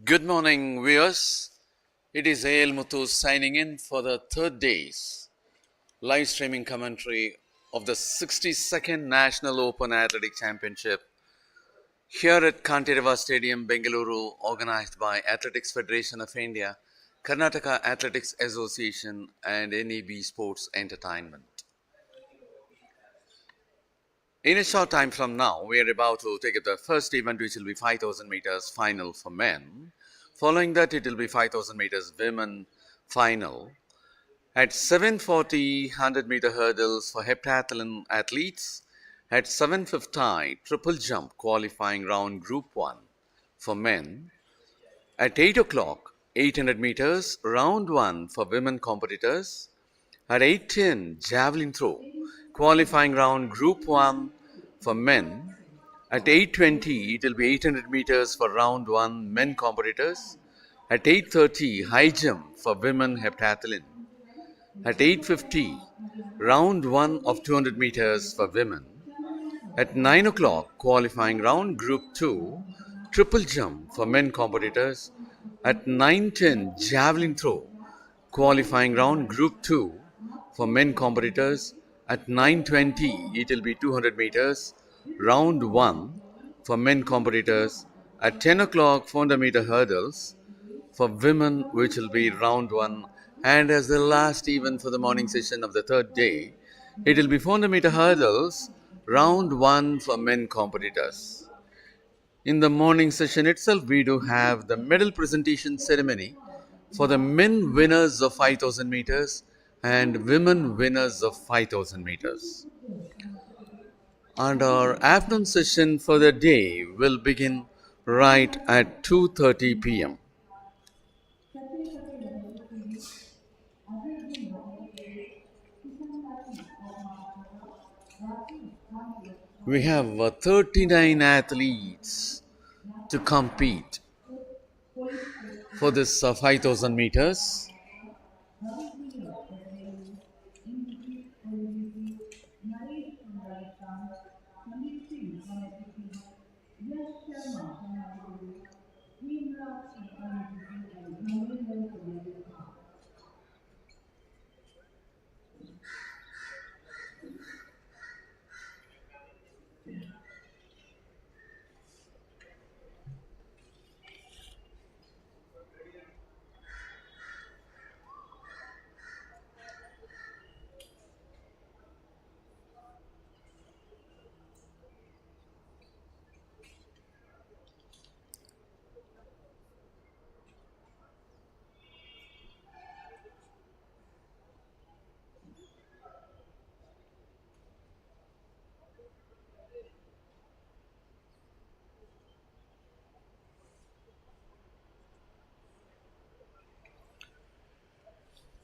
Good morning, viewers. It is A.L. Muthu signing in for the third day's live streaming commentary of the 62nd National Open Athletic Championship here at Kantirava Stadium, Bengaluru, organized by Athletics Federation of India, Karnataka Athletics Association, and NEB Sports Entertainment. In a short time from now, we are about to take up the first event, which will be 5,000 meters final for men. Following that, it will be 5,000 meters women final. At 7:40, 100-meter hurdles for heptathlon athletes. At 7:50, triple jump qualifying round Group 1 for men. At 8 o'clock, 800 meters round 1 for women competitors. At 8:10, javelin throw qualifying round Group 1 for men. At 8:20, it will be 800 meters for round 1 men competitors. At 8:30, high jump for women heptathlon. At 8:50, round 1 of 200 meters for women. At 9 o'clock, qualifying round Group 2, triple jump for men competitors. At 9:10, javelin throw, qualifying round Group 2 for men competitors. At 9:20, it will be 200 meters, round 1 for men competitors. At 10 o'clock, 400-meter hurdles for women, which will be round 1. And as the last event for the morning session of the third day, it will be 400-meter hurdles, round 1 for men competitors. In the morning session itself, we do have the medal presentation ceremony for the men winners of 5,000 meters and women winners of 5,000 meters. And our afternoon session for the day will begin right at 2:30 p.m. We have 39 athletes to compete for this 5,000 meters.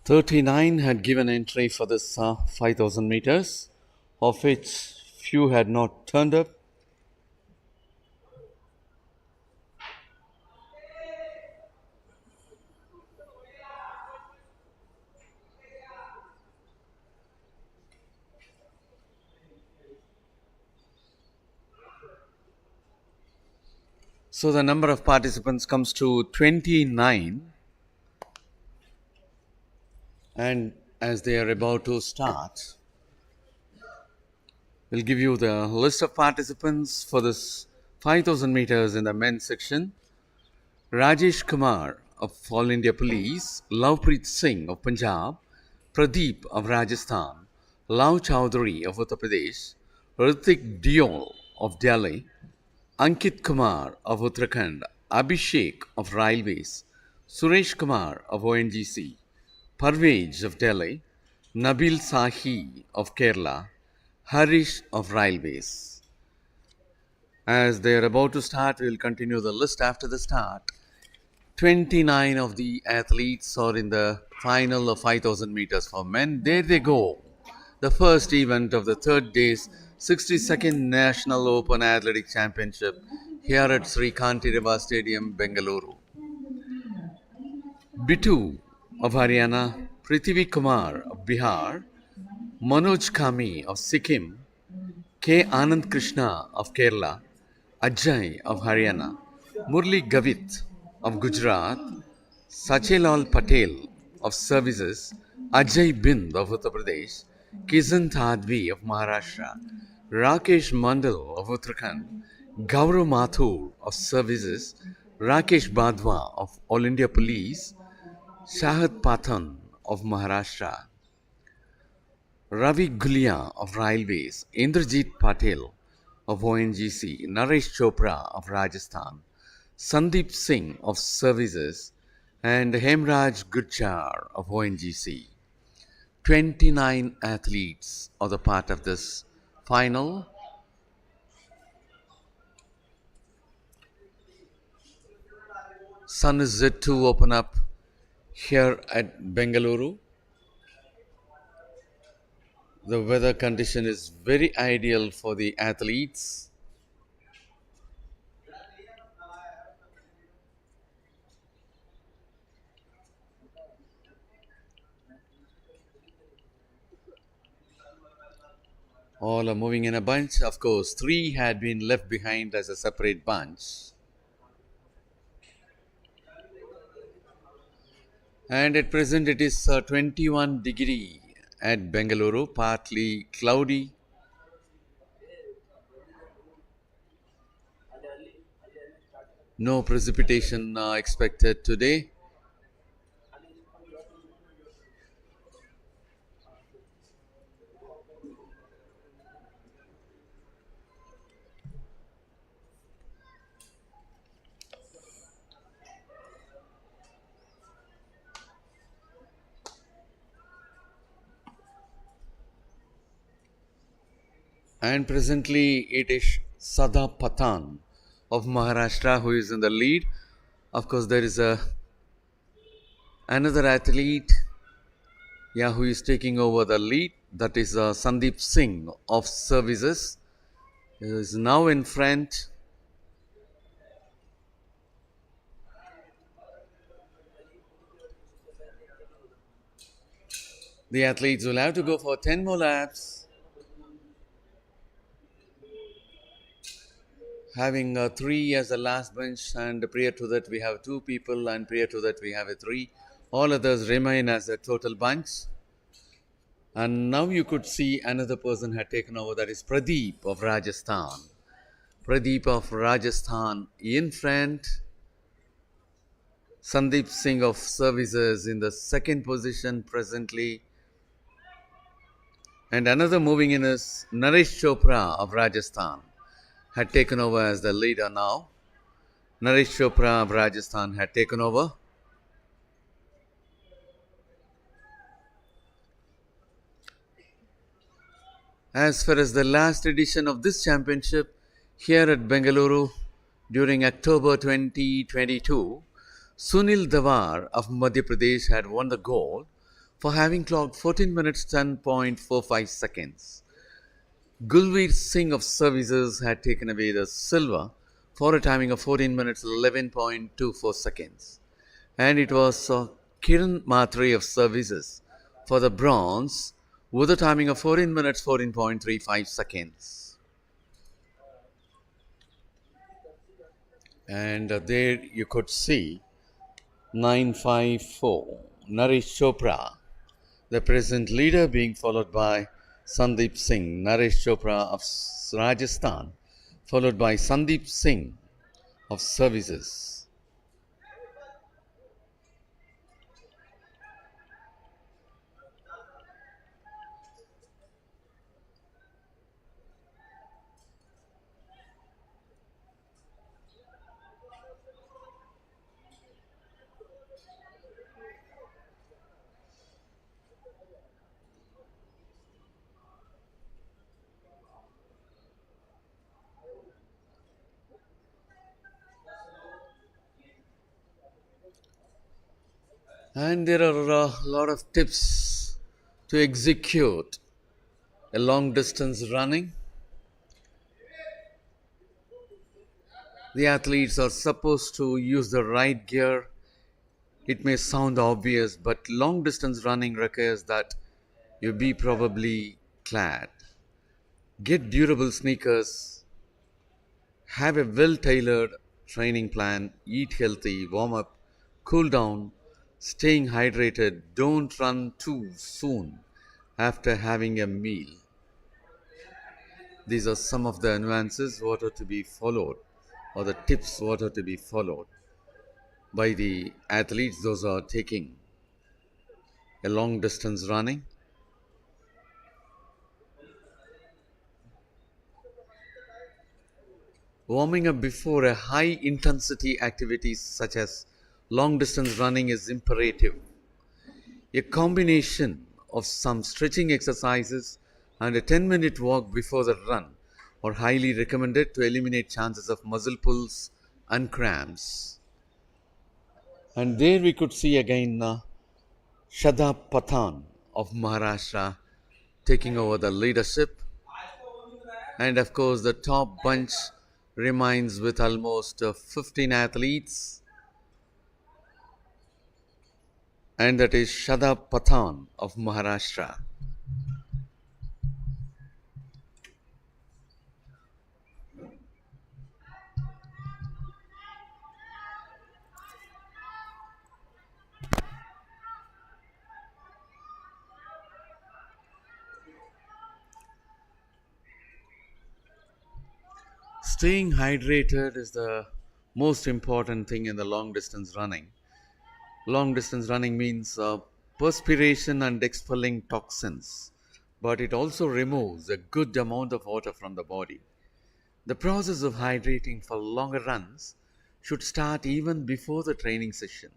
"39 had given entry for this 5,000 meters, of which few had not turned up. So the number of participants comes to 29, and as they are about to start, we'll give you the list of participants for this 5,000 meters in the men's section. Rajesh Kumar of All India Police, Lovepreet Singh of Punjab, Pradeep of Rajasthan, Lal Chowdhury of Uttar Pradesh, Ritik Diol of Delhi, Ankit Kumar of Uttarakhand, Abhishek of Railways, Suresh Kumar of ONGC, Parvez of Delhi, Nabil Sahi of Kerala, Harish of Railways. As they are about to start, we will continue the list after the start. 29 of the athletes are in the final of 5,000 meters for men. There they go. The first event of the third day's 62nd National Open Athletic Championship here at Sri Kantirava Stadium, Bengaluru. Bitu of Haryana, Prithvi Kumar of Bihar, Manoj Kami of Sikkim, K. Anand Krishna of Kerala, Ajay of Haryana, Murli Gavit of Gujarat, Sachelal Patel of Services, Ajay Bind of Uttar Pradesh, Kisan Tadvi of Maharashtra, Rakesh Mandal of Uttarakhand, Gaurav Mathur of Services, Rakesh Badwa of All India Police, Shahad Pathan of Maharashtra, Ravi Gulia of Railways, Indrajit Patel of ONGC, Naresh Chopra of Rajasthan, Sandeep Singh of Services, and Hemraj Gurjar of ONGC. 29 athletes are the part of this final. Sun is set to open up here at Bengaluru. The weather condition is very ideal for the athletes. All are moving in a bunch. Of course, three had been left behind as a separate bunch. And at present it is 21 degree at Bengaluru, partly cloudy. No precipitation expected today. And presently it is Sada Patan of Maharashtra who is in the lead. Of course, there is another athlete, yeah, who is taking over the lead. That is Sandeep Singh of Services. He is now in front. The athletes will have to go for 10 more laps, having three as the last bench, and prior to that we have two people, and prior to that we have a three. All others remain as a total bunch. And now you could see another person had taken over, that is Pradeep of Rajasthan. Pradeep of Rajasthan in front. Sandeep Singh of Services in the second position presently. And another moving in is Naresh Chopra of Rajasthan, had taken over as the leader now. Naresh Chopra of Rajasthan had taken over. As far as the last edition of this championship here at Bengaluru during October 2022, Sunil Davar of Madhya Pradesh had won the gold for having clocked 14 minutes 10.45 seconds. Gulveer Singh of Services had taken away the silver for a timing of 14 minutes 11.24 seconds. And it was Kiran Matre of Services for the bronze with a timing of 14 minutes 14.35 seconds. And there you could see 954 Naresh Chopra, the present leader, being followed by Sandeep Singh. Naresh Chopra of Rajasthan, followed by Sandeep Singh of Services. And there are a lot of tips to execute a long distance running. The athletes are supposed to use the right gear. It may sound obvious, but long distance running requires that you be probably clad. Get durable sneakers. Have a well tailored training plan, eat healthy, warm up, cool down, staying hydrated, don't run too soon after having a meal. These are some of the nuances what are to be followed, or the tips what are to be followed by the athletes those are taking a long distance running. Warming up before a high intensity activity such as long distance running is imperative. A combination of some stretching exercises and a 10-minute walk before the run are highly recommended to eliminate chances of muscle pulls and cramps. And there we could see again Shada Pathan of Maharashtra taking over the leadership. And of course, the top bunch remains with almost 15 athletes, and that is Shada Pathan of Maharashtra. Staying hydrated is the most important thing in the long distance running. Long distance running means perspiration and expelling toxins, but it also removes a good amount of water from the body. The process of hydrating for longer runs should start even before the training session.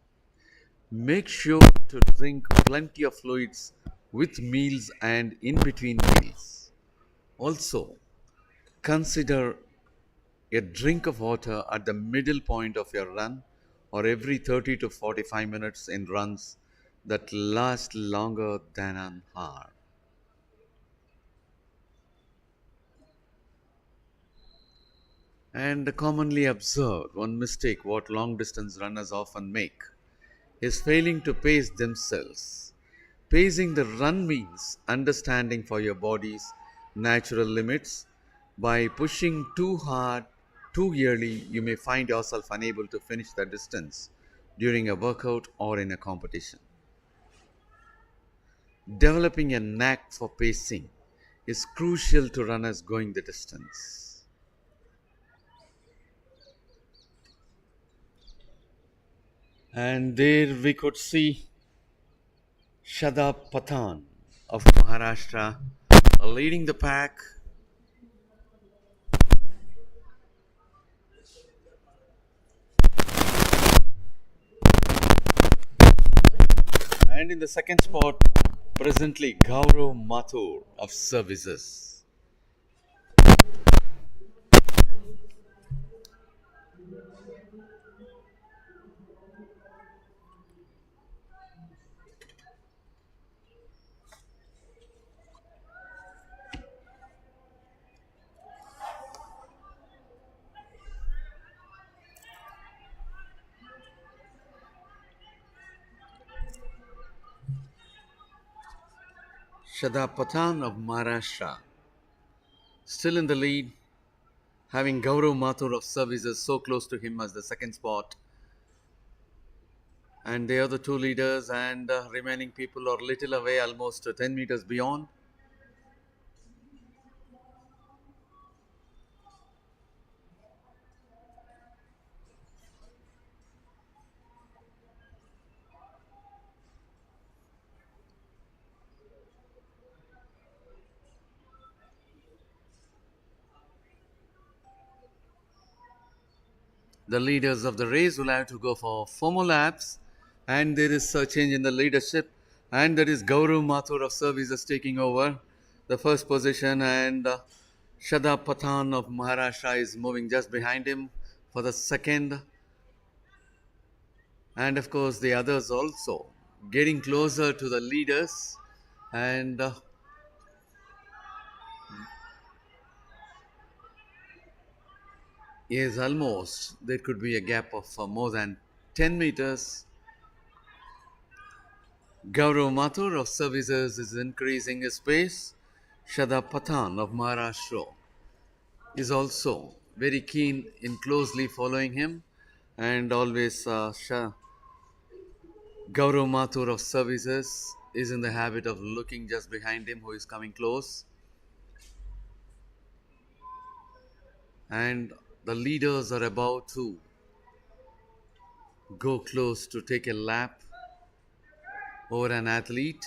Make sure to drink plenty of fluids with meals and in between meals. Also, consider a drink of water at the middle point of your run or every 30 to 45 minutes in runs that last longer than an hour. And commonly observed, one mistake what long distance runners often make is failing to pace themselves. Pacing the run means understanding for your body's natural limits. By pushing too hard, too early, you may find yourself unable to finish the distance during a workout or in a competition. Developing a knack for pacing is crucial to runners going the distance. And there we could see Shada Pathan of Maharashtra leading the pack. And in the second spot, presently Gaurav Mathur of Services. Shada Pathan of Maharashtra still in the lead, having Gaurav Mathur of Services so close to him as the second spot. And they are the two leaders, and remaining people are little away, almost 10 meters beyond. The leaders of the race will have to go for 4 more laps, and there is a change in the leadership, and that is Gaurav Mathur of Services taking over the first position, and Shada Pathan of Maharashtra is moving just behind him for the second, and of course the others also getting closer to the leaders, and yes, almost there could be a gap of more than 10 meters. Gaurav Mathur of Services is increasing his pace. Shada Pathan of Maharashtra is also very keen in closely following him, and always Gaurav Mathur of services is in the habit of looking just behind him who is coming close, and the leaders are about to go close to take a lap over an athlete,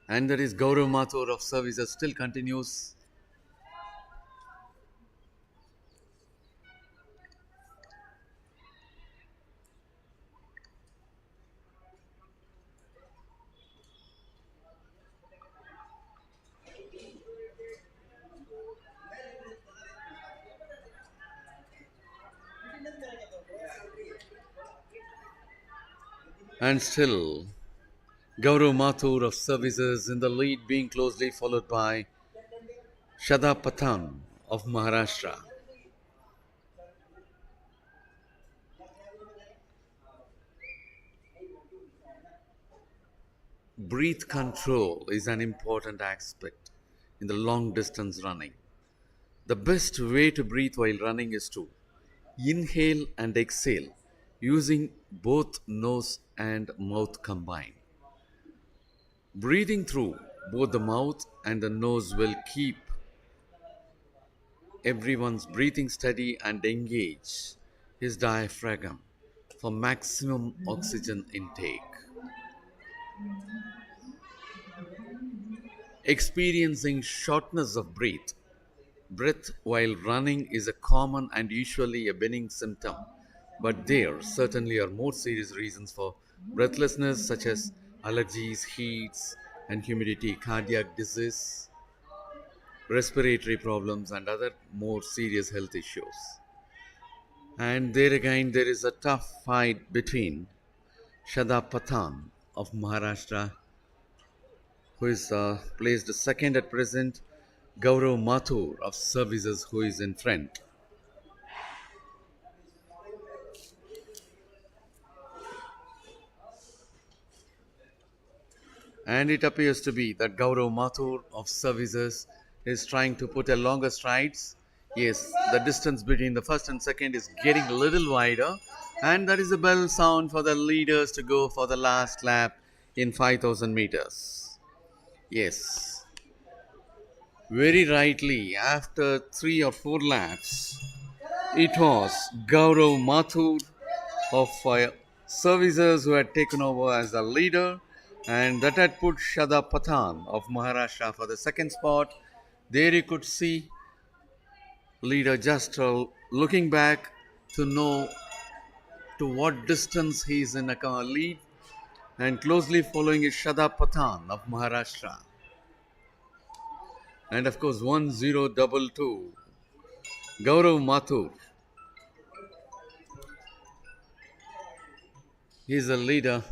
and that is Gaurav Mathur of services still continues. And still, Gaurav Mathur of services in the lead, being closely followed by Shada Pathan of Maharashtra. Breath control is an important aspect in the long distance running. The best way to breathe while running is to inhale and exhale using both nose and mouth combined. Breathing through both the mouth and the nose will keep everyone's breathing steady and engage his diaphragm for maximum oxygen intake. Experiencing shortness of breath while running is a common and usually a benign symptom, but there certainly are more serious reasons for breathlessness, such as allergies, heats, and humidity, cardiac disease, respiratory problems, and other more serious health issues. And there again, there is a tough fight between Shada Pathan of Maharashtra, who is placed second at present, Gaurav Mathur of services, who is in front. And it appears to be that Gaurav Mathur of services is trying to put a longer strides. Yes, the distance between the first and second is getting a little wider, and that is a bell sound for the leaders to go for the last lap in 5000 meters. Yes, very rightly, after 3 or 4 laps, it was Gaurav Mathur of services who had taken over as the leader, and that had put Shada Pathan of Maharashtra for the second spot. There you could see leader just looking back to know to what distance he is in a lead, and closely following is Shada Pathan of Maharashtra. And of course, 1022, Gaurav Mathur. He is a leader.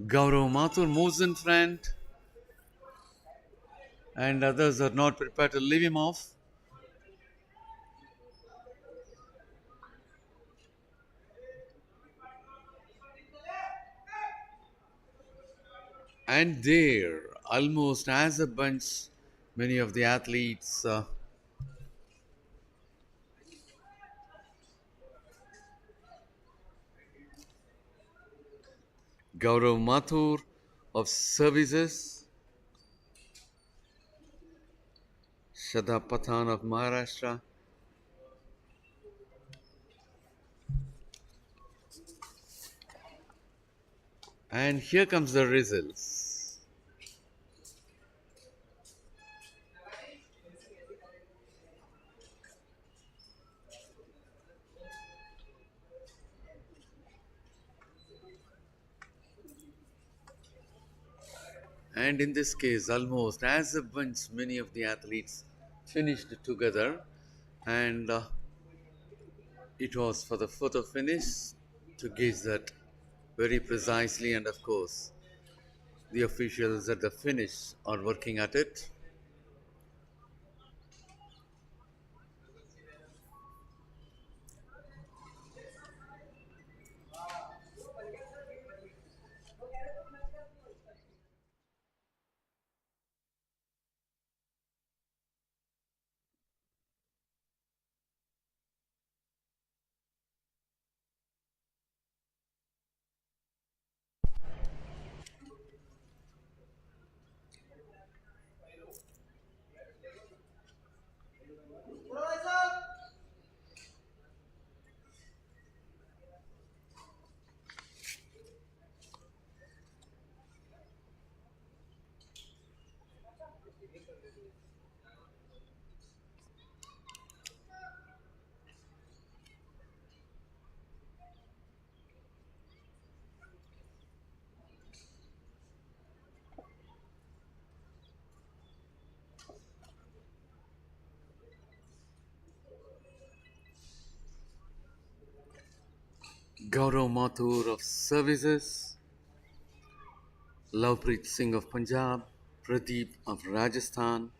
Gaurav Mathur moves in front, and others are not prepared to leave him off. And there, almost as a bunch, many of the athletes, Gaurav Mathur of services, Shada Pathan of Maharashtra, and here comes the results. And in this case, almost as a bunch, many of the athletes finished together, and it was for the photo finish to gauge that very precisely, and of course, the officials at the finish are working at it. Gaurav Mathur of Services, Lovepreet Singh of Punjab, Pradeep of Rajasthan,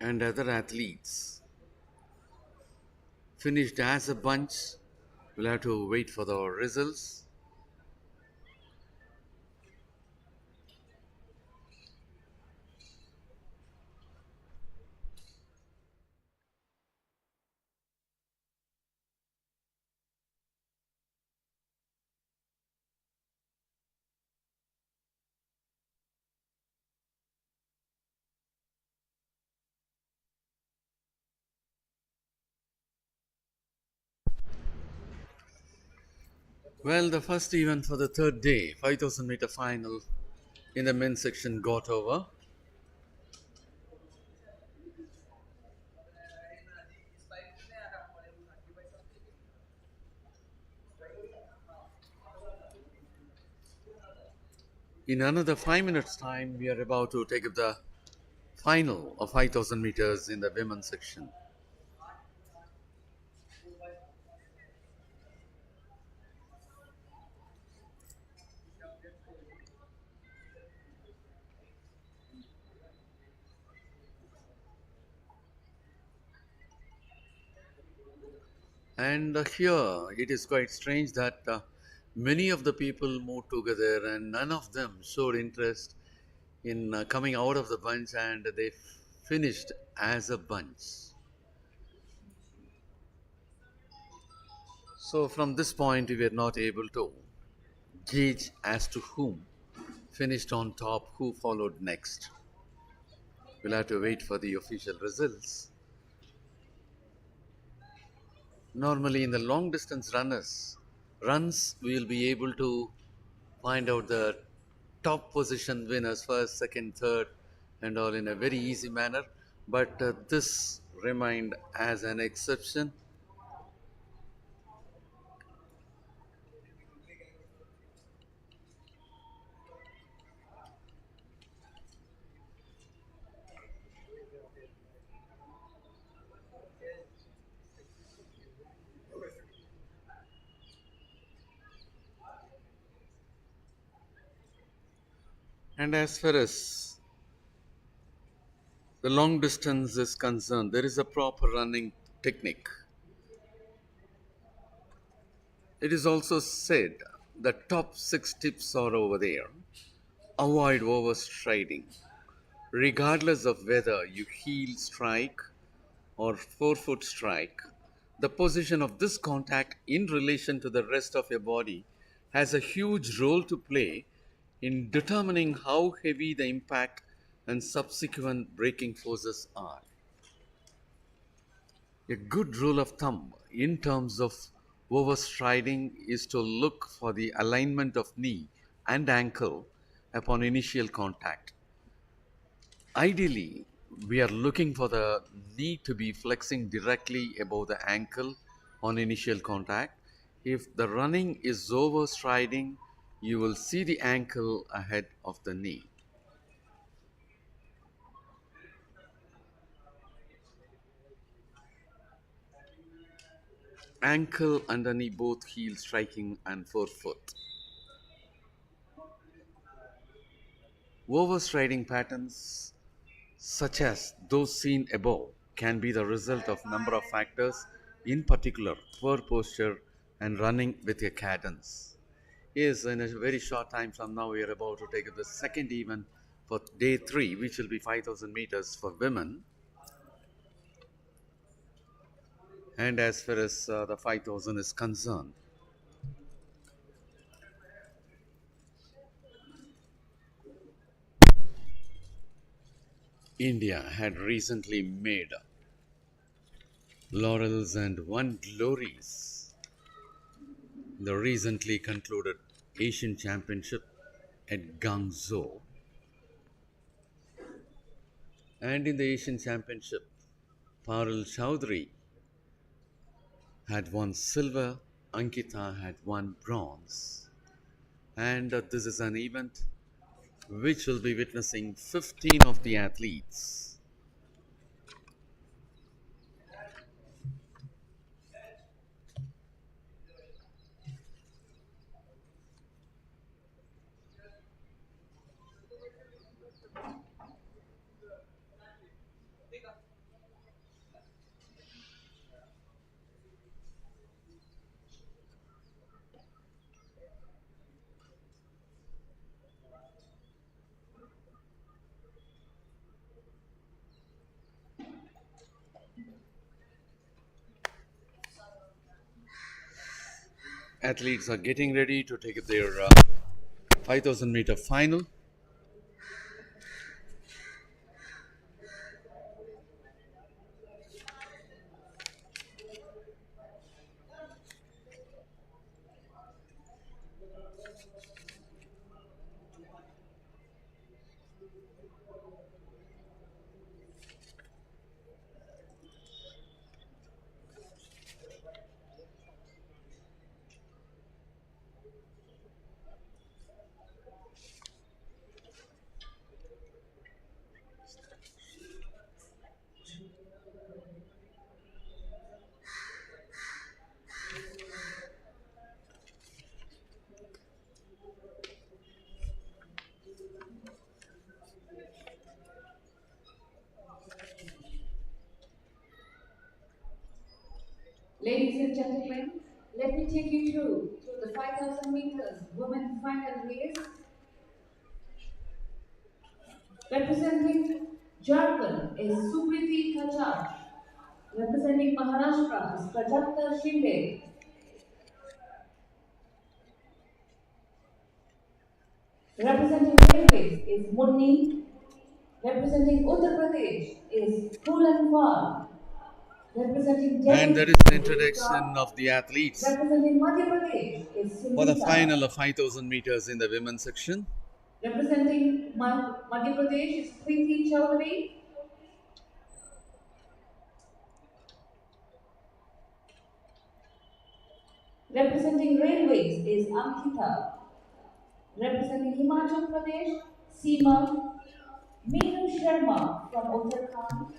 and other athletes finished as a bunch. We'll have to wait for the results. Well, the first event for the third day, 5000 meter final in the men's section got over. In another 5 minutes' time, we are about to take up the final of 5000 meters in the women's section. And here it is quite strange that many of the people moved together and none of them showed interest in coming out of the bunch, and they finished as a bunch. So, from this point, we were not able to gauge as to whom finished on top, who followed next. We'll have to wait for the official results. Normally, in the long distance runs, we'll be able to find out the top position winners, first, second, third, and all in a very easy manner. But this remained as an exception. And as far as the long distance is concerned, there is a proper running technique. It is also said the top six tips are over there. Avoid overstriding, regardless of whether you heel strike or forefoot strike. The position of this contact in relation to the rest of your body has a huge role to play in determining how heavy the impact and subsequent braking forces are. A good rule of thumb in terms of overstriding is to look for the alignment of knee and ankle upon initial contact. Ideally, we are looking for the knee to be flexing directly above the ankle on initial contact. If the running is overstriding, you will see the ankle ahead of the knee. Ankle underneath both heel striking and forefoot. Overstriding patterns such as those seen above can be the result of number of factors, in particular poor posture and running with a cadence. Yes, in a very short time from now, we are about to take up the second event for day three, which will be 5000 meters for women. And as far as the 5000 is concerned, India had recently made laurels and won glories in the recently concluded Asian Championship at Guangzhou. And in the Asian Championship, Parul Chowdhury had won silver, Ankita had won bronze. And this is an event which will be witnessing 15 of the athletes athletes are getting ready to take their 5000 meter final. Ladies and gentlemen, let me take you through the 5,000 meters women final race. Representing Jharkhand is Sukriti Kachar. Representing Maharashtra is Prajakta Shinde. Representing Railways is Munni. Representing Uttar Pradesh is Poolan Pal. Representing And that Delhi is the is introduction Isra. of the athletes Representing Madhya Pradesh is for the Sindhita. final of 5000 meters in the women's section. Representing Madhya Pradesh is Preeti Chaudhary. Representing Railways is Ankita. Representing Himachal Pradesh, Seema. Meenu Sharma from Uttarakhand.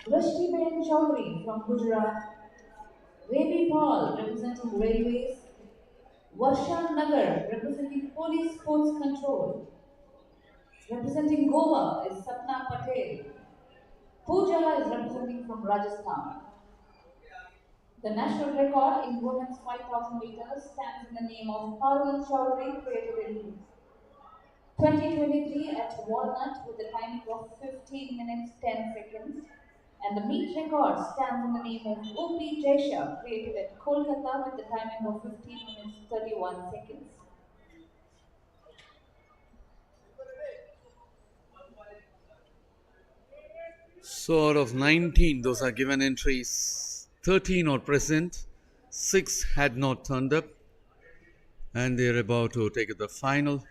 Rashtiben Chaudhary from Gujarat. Ravi Paul representing Railways. Varsha Nagar representing Police Sports Control. Representing Goa is Sapna Patel. Pooja is representing from Rajasthan. The national record in women's 5,000 meters stands in the name of Parul Chaudhary, created in 2023 at Walnut with a timing of 15 minutes 10 seconds. And the meet record stands in the name of Upi Jaisha, created at Kolkata with the timing of 15 minutes 31 seconds. So out of 19, those are given entries. 13 are present, 6 had not turned up, and they are about to take the final.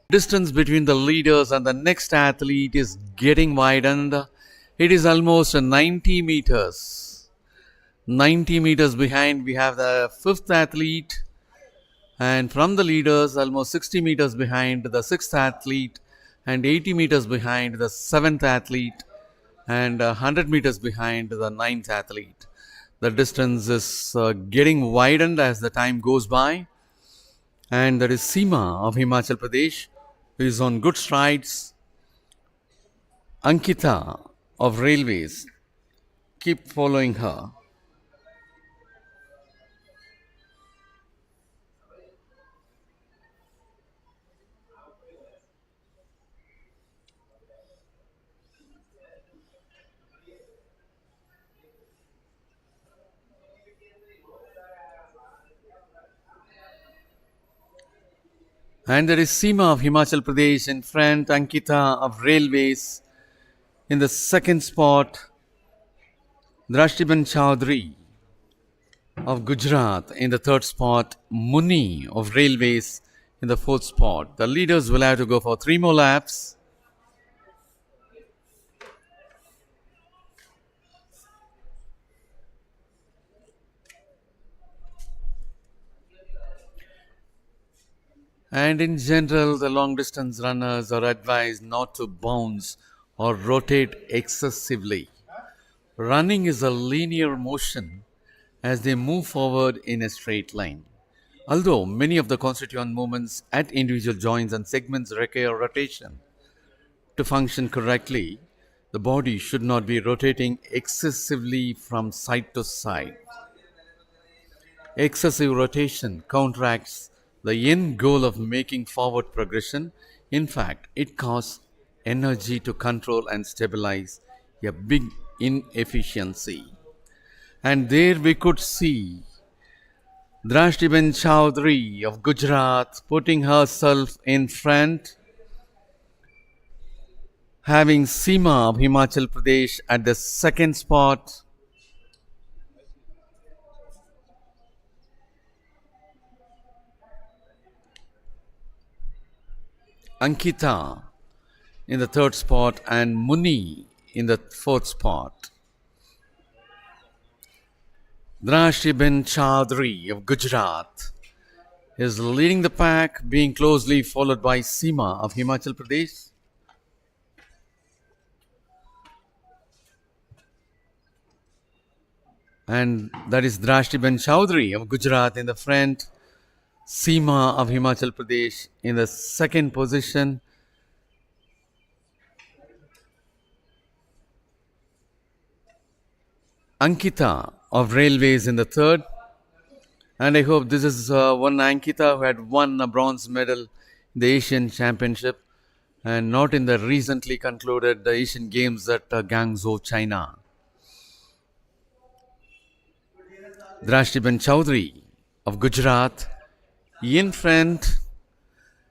Distance between the leaders and the next athlete is getting widened. It is almost 90 meters. 90 meters behind, we have the fifth athlete, and from the leaders, almost 60 meters behind, the sixth athlete, and 80 meters behind, the seventh athlete, and 100 meters behind, the ninth athlete. The distance is getting widened as the time goes by, and there is Seema of Himachal Pradesh, who is on good strides. Ankita of Railways, keep following her. And there is Seema of Himachal Pradesh in front, Ankita of Railways in the second spot, Drashtiban Chaudhary of Gujarat in the third spot, Muni of Railways in the fourth spot. The leaders will have to go for 3 more laps. And in general, the long distance runners are advised not to bounce or rotate excessively. Running is a linear motion as they move forward in a straight line. Although many of the constituent movements at individual joints and segments require rotation, to function correctly, the body should not be rotating excessively from side to side. Excessive rotation counteracts the end goal of making forward progression. In fact, it causes energy to control and stabilize a big inefficiency. And there we could see Drashtiben Chowdhury of Gujarat putting herself in front, having Seema of Himachal Pradesh at the second spot. Ankita in the third spot and Muni in the fourth spot. Drashtiben Chowdhury of Gujarat is leading the pack, being closely followed by Seema of Himachal Pradesh. And that is Drashtiben Chowdhury of Gujarat in the front, Seema of Himachal Pradesh in the second position. Ankita of Railways in the third. And I hope this is one Ankita who had won a bronze medal in the Asian Championship and not in the recently concluded Asian Games at Guangzhou, China. Drashtiben Chowdhury of Gujarat in front,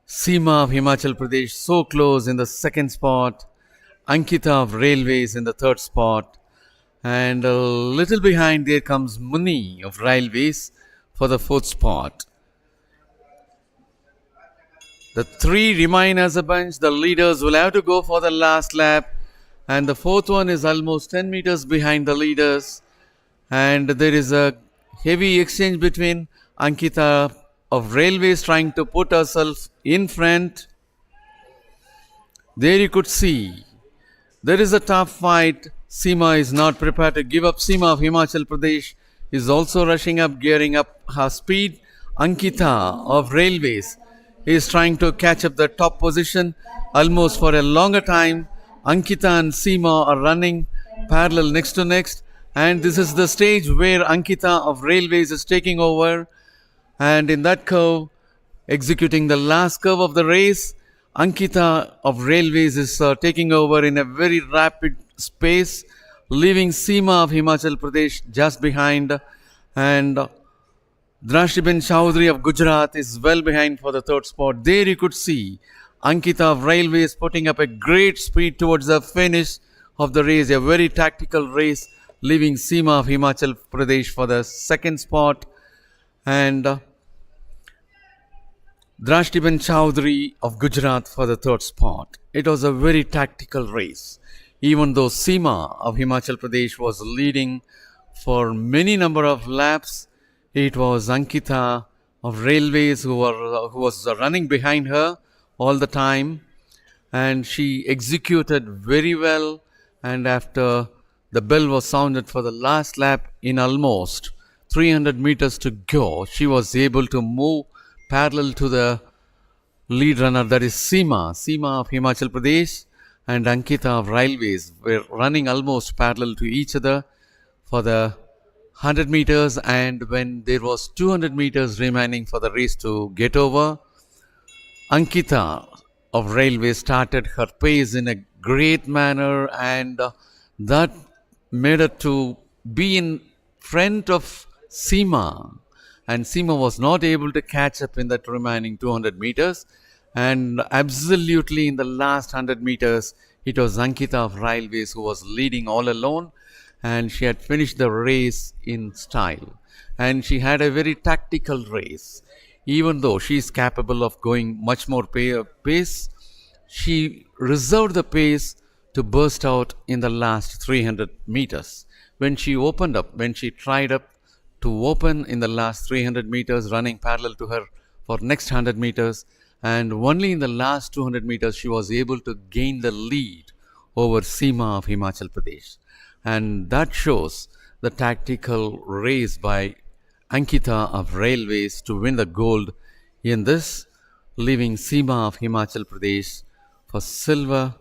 Seema of Himachal Pradesh so close in the second spot, Ankita of Railways in the third spot, and a little behind there comes Muni of Railways for the fourth spot. The three remain as a bunch. The leaders will have to go for the last lap, and the fourth one is almost 10 meters behind the leaders, and there is a heavy exchange between Ankita of Railways trying to put herself in front. There you could see there is a tough fight. Seema is not prepared to give up. Seema of Himachal Pradesh is also rushing up, gearing up her speed. Ankita of Railways is trying to catch up the top position almost for a longer time. Ankita and Seema are running parallel next to next, and this is the stage where Ankita of Railways is taking over, and in that curve, executing the last curve of the race, Ankita of Railways is taking over in a very rapid space, leaving Seema of Himachal Pradesh just behind, and Drashtiben Chowdhury of Gujarat is well behind for the third spot. There you could see Ankita of Railways putting up a great speed towards the finish of the race, a very tactical race, leaving Seema of Himachal Pradesh for the second spot, and Drashtiben Chowdhury of Gujarat for the third spot. It was a very tactical race. Even though Seema of Himachal Pradesh was leading for many number of laps, it was Ankita of Railways who was running behind her all the time, and she executed very well. And after the bell was sounded for the last lap, in almost 300 meters to go, she was able to move parallel to the lead runner, that is Seema of Himachal Pradesh and Ankita of Railways were running almost parallel to each other for the 100 meters, and when there was 200 meters remaining for the race to get over, Ankita of Railways started her pace in a great manner, and that made her to be in front of Seema, and Seema was not able to catch up in that remaining 200 meters, and absolutely in the last 100 meters it was Ankita of Railways who was leading all alone, and she had finished the race in style, and she had a very tactical race. Even though she is capable of going much more pace, she reserved the pace to burst out in the last 300 meters. When she tried up to open in the last 300 meters, running parallel to her for next 100 meters, and only in the last 200 meters she was able to gain the lead over Seema of Himachal Pradesh. And that shows the tactical race by Ankita of Railways to win the gold in this, leaving Seema of Himachal Pradesh for silver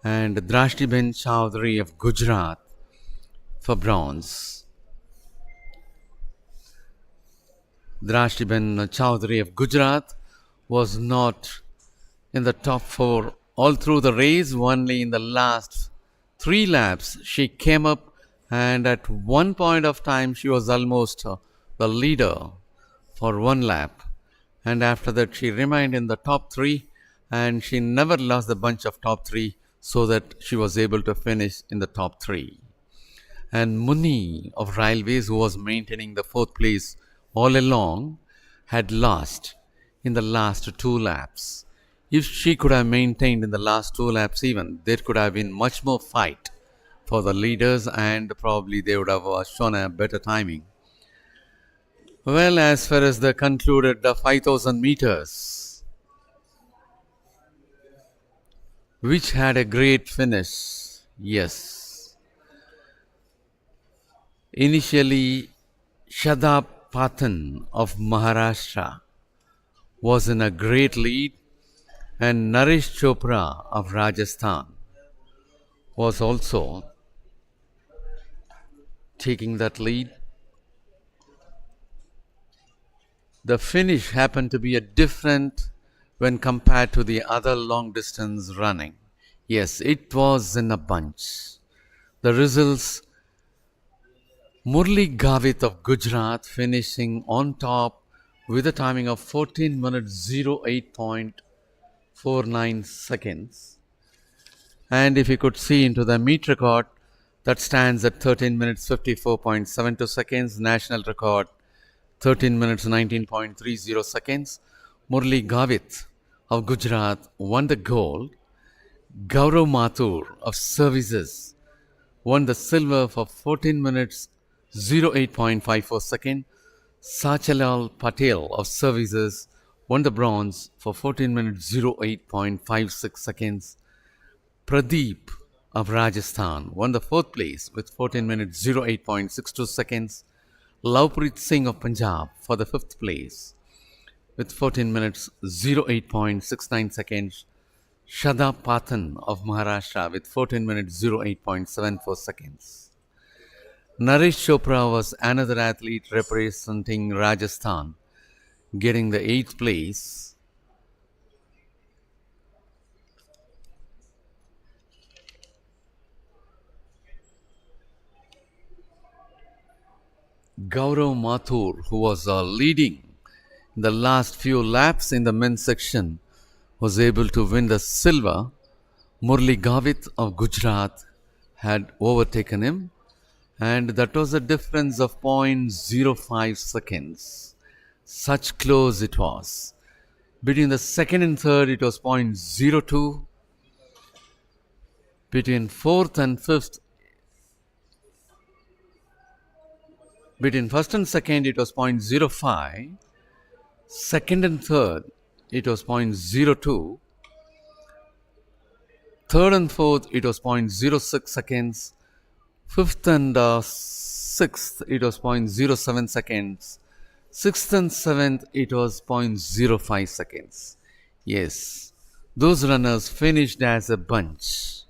and Drashtiben Chowdhury of Gujarat for bronze. Drashtiben Chowdhury of Gujarat was not in the top 4 all through the race. Only in the last three laps she came up, and at one point of time she was almost the leader for one lap. And after that, she remained in the top three, and she never lost the bunch of top three, so that she was able to finish in the top three. And Muni of Railways, who was maintaining the fourth place all along, had lost in the last two laps. If she could have maintained in the last two laps, even there could have been much more fight for the leaders, and probably they would have shown a better timing. Well, as far as the concluded the 5000 meters, which had a great finish. Yes. Initially, Shadab Patan of Maharashtra was in a great lead, and Naresh Chopra of Rajasthan was also taking that lead. The finish happened to be a different when compared to the other long distance running. Yes, it was in a bunch. The results: Murli Gavit of Gujarat finishing on top with a timing of 14 minutes 08.49 seconds. And if you could see into the meet record, that stands at 13 minutes 54.72 seconds. National record 13 minutes 19.30 seconds. Murli Gavit of Gujarat won the gold. Gaurav Mathur of Services won the silver for 14 minutes 08.54 seconds. Sachalal Patel of Services won the bronze for 14 minutes 08.56 seconds. Pradeep of Rajasthan won the fourth place with 14 minutes 08.62 seconds. Lavpreet Singh of Punjab for the fifth place with 14 minutes 08.69 seconds. Shadab Patan of Maharashtra with 14 minutes 08.74 seconds. Naresh Chopra was another athlete representing Rajasthan, getting the eighth place. Gaurav Mathur, who was leading in the last few laps in the men's section, was able to win the silver. Murli Gavit of Gujarat had overtaken him, and that was a difference of 0.05 seconds. Such close it was. Between the second and third, it was 0.02. Between fourth and fifth, between first and second, it was 0.05. Second and third, it was 0.02. Third and fourth, it was 0.06 seconds. Fifth and sixth, it was 0.07 seconds. Sixth and seventh, it was 0.05 seconds. Yes, those runners finished as a bunch.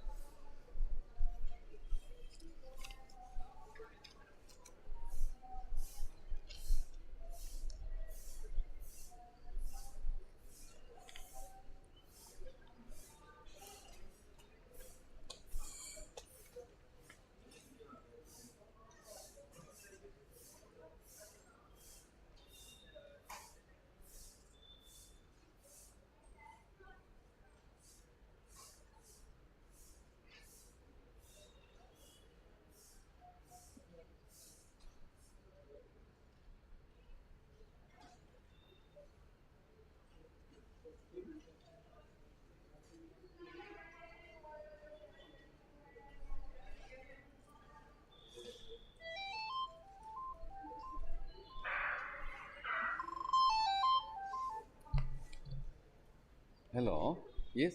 Hello. Yes.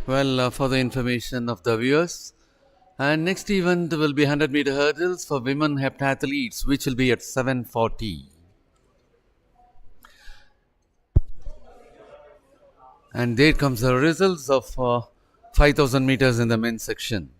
Well, for the information of the viewers, and next event will be 100-meter hurdles for women heptathletes, which will be at 7:40. And there comes the results of 5,000 meters in the men's section.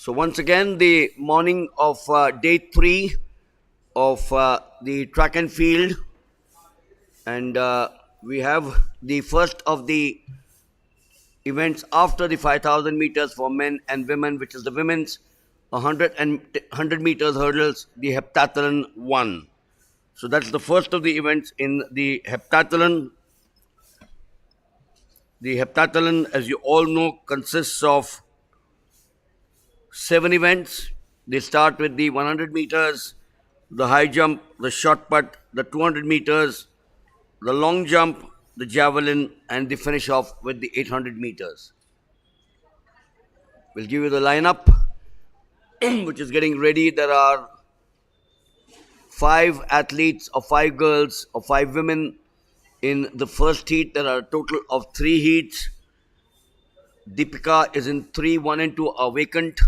So once again, the morning of day 3 of the track and field, and we have the first of the events after the 5,000 meters for men and women, which is the women's 100 meters hurdles, the heptathlon 1. So that's the first of the events in the heptathlon. The heptathlon, as you all know, consists of 7 events. They start with the 100 meters, the high jump, the shot put, the 200 meters, the long jump, the javelin, and they finish off with the 800 meters. We'll give you the lineup, which is getting ready. There are 5 athletes or 5 girls or 5 women in the first heat. There are a total of 3 heats. Deepika is in 3, 1 and 2 are vacant.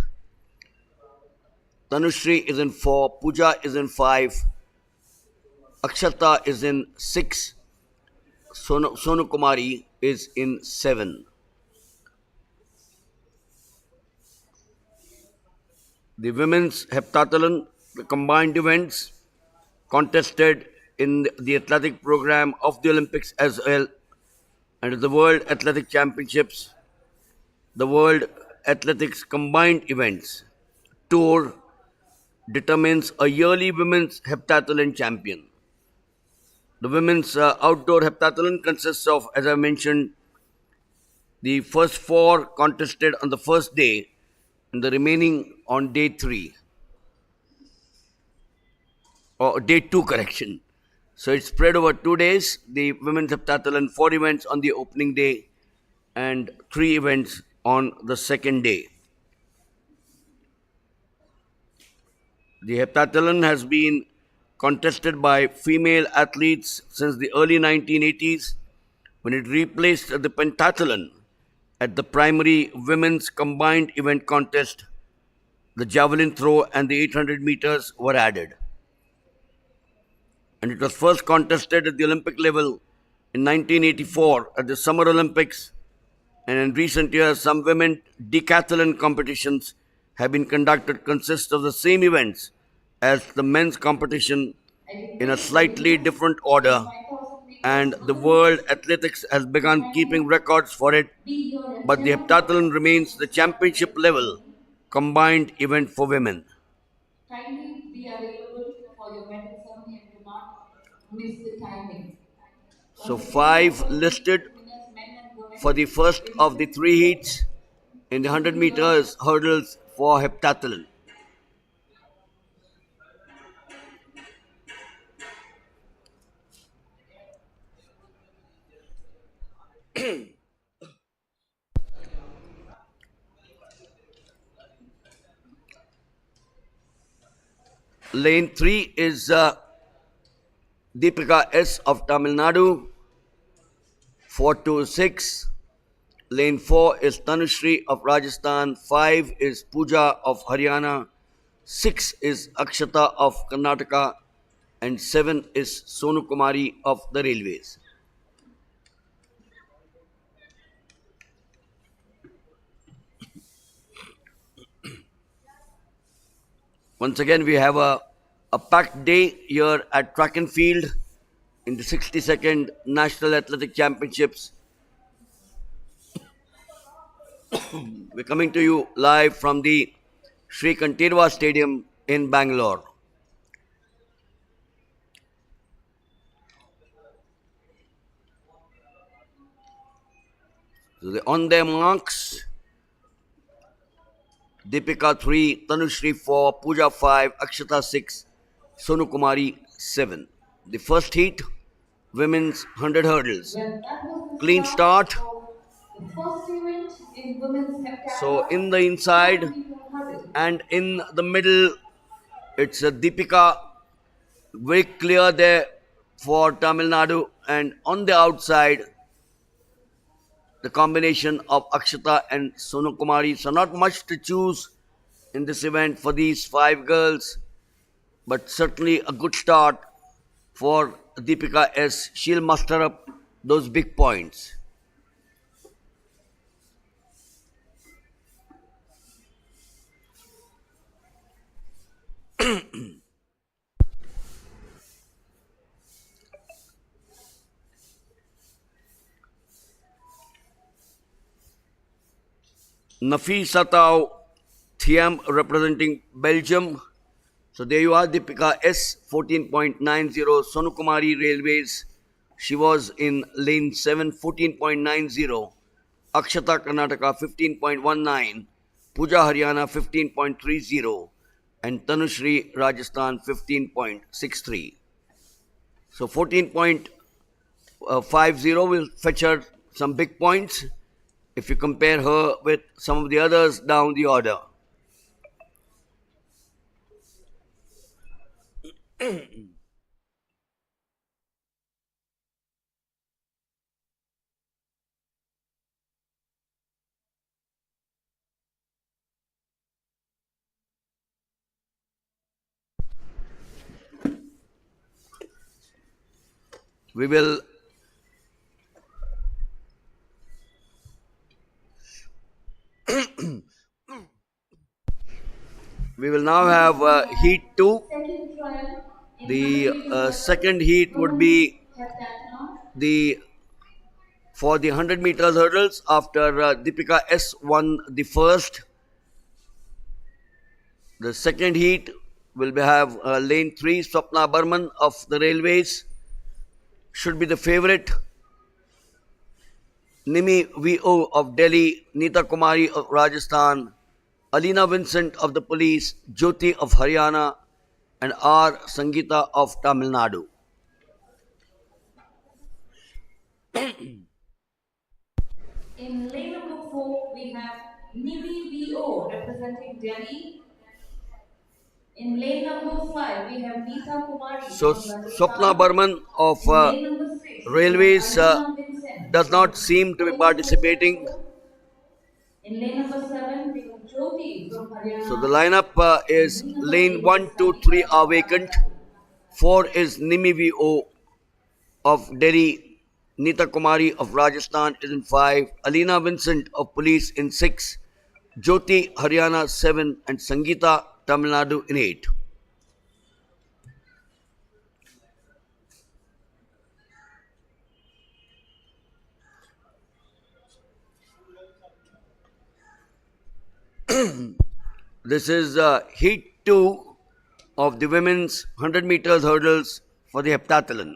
Tanushree is in 4, Pooja is in 5, Akshata is in 6, Sonu Kumari is in 7. The women's heptathlon, the combined events, contested in the athletic program of the Olympics as well, and the World Athletic Championships, the World Athletics Combined Events Tour determines a yearly women's heptathlon champion. The women's outdoor heptathlon consists of, as I mentioned, the first 4 contested on the first day and the remaining on day 3. Or day 2, correction. So it's spread over 2 days. The women's heptathlon, 4 events on the opening day and 3 events on the second day. The heptathlon has been contested by female athletes since the early 1980s, when it replaced the pentathlon at the primary women's combined event contest. The javelin throw and the 800 meters were added. And it was first contested at the Olympic level in 1984 at the Summer Olympics, and in recent years some women decathlon competitions have been conducted consist of the same events as the men's competition in a slightly different order, and the World Athletics has begun keeping records for it, but the heptathlon remains the championship level combined event for women. Kindly be available for your medal ceremony and do not miss the timing. So 5 listed for the first of the 3 heats in the 100 meters hurdles for heptathlon. Lane 3 is Deepika S of Tamil Nadu, 426. Lane 4 is Tanushree of Rajasthan, 5 is Pooja of Haryana, 6 is Akshata of Karnataka, and 7 is Sonu Kumari of the Railways. Once again, we have a packed day here at track and field in the 62nd National Athletic Championships. We're coming to you live from the Sri Kantirwa Stadium in Bangalore. So on their marks, Deepika 3, Tanushree 4, Pooja 5, Akshata 6, Sonu Kumari 7. The first heat, women's 100 hurdles. Clean start. The first event in women's heptathlon. So in the inside and in the middle, it's Deepika, very clear there for Tamil Nadu, and on the outside, the combination of Akshata and Sonu Kumari. So not much to choose in this event for these 5 girls, but certainly a good start for Deepika S. She'll muster up those big points. Nafisatau Thiam representing Belgium. So there you are, Deepika S 14.90, Sonukumari Railways. She was in lane 7, 14.90. Akshata Karnataka 15.19. Pooja Haryana 15.30. And Tanushri Rajasthan 15.63. So 14.50 will fetch her some big points if you compare her with some of the others down the order. We will now have heat 2. Second trial in The 100 meters second heat would women's be heptathlon. the for the 100 meters hurdles after Deepika S won the first. The second heat will have lane 3, Swapna Burman of the Railways. Should be the favorite. Nimi VO of Delhi, Neeta Kumari of Rajasthan, Alina Vincent of the Police, Jyoti of Haryana, and R. Sangeeta of Tamil Nadu. In lane number 4, we have Nimi VO representing Delhi. In lane number 5, we have Neeta Kumari So from Swapna Rajasthan. Burman of In lane number 6, Railways we have Alina Vincent does not from seem to be Police Force participating. Control. In lane number 7, we have Jyoti from Haryana. So the lineup is Lane number lane 8 1, is 2, Sangeeta 3 are from vacant. Tamil Nadu. 4 is Nimi VO of Delhi. Neeta Kumari of Rajasthan is in 5. Alina Vincent of Police in 6. Jyoti Haryana 7. And Sangeeta Tamil Nadu in 8. This is heat 2 of the women's 100 meters hurdles for the heptathlon.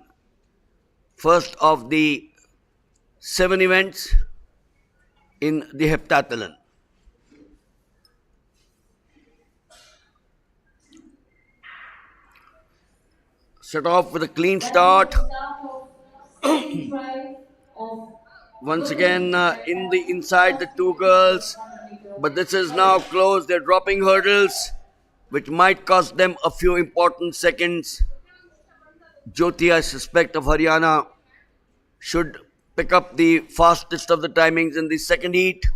First of the 7 events in the heptathlon. Set off with a clean start. That is the start of second trial of Once women's again in the inside the 2 100 girls, meters. but this is now closed. They're dropping hurdles, which might cost them a few important seconds. Jyoti, I suspect, of Haryana, should pick up the fastest of the timings in the second heat.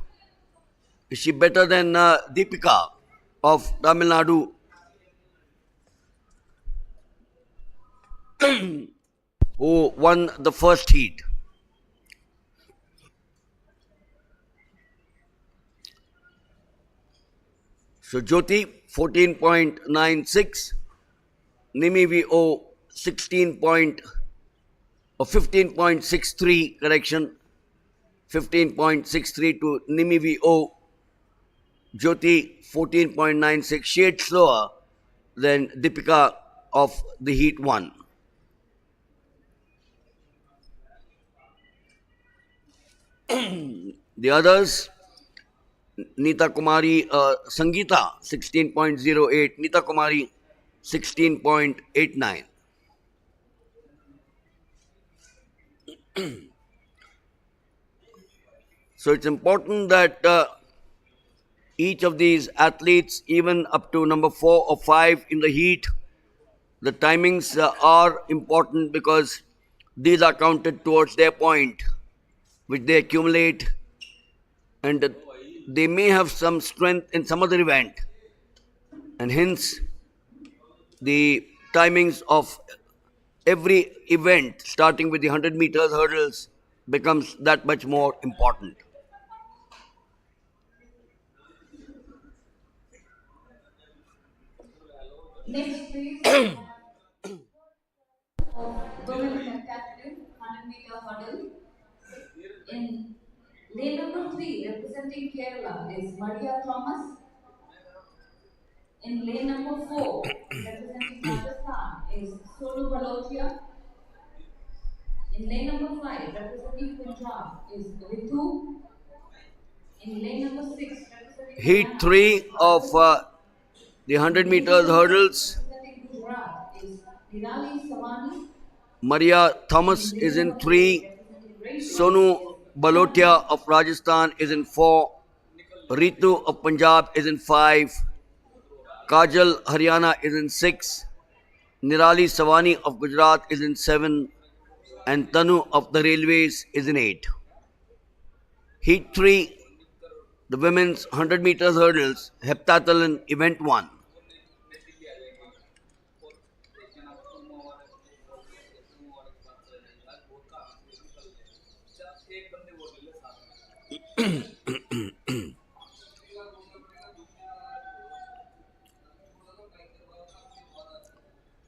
Is she better than Deepika of Tamil Nadu, who won the first heat? So Jyoti 14.96, Nimi VO 15.63, correction, 15.63 to Nimi VO. Jyoti 14.96, shade slower than Deepika of the heat 1. The others, Neeta Kumari, Sangeeta 16.08, Neeta Kumari 16.89. So it's important that each of these athletes, even up to number 4 or 5 in the heat, the timings are important because these are counted towards their point, which they accumulate, and they may have some strength in some other event, and hence the timings of every event, starting with the 100 meters hurdles, becomes that much more important. Next, please, we have of women heptathlon 100-meter hurdle. In lane number 3, representing Kerala, is Maria Thomas. In lane number 4, representing Rajasthan, is Sonu Balotia. In lane number 5, representing Punjab, is Ritu. In lane number 6, representing Heat Haryana, 3 of Bhargavi. the 100 In lane meters number 7, hurdles. representing Gujarat, is Nirali Savani. Maria Thomas In lane is in number 8, 3. representing Railways, Sonu is Balotia of Rajasthan is in 4. Ritu of Punjab is in 5. Kajal Haryana is in 6. Nirali Savani of Gujarat is in 7. And Tanu of the Railways is in 8. Heat 3, the women's 100 meters hurdles, heptathlon event 1.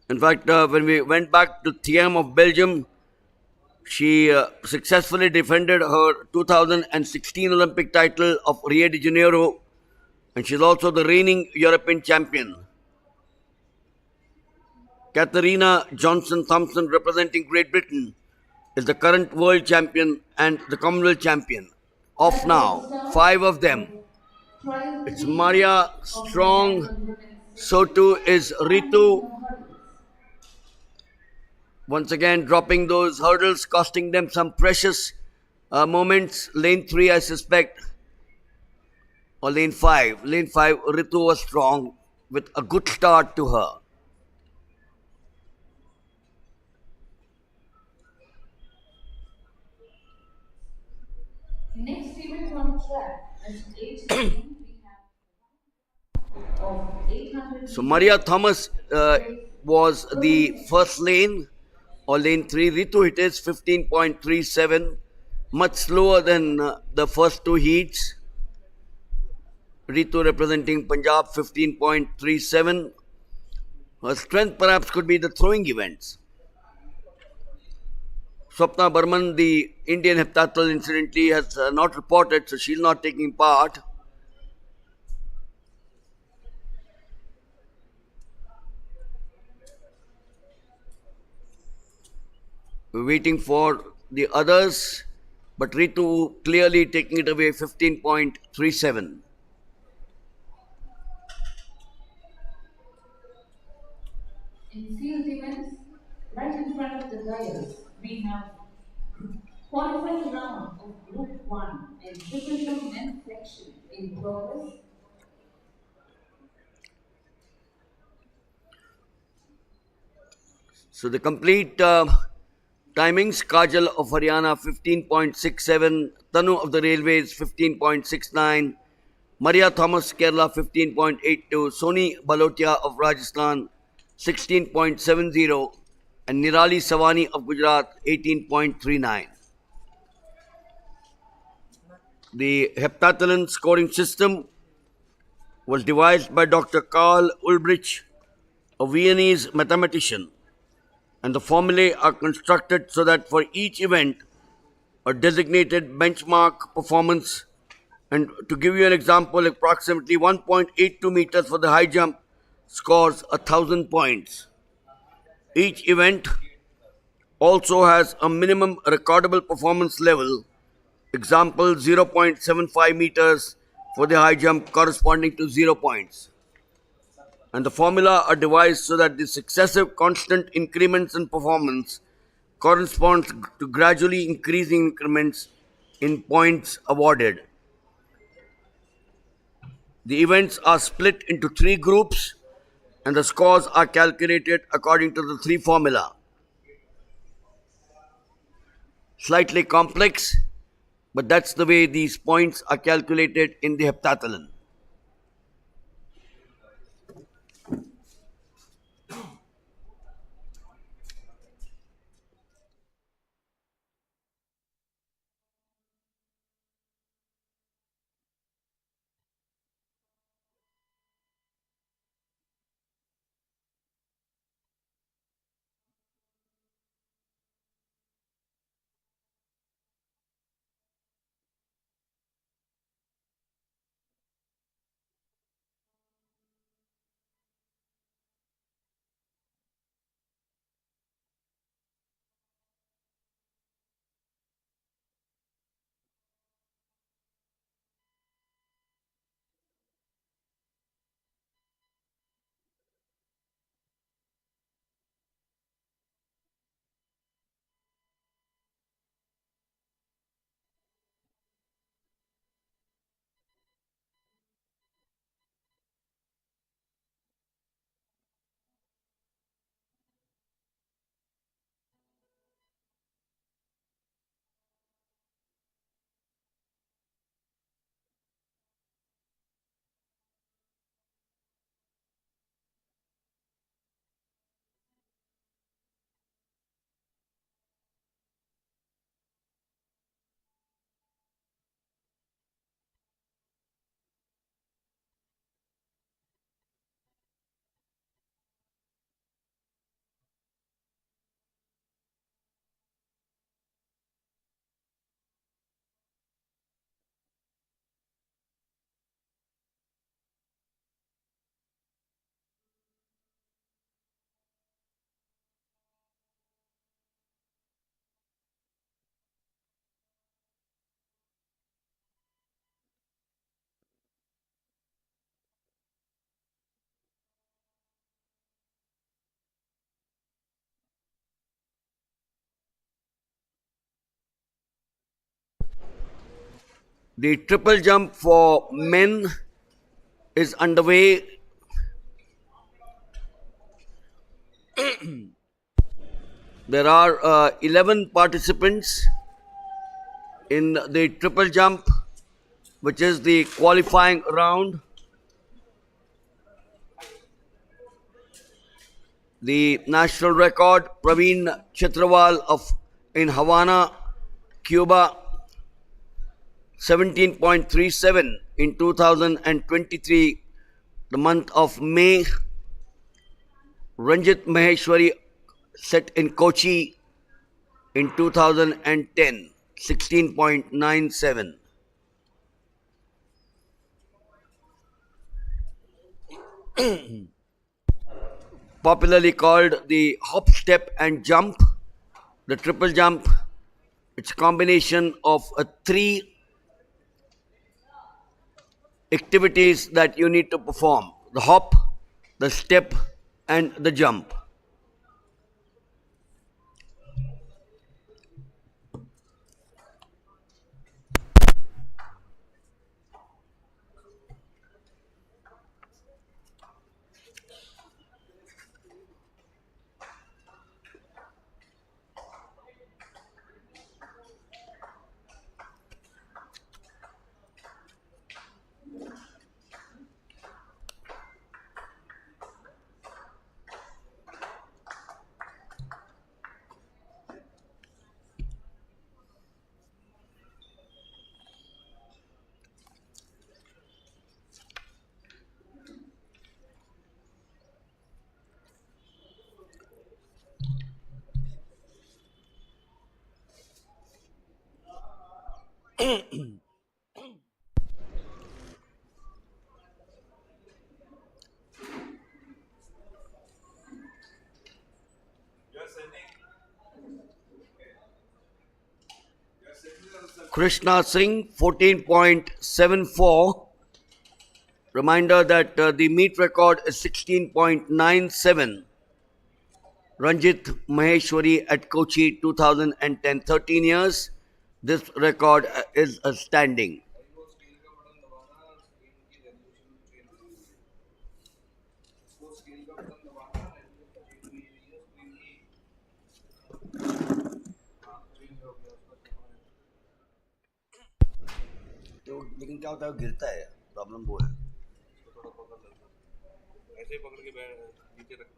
In fact, when we went back to Thiam of Belgium, she successfully defended her 2016 Olympic title of Rio de Janeiro, and she's also the reigning European champion. Katharina Johnson Thompson, representing Great Britain, is the current world champion and the Commonwealth champion. Off now, 5 of them. It's Maria Strong, so too is Ritu. Once again, dropping those hurdles, costing them some precious moments. Lane 3, I suspect, or lane 5. Lane 5, Ritu was strong with a good start to her. Next event on track is 8 we have of 800. So Maria Thomas was the first lane, or lane 3. Ritu hit is 15.37, much slower than the first two heats. Ritu representing Punjab 15.37. Her strength perhaps could be the throwing events. Swapna Burman, the Indian heptathlon, incidentally has not reported, so she's not taking part. We're waiting for the others, but Ritu clearly taking it away 15.37. In field events, right in front of the dais, we have qualifying round of Group 1 and triple men's section in progress. So the complete timings: Kajal of Haryana 15.67, Tanu of the Railways 15.69, Maria Thomas Kerala 15.82, Soni Balotia of Rajasthan 16.70, and Nirali Savani of Gujarat 18.39. The heptathlon scoring system was devised by Dr. Karl Ulbricht, a Viennese mathematician, and the formulae are constructed so that for each event, a designated benchmark performance. And to give you an example, approximately 1.82 meters for the high jump scores 1,000 points. Each event also has a minimum recordable performance level. Example, 0.75 meters for the high jump corresponding to 0 points. And the formula are devised so that the successive constant increments in performance corresponds to gradually increasing increments in points awarded. The events are split into 3 groups and the scores are calculated according to the 3 formula. Slightly complex, but that's the way these points are calculated in the heptathlon. The triple jump for men is underway. There are 11 participants in the triple jump, which is the qualifying round. The national record, Praveen Chitrawal in Havana, Cuba, 17.37 in 2023, the month of May. Ranjit Maheshwari set in Kochi in 2010, 16.97. Popularly called the hop, step and jump, the triple jump. It's a combination of three activities that you need to perform: the hop, the step and the jump. Krishna Singh, 14.74. Reminder that the meet record is 16.97. Ranjit Maheshwari at Kochi, 2010, 13 years. This record is standing. लेकिन क्या होता है, गिरता है, problem वो है. ऐसे ही पकड़ के नीचे रख दो.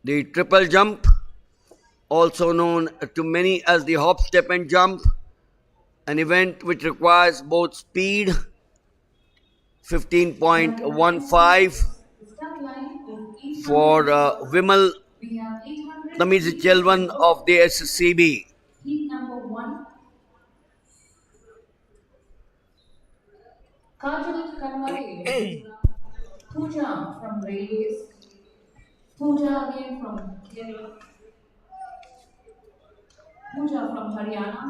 The triple jump, also known to many as the hop, step and jump, an event which requires both speed, 15.15 for Vimal Tamizichelvan of the SSCB. Heat number 1. Kajal Kanwale, Pooja from Railways, Pooja again from Kerala, Pooja from Haryana,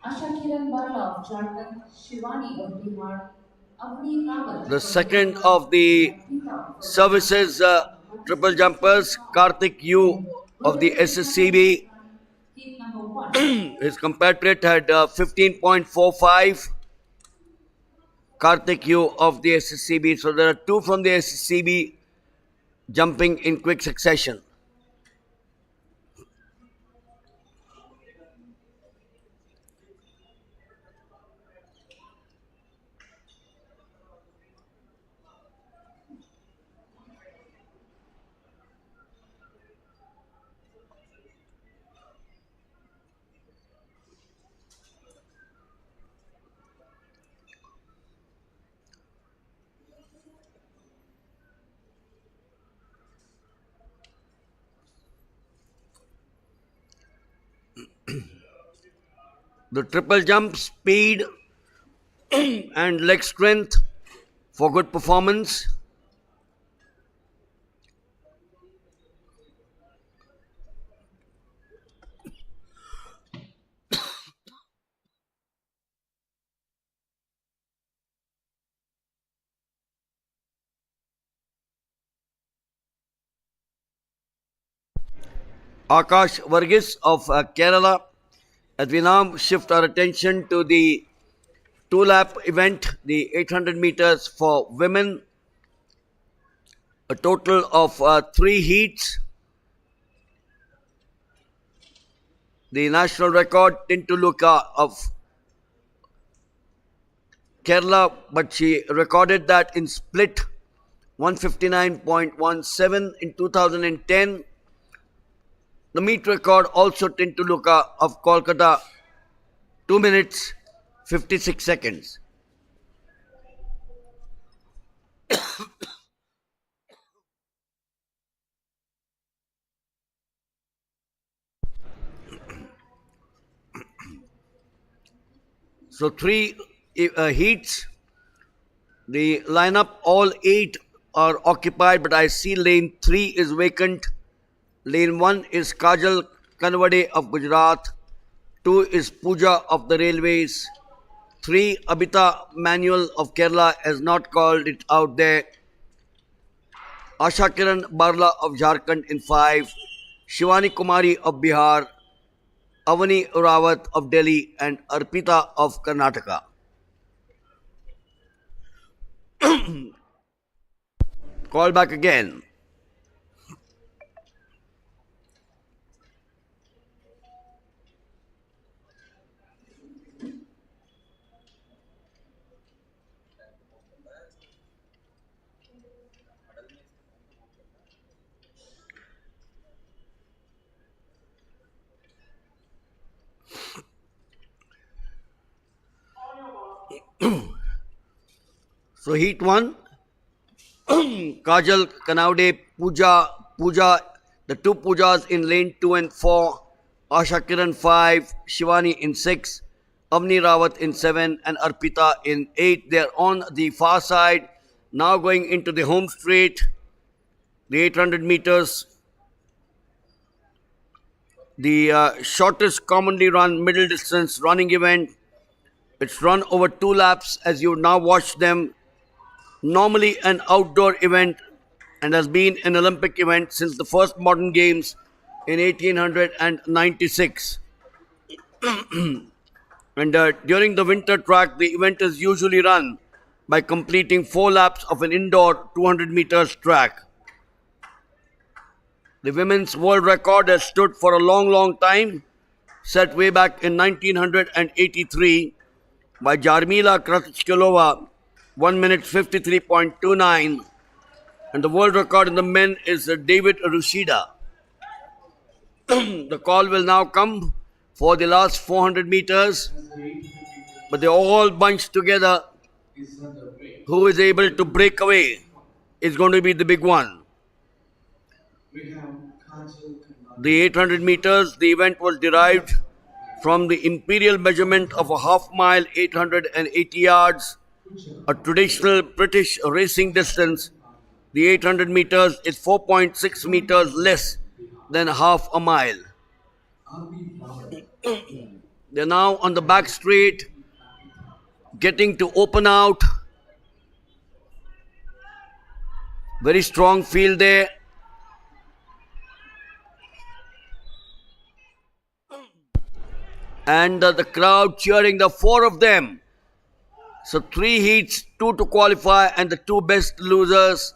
Asha Kiran Barla of Jharkhand, Shivani of Bihar, Avni Kawat. The second of the services triple jumpers, Karthik Yu of the SSCB. Heat number 1. His compatriot had 15.45. Karthik Yu of the SSCB. So there are two from the SSCB jumping in quick succession. the triple jump, speed, and leg strength for good performance. Akash Varghese of Kerala. As we now shift our attention to the two-lap event, the 800 meters for women, a total of 3 heats. The national record, Tintuluka of Kerala, but she recorded that in split 159.17 in 2010. The meet record also Tintuluka of Kolkata, 2 minutes 56 seconds. So 3 heats. The lineup, all 8 are occupied, but I see lane 3 is vacant. Lane 1 is Kajal Kanwade of Gujarat. 2 is Pooja of the Railways. 3, Abita Manuel of Kerala has not called it out there. Asha Kiran Barla of Jharkhand in 5. Shivani Kumari of Bihar. Avani Rawat of Delhi and Arpita of Karnataka. Call back again. So heat 1, Kajal Kanaude, Pooja, the 2 Poojas in lane 2 and 4, Asha Kiran 5, Shivani in 6, Avni Rawat in 7 and Arpita in 8. They are on the far side, now going into the home straight, the 800 meters. The shortest commonly run middle distance running event. It's run over 2 laps as you now watch them. Normally an outdoor event and has been an Olympic event since the first modern games in 1896. And during the winter track, the event is usually run by completing 4 laps of an indoor 200 meters track. The women's world record has stood for a long time, set way back in 1983 by Jarmila Kratichkilova, 1 minute 53.29, and the world record in the men is David Rushida. The call will now come for the last 400 meters, but they're all bunched together. Who is able to break away is going to be the big one. The 800 meters, the event was derived from the imperial measurement of a half mile, 880 yards, a traditional British racing distance. The 800 meters is 4.6 meters less than half a mile. They're now on the back straight, getting to open out. Very strong field there. And the crowd cheering the 4 of them. So 3 heats, 2 to qualify, and the 2 best losers.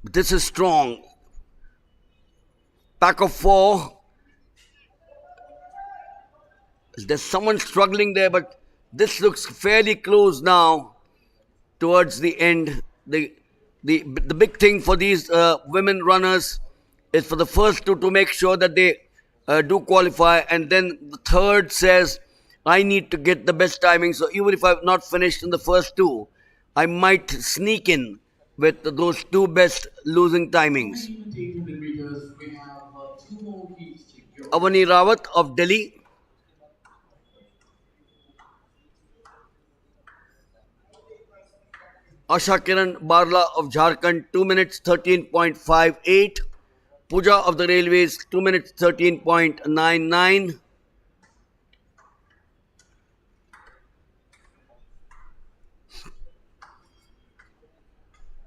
This is strong. Pack of 4. There's someone struggling there, but this looks fairly close now towards the end. The big thing for these women runners is for the first 2 to make sure that they do qualify, and then the third says, I need to get the best timing. So even if I've not finished in the first 2, I might sneak in with those 2 best losing timings. Avani Rawat of Delhi, Asha Kiran Barla of Jharkhand 2 minutes 13.58. Pooja of the Railways 2 minutes 13.99.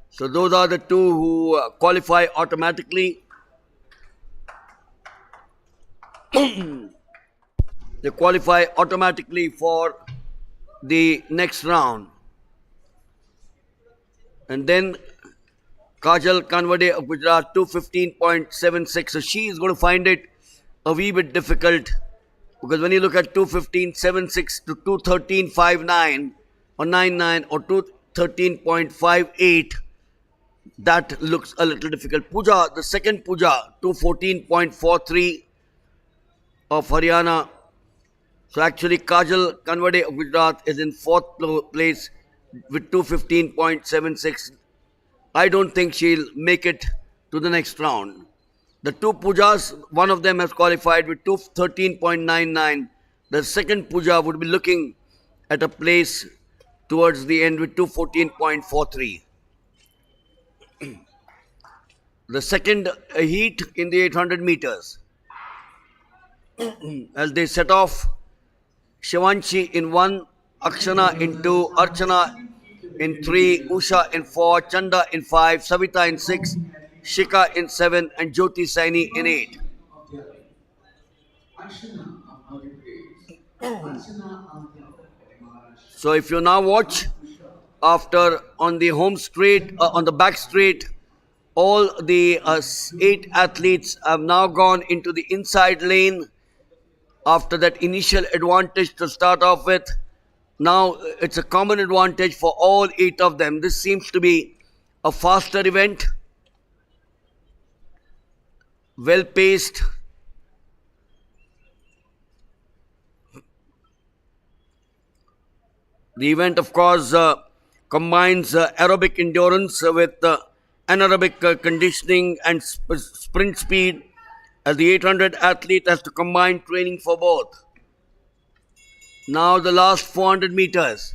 So those are the two who qualify automatically. They qualify automatically for the next round. And then Kajal Kanwade of Gujarat 215.76. So she is going to find it a wee bit difficult because when you look at 215.76 to 213.59 or 99 or 213.58, that looks a little difficult. Pooja, the second Pooja, 214.43 of Haryana. So actually Kajal Kanwade of Gujarat is in fourth place with 215.76. I don't think she'll make it to the next round. The two Poojas, one of them has qualified with 213.99. The second Pooja would be looking at a place towards the end with 214.43. The second heat in the 800 meters. As they set off, Shivanshi in 1, Akshana in 2, Archana in 3, Usha in 4, Chanda in 5, Savita in 6, Shika in 7, and Jyoti Saini in 8. So if you now watch, after on the home straight, on the back straight, all the 8 athletes have now gone into the inside lane after that initial advantage to start off with. Now it's a common advantage for all 8 of them. This seems to be a faster event, well paced. The event, of course, combines aerobic endurance with anaerobic conditioning and sprint speed, as the 800 athlete has to combine training for both. Now the last 400 meters.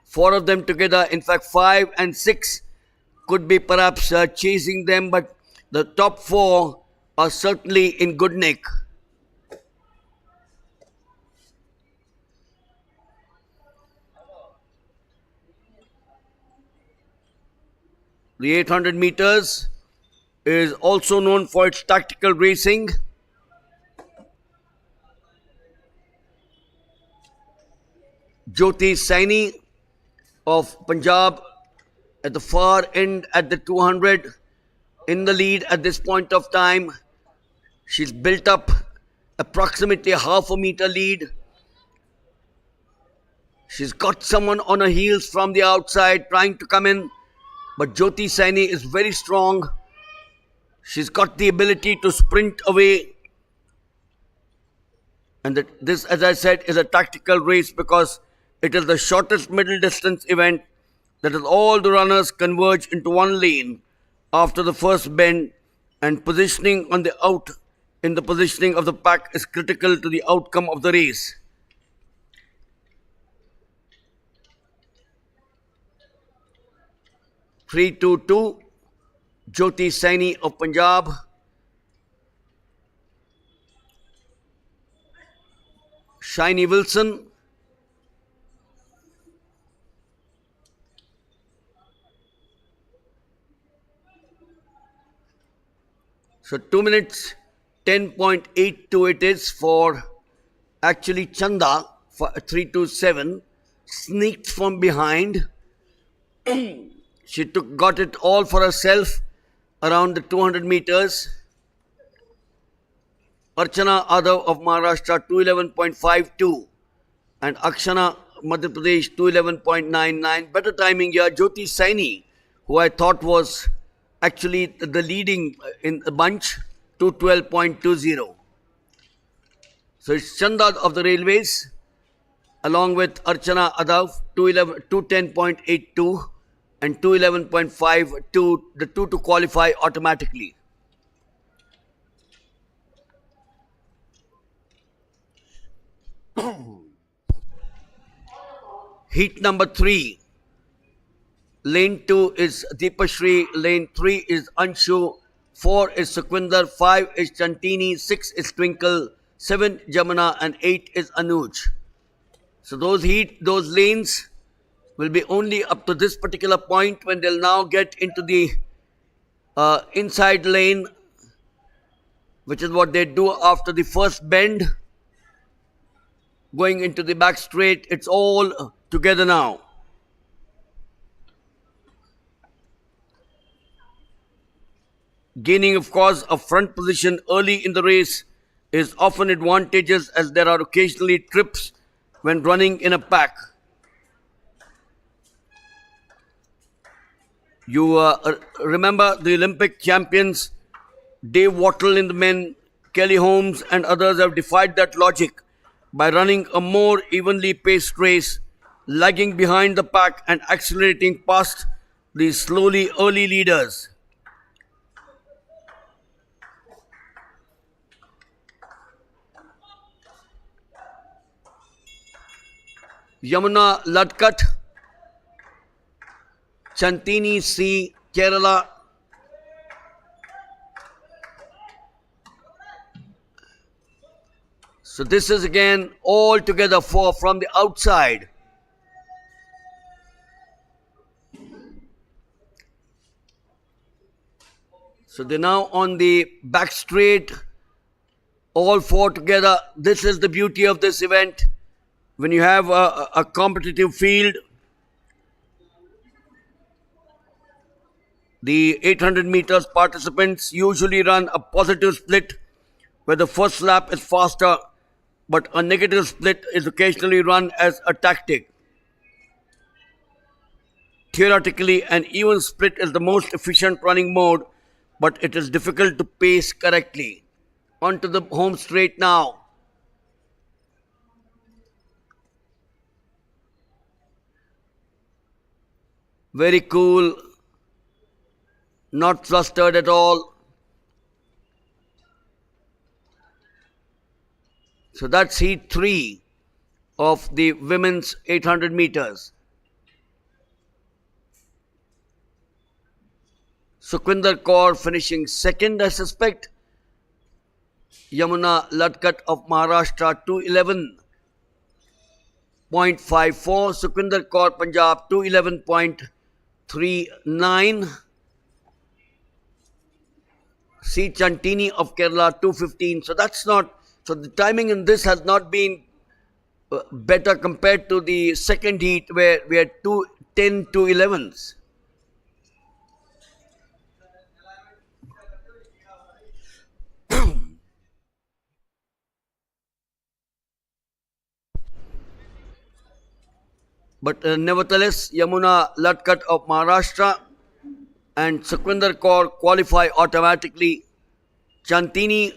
4 of them together, in fact 5 and 6 could be perhaps chasing them, but the top 4 are certainly in good nick. The 800 meters is also known for its tactical racing. Jyoti Saini of Punjab at the far end at the 200 in the lead at this point of time. She's built up approximately half a meter lead. She's got someone on her heels from the outside trying to come in, but Jyoti Saini is very strong. She's got the ability to sprint away. And this, as I said, is a tactical race because it is the shortest middle distance event. That is, all the runners converge into one lane after the first bend, and positioning on the out in the positioning of the pack is critical to the outcome of the race. (3:22), Jyoti Saini of Punjab. Shiny Wilson. So 2 minutes 10.82 it is for actually Chanda for 3:27. Sneaked from behind. She got it all for herself around the 200 meters. Archana Adav of Maharashtra 211.52 and Akshana Madhya Pradesh 211.99. Better timing here. Jyoti Saini, who I thought was actually the leading in the bunch, 212.20. So it's Chanda of the Railways along with Archana Adav 210.82 and 211.52, the two to qualify automatically. Heat number 3. Lane 2 is Deepashri, lane 3 is Anshu, 4 is Sukhwinder, 5 is Chantini, 6 is Twinkle, 7 Jamuna and 8 is Anuj. So those lanes will be only up to this particular point when they'll now get into the inside lane, which is what they do after the first bend. Going into the back straight, it's all together now. Gaining, of course, a front position early in the race is often advantageous, as there are occasionally trips when running in a pack. You remember the Olympic champions, Dave Wattle in the men, Kelly Holmes and others have defied that logic by running a more evenly paced race, lagging behind the pack and accelerating past the slowly early leaders. Yamuna Ladkat, Chantini C, Kerala. So this is again all together from the outside. So they're now on the back straight, all 4 together. This is the beauty of this event. When you have a competitive field, the 800 meters participants usually run a positive split where the first lap is faster, but a negative split is occasionally run as a tactic. Theoretically, an even split is the most efficient running mode, but it is difficult to pace correctly. Onto the home straight now. Very cool, not flustered at all. So that's heat 3 of the women's 800 meters. Sukhwinder Kaur finishing second, I suspect. Yamuna Ladkat of Maharashtra 211.54. Sukhwinder Kaur Punjab 211.39. C. Chantini of Kerala 215. So that's not. So the timing in this has not been better compared to the second heat where we had 210 211s. But nevertheless, Yamuna Ladkat of Maharashtra and Sukhwinder Kaur qualify automatically. Chantini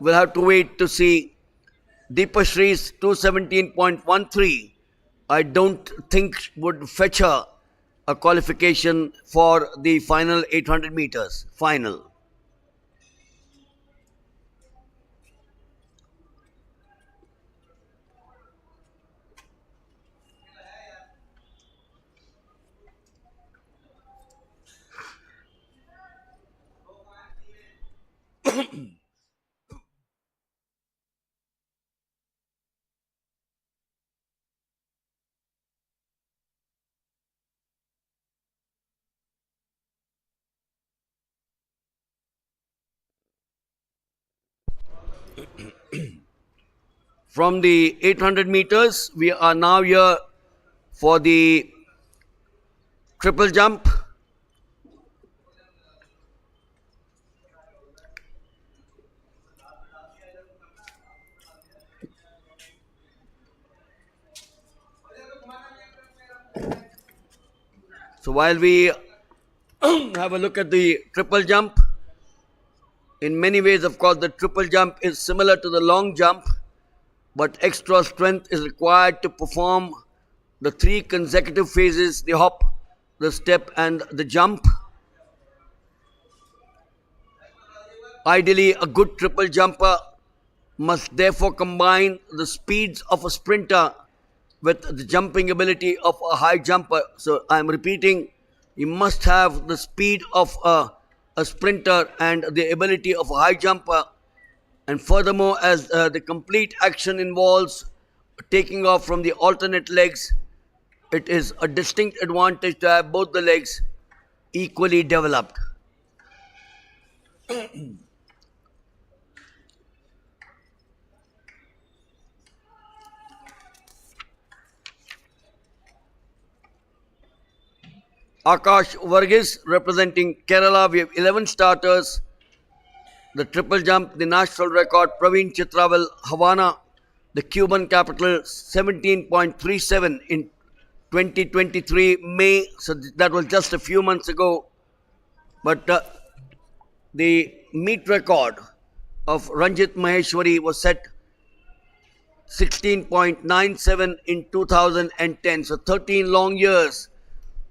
will have to wait to see. Deepashri's 217.13, I don't think would fetch her a qualification for the final 800 meters. Final. From the 800 meters, we are now here for the triple jump. So while we have a look at the triple jump, in many ways, of course, the triple jump is similar to the long jump, but extra strength is required to perform the 3 consecutive phases, the hop, the step and the jump. Ideally, a good triple jumper must therefore combine the speeds of a sprinter with the jumping ability of a high jumper. So I'm repeating, you must have the speed of a sprinter and the ability of a high jumper. And furthermore, as the complete action involves taking off from the alternate legs, it is a distinct advantage to have both the legs equally developed. Akash Varghese representing Kerala. We have 11 starters. The triple jump, the national record, Praveen Chitraval, Havana, the Cuban capital, 17.37 in 2023 May. So that was just a few months ago. But the meet record of Ranjit Maheshwari was set 16.97 in 2010. So 13 long years.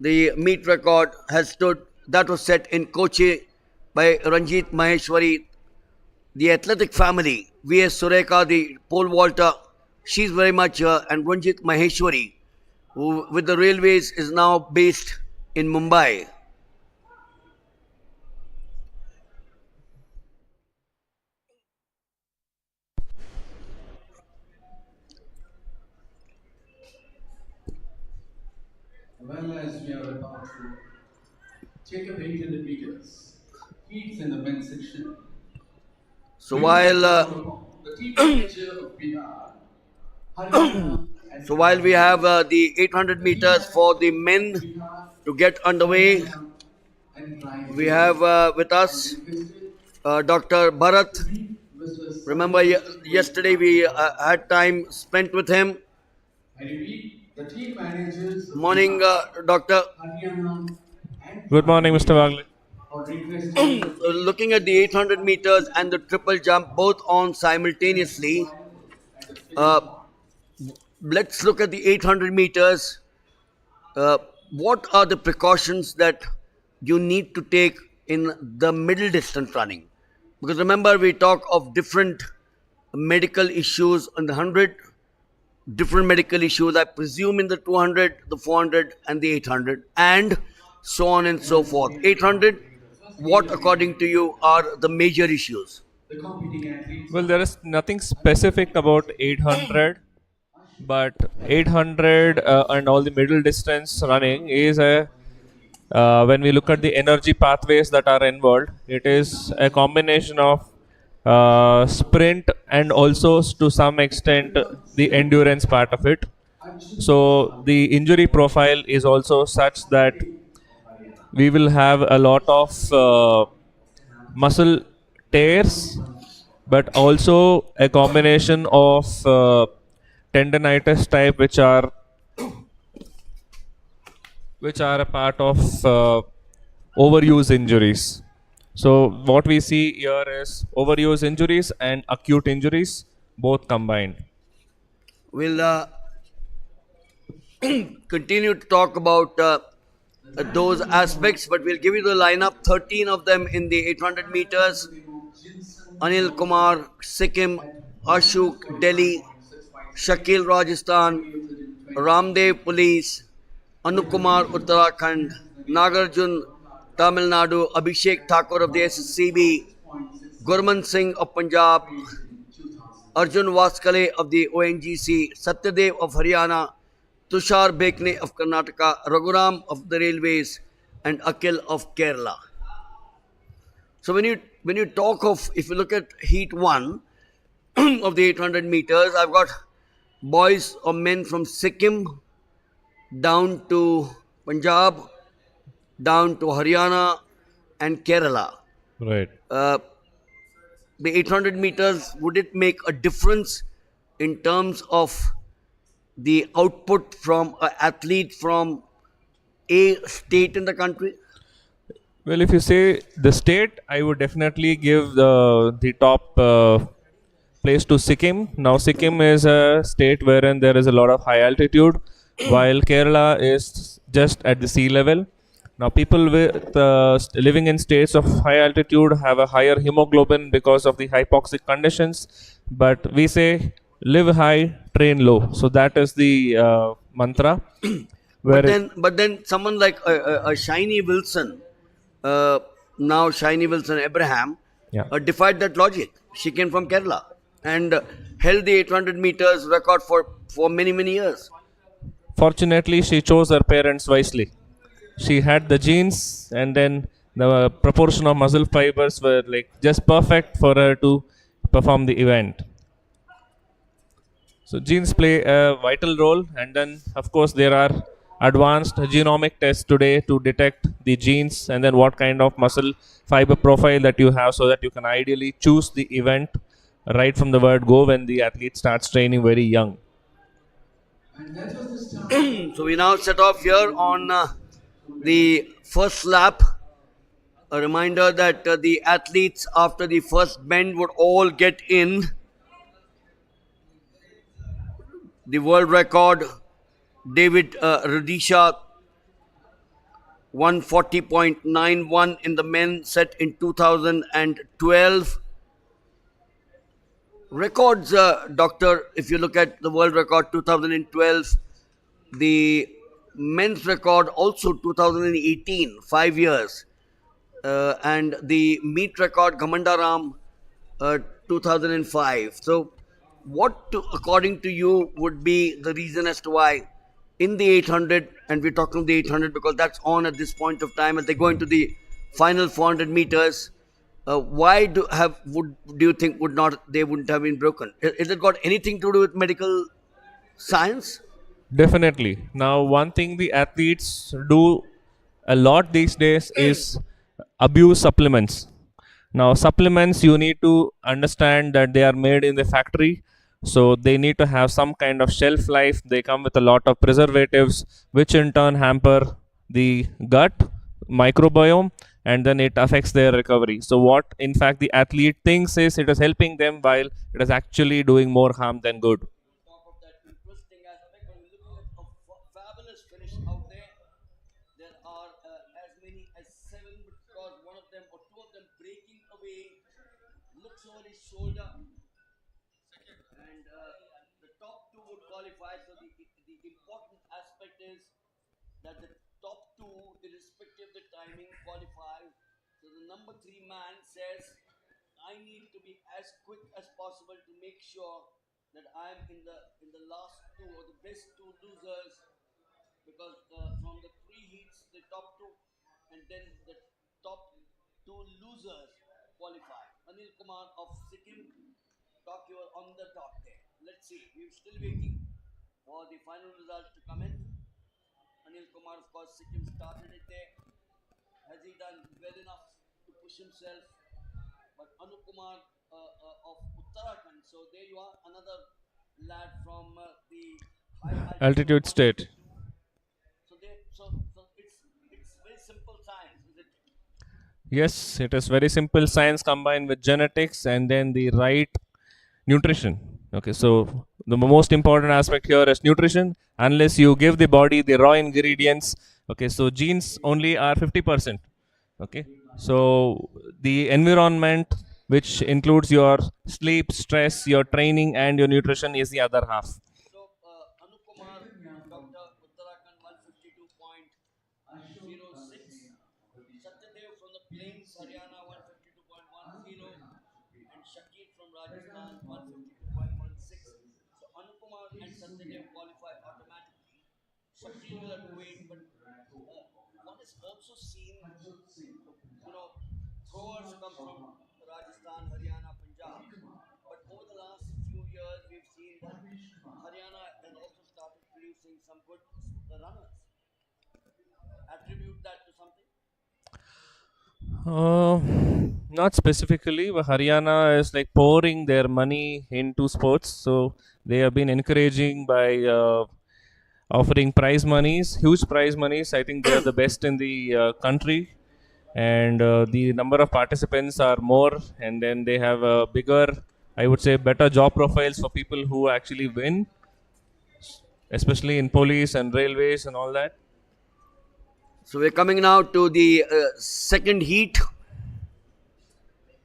The meet record has stood. That was set in Kochi by Ranjit Maheshwari. The athletic family, V.S. Sureka, the pole vaulter, she's very much here, and Ranjit Maheshwari, who with the railways is now based in Mumbai. Well, as we are about to take up 800 meters, heats in the men's section. So while The team manager of Bihar, Haryana, and so while we have the 800 meters for the men to get underway, and trying we have with us Dr. Bharat. Remember, yesterday we had time spent with him. I repeat, the team managers of Morning, Doctor. Haryana and Good morning, Mr. Wagle. are requesting Looking at the 800 meters and the triple jump both on simultaneously, let's look at the 800 meters. What are the precautions that you need to take in the middle distance running? Because remember, we talk of different medical issues in the 100, different medical issues, I presume, in the 200, the 400, and the 800, and so on and so forth. 800, what according to you are the major issues? the competing athletes. Well, there is nothing specific about 800, but 800 and all the middle distance running is a when we look at the energy pathways that are involved, it is a combination of sprint and also to some extent the endurance part of it. So the injury profile is also such that we will have a lot of muscle tears, but also a combination of tendinitis type, which are a part of overuse injuries. So what we see here is overuse injuries and acute injuries both combined. We'll continue to talk about those aspects, but we'll give you the lineup. 13 of them in the 800 meters. Anil Kumar, Sikkim; Ashok, Delhi; Shakil, Rajasthan; Ramdev, Police; Anup Kumar, Uttarakhand; Nagarjun, Tamil Nadu; Abhishek Thakur of the SSCB; Gurman Singh of Punjab; Arjun Vaskale of the ONGC; Satyadev of Haryana; Tushar Bekne of Karnataka; Raghuram of the Railways; and Akhil of Kerala. So when you talk of, if you look at heat 1 of the 800 meters, I've got boys or men from Sikkim down to Punjab, down to Haryana and Kerala. Right. The 800 meters, would it make a difference in terms of the output from an athlete from a state in the country? Well, if you say the state, I would definitely give the top place to Sikkim. Now, Sikkim is a state wherein there is a lot of high altitude, while Kerala is just at the sea level. Now, people with living in states of high altitude have a higher hemoglobin because of the hypoxic conditions. But we say live high, train low. So that is the mantra. Where But then someone like a Shiny Wilson, now Shiny Wilson Abraham, yeah. defied that logic. She came from Kerala and held the 800 meters record for many years. Fortunately, she chose her parents wisely. She had the genes, and then the proportion of muscle fibers were like just perfect for her to perform the event. So genes play a vital role, and then of course there are advanced genomic tests today to detect the genes and then what kind of muscle fiber profile that you have, so that you can ideally choose the event right from the word go when the athlete starts training very young. And that was the start. So we now set off here on the first lap. A reminder that the athletes after the first bend would all get in. The world record, David Rudisha, 140.91 in the men, set in 2012. Records, Doctor, if you look at the world record 2012, the men's record also 2018, 5 years. And the meet record, Gamandaram, 2005. So, according to you, would be the reason as to why in the 800, and we're talking the 800 because that's on at this point of time, as they go into the final 400 meters, why do you think they wouldn't have been broken? Is it got anything to do with medical science? Definitely. Now, one thing the athletes do a lot these days is abuse supplements. Now, supplements, you need to understand that they are made in the factory. So, they need to have some kind of shelf life. They come with a lot of preservatives, which in turn hamper the gut microbiome, and then it affects their recovery. So, what in fact the athlete thinks is it is helping them, while it is actually doing more harm than good. Talk of that interesting aspect, when you're looking at a fabulous finish out there, there are as many as 7, because one of them or two of them breaking away, looks over his shoulder, and the top two would qualify. So the important aspect is that the top two, irrespective of the timing, qualify. So the number 3 man says, I need to be as quick as possible to make sure that I'm in the last two or the best two losers, because from the 3 heats, the top two, and then the top 2 losers qualify. Anil Kumar of Sikkim, Doc, you are on the dot there. Let's see, we're still waiting for the final results to come in. Anil Kumar, of course, Sikkim started it there. Has he done well enough to push himself? But Anu Kumar of Uttarakhand, so there you are, another lad from the high Altitude state. So it's very simple science, is it? Yes, it is very simple science combined with genetics and then the right nutrition. Okay, so the most important aspect here is nutrition. Unless you give the body the raw ingredients, okay, so genes only are 50%. Okay, so the environment, which includes your sleep, stress, your training, and your nutrition, is the other half. So Anu Kumar, Dr. Uttarakhand, 152.06. Satyadev from the Plains, Haryana, 152.10. And Shakir from Rajasthan, 152.16. So Anu Kumar and Satyadev qualify automatically. Shakir will have to wait, but one has also seen, throwers come from Rajasthan, Haryana, Punjab. But over the last few years, we've seen that Haryana has also started producing some good runners. Attribute that to something? Not specifically, but Haryana is like pouring their money into sports. So they have been encouraging by offering prize monies, huge prize monies. I think they are the best in the country, and the number of participants are more, and then they have a bigger, I would say, better job profiles for people who actually win, especially in police and railways and all that. So we're coming now to the second heat.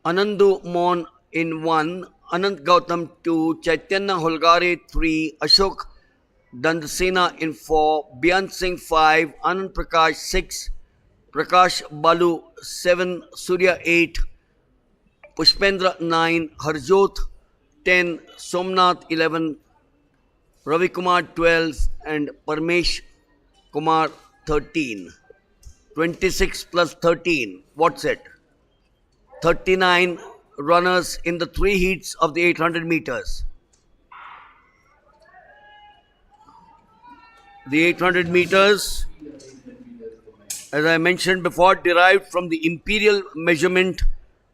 Anandu Mon in 1, Anant Gautam 2, Chaitanya Holgare 3, Ashok Dandasena in 4, Byan Singh 5, Anand Prakash 6, Prakash Balu 7, Surya 8, Pushpendra 9, Harjot 10, Somnath 11, Ravi Kumar 12, and Parmesh Kumar 13. 26 plus 13, what's it? 39 runners in the 3 heats of the 800 meters. The 800 meters, as I mentioned before, derived from the imperial measurement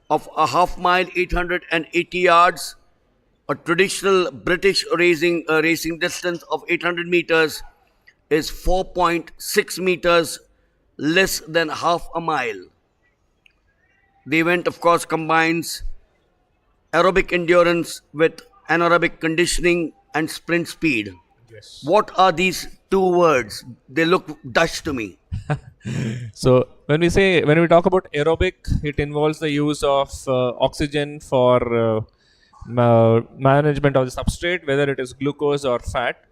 of a half mile, 880 yards. A traditional British racing distance of 800 meters is 4.6 meters, less than half a mile. The event, of course, combines aerobic endurance with anaerobic conditioning and sprint speed. Yes. What are these two words? They look Dutch to me. So when we talk about aerobic, it involves the use of oxygen for management of the substrate, whether it is glucose or fat.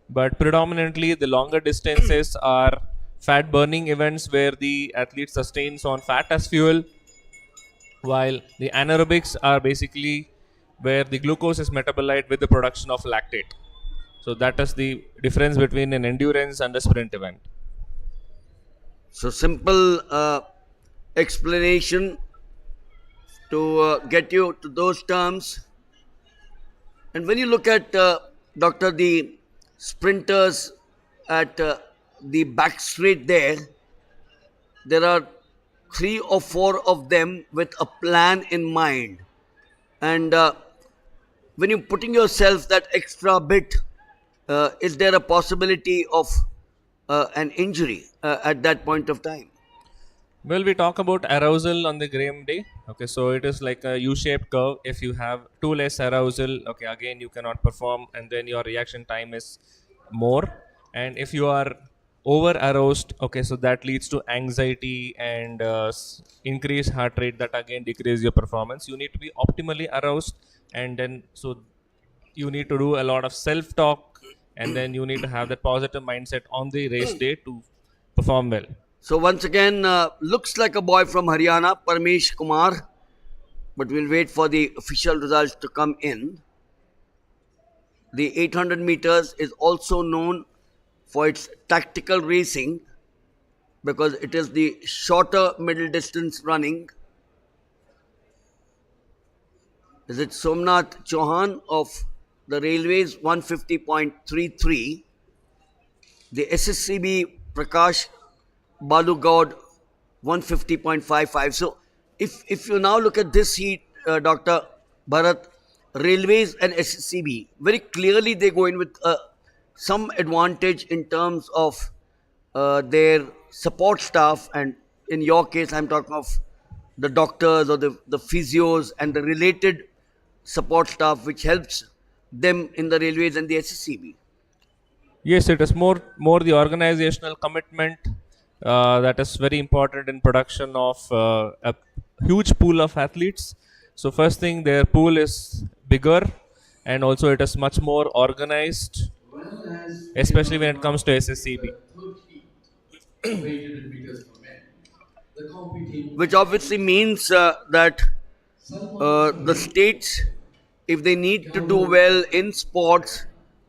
But predominantly, the longer distances are fat burning events where the athlete sustains on fat as fuel, while the anaerobics are basically where the glucose is metabolized with the production of lactate. So that is the difference between an endurance and a sprint event. So, simple explanation to get you to those terms. And when you look at, Doctor, the sprinters at the back straight there are 3 or 4 of them with a plan in mind. And when you're putting yourself that extra bit, is there a possibility of an injury at that point of time? Well, we talk about arousal on the Graham day. Okay, so it is like a U-shaped curve. If you have too less arousal, okay, again you cannot perform, and then your reaction time is more. And if you are over aroused, okay, so that leads to anxiety and increased heart rate. That again decreases your performance. You need to be optimally aroused, and then so you need to do a lot of self-talk, and then you need to have that positive mindset on the race day to perform well. So once again, looks like a boy from Haryana, Parmesh Kumar, but we'll wait for the official results to come in. The 800 meters is also known for its tactical racing because it is the shorter middle distance running. Is it Somnath Chauhan of the Railways 150.33, the SSCB Prakash Balu Gaud 150.55. So if you now look at this heat, Dr. Bharat, Railways and SSCB, very clearly they go in with some advantage in terms of their support staff, and in your case I'm talking of the doctors or the physios and the related support staff which helps them in the Railways and the SSCB. Yes, it is more the organizational commitment that is very important in production of a huge pool of athletes. So first thing, their pool is bigger, and also it is much more organized, especially when it comes to SSCB. Third heat of 800 meters for men. The competing Which obviously means that the states, if they need to do well in sports,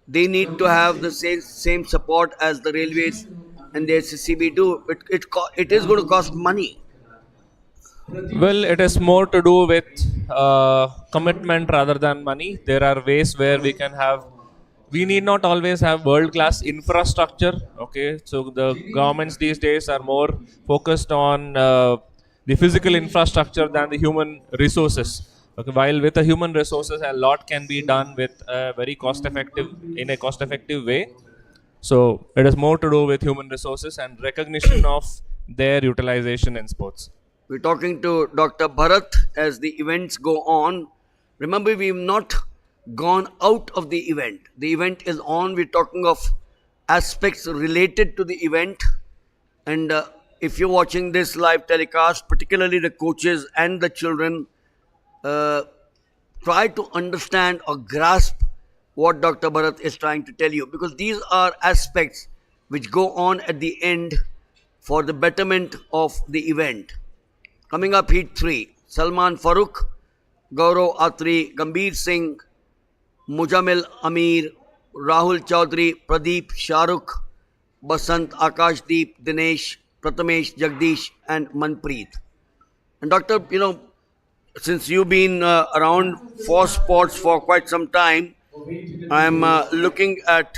they need to have the same support as the Railways and the SSCB do. It is going to cost money. Well, it is more to do with commitment rather than money. There are ways where we need not always have world-class infrastructure. Okay, so the governments these days are more focused on the physical infrastructure than the human resources. Okay, while with the human resources, a lot can be done with a cost-effective way. So it is more to do with human resources and recognition of their utilization in sports. We're talking to Dr. Bharat as the events go on. Remember, we've not gone out of the event. The event is on. We're talking of aspects related to the event. And if you're watching this live telecast, particularly the coaches and the children, try to understand or grasp what Dr. Bharat is trying to tell you, because these are aspects which go on at the end for the betterment of the event. Coming up, Heat 3, Salman Farooq, Gaurav Atri, Gambhir Singh, Mujamil Amir, Rahul Chaudhary, Pradeep, Shahrukh, Basant, Akashdeep, Dinesh, Prathamesh, Jagdish, and Manpreet. And Doctor, since you've been around for sports for quite some time, I'm looking at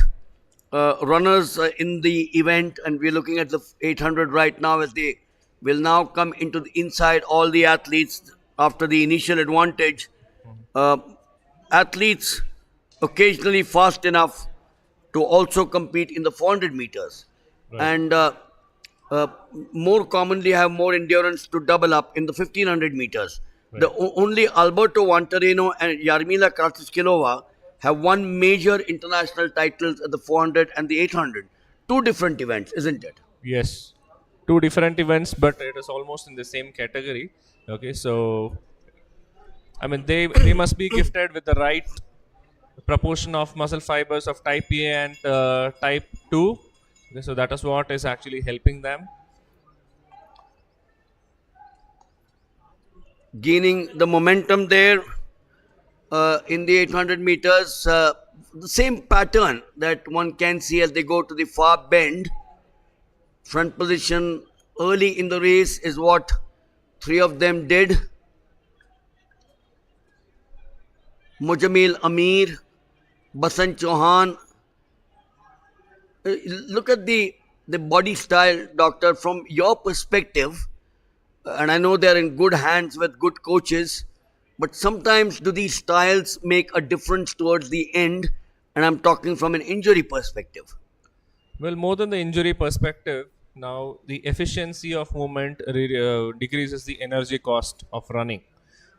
runners in the event, and we're looking at the 800 right now as they will now come into the inside all the athletes after the initial advantage. Athletes occasionally fast enough to also compete in the 400 meters, and more commonly have more endurance to double up in the 1500 meters. Only Alberto Vantareno and Yarmila Kratiskilova have won major international titles at the 400 and the 800. Two different events, isn't it? Yes, two different events, but it is almost in the same category. Okay, so I mean they must be gifted with the right proportion of muscle fibers of type A and type 2. Okay, so that is what is actually helping them. Gaining the momentum there in the 800 meters, the same pattern that one can see as they go to the far bend. Front position early in the race is what three of them did. Mujamil Amir, Basant Chauhan. Look at the body style, Doctor, from your perspective, and I know they're in good hands with good coaches, but sometimes do these styles make a difference towards the end? And I'm talking from an injury perspective. Well, more than the injury perspective, now the efficiency of movement decreases the energy cost of running.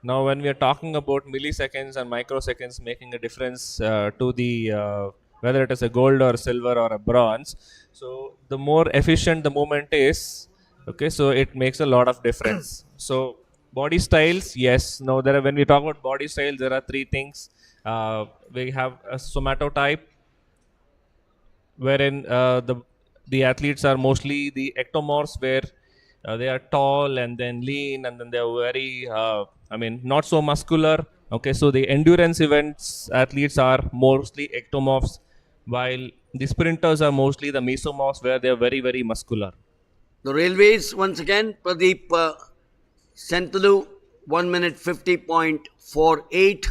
Now, when we are talking about milliseconds and microseconds making a difference to the whether it is a gold or silver or a bronze, so the more efficient the movement is, okay, so it makes a lot of difference. So body styles, yes. Now when we talk about body styles, there are three things. We have a somatotype, wherein the athletes are mostly the ectomorphs, where they are tall and then lean and then they are very not so muscular. Okay, so the endurance events athletes are mostly ectomorphs, while the sprinters are mostly the mesomorphs, where they are very, very muscular. The railways, once again, Pradeep Sentalu, 1 minute 50.48.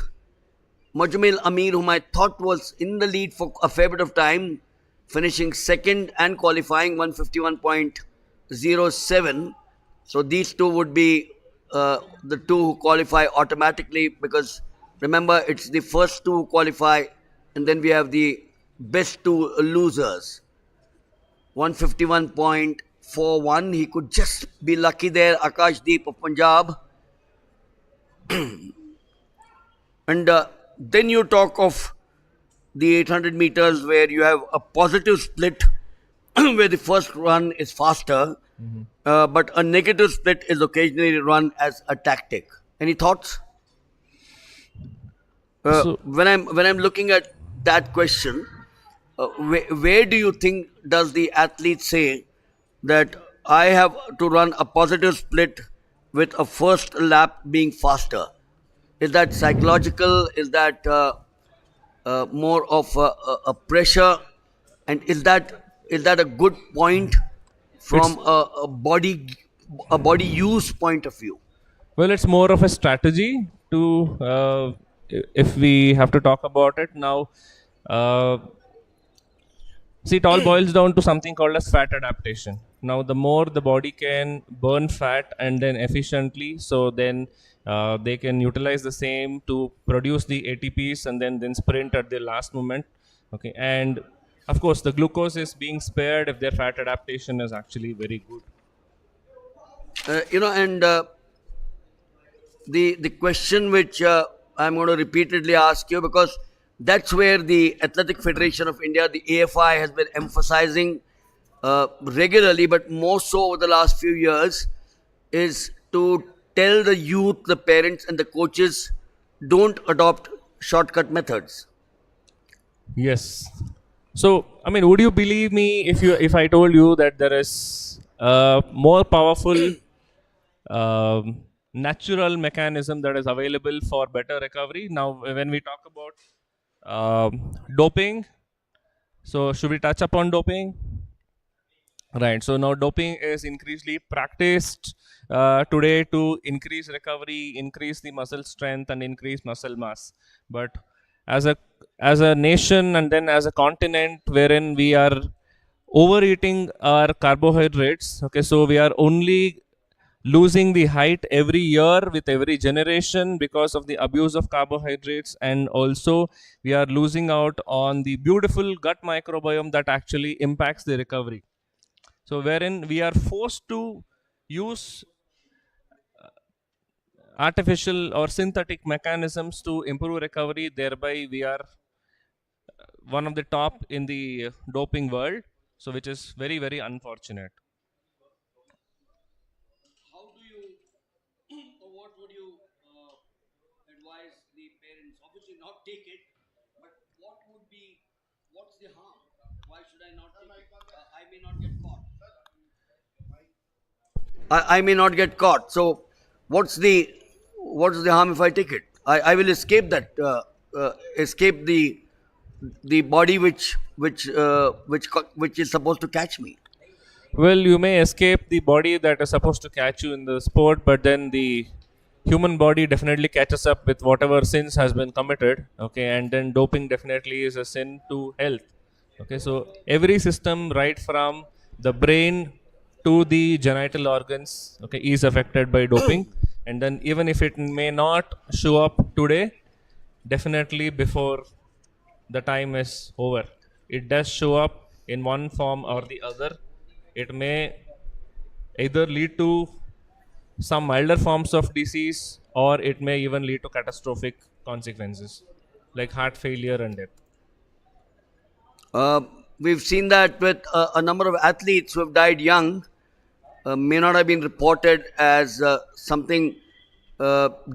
Mujamil Amir, whom I thought was in the lead for a fair bit of time, finishing second and qualifying 151.07. So these two would be the two who qualify automatically, because remember, it's the first two who qualify and then we have the best two losers. 151.41. He could just be lucky there. Akashdeep of Punjab. And then you talk of the 800 meters where you have a positive split where the first run is faster, but a negative split is occasionally run as a tactic. Any thoughts? When I'm looking at that question, where do you think does the athlete say that I have to run a positive split with a first lap being faster? Is that psychological? Is that more of a pressure? And is that a good point from a body use point of view? Well, it's more of a strategy to, if we have to talk about it now. See, it all boils down to something called as fat adaptation. Now, the more the body can burn fat and then efficiently, so then they can utilize the same to produce the ATPs and then sprint at the last moment. Okay, and of course, the glucose is being spared if their fat adaptation is actually very good. The question which I'm going to repeatedly ask you, because that's where the Athletic Federation of India, the AFI, has been emphasizing regularly, but more so over the last few years, is to tell the youth, the parents and the coaches, don't adopt shortcut methods. Yes. So, I mean, would you believe me if I told you that there is a more powerful natural mechanism that is available for better recovery? Now, when we talk about doping, so should we touch upon doping? Right. So now doping is increasingly practiced today to increase recovery, increase the muscle strength, and increase muscle mass. But as a nation and then as a continent wherein we are overeating our carbohydrates, okay, so we are only losing the height every year with every generation because of the abuse of carbohydrates, and also we are losing out on the beautiful gut microbiome that actually impacts the recovery. So wherein we are forced to use artificial or synthetic mechanisms to improve recovery, thereby we are one of the top in the doping world, so which is very, very unfortunate. How do you, or what would you advise the parents? Obviously, not take it, but what's the harm? Why should I not take it? I may not get caught. I may not get caught. So, what's the harm if I take it? I will escape that, escape the body which is supposed to catch me. Well, you may escape the body that is supposed to catch you in the sport, but then the human body definitely catches up with whatever sins has been committed. Okay, and then doping definitely is a sin to health. Okay, so every system, right from the brain to the genital organs, okay, is affected by doping. And then even if it may not show up today, definitely before the time is over, it does show up in one form or the other. It may either lead to some milder forms of disease, or it may even lead to catastrophic consequences like heart failure and death. We've seen that with a number of athletes who have died young, may not have been reported as something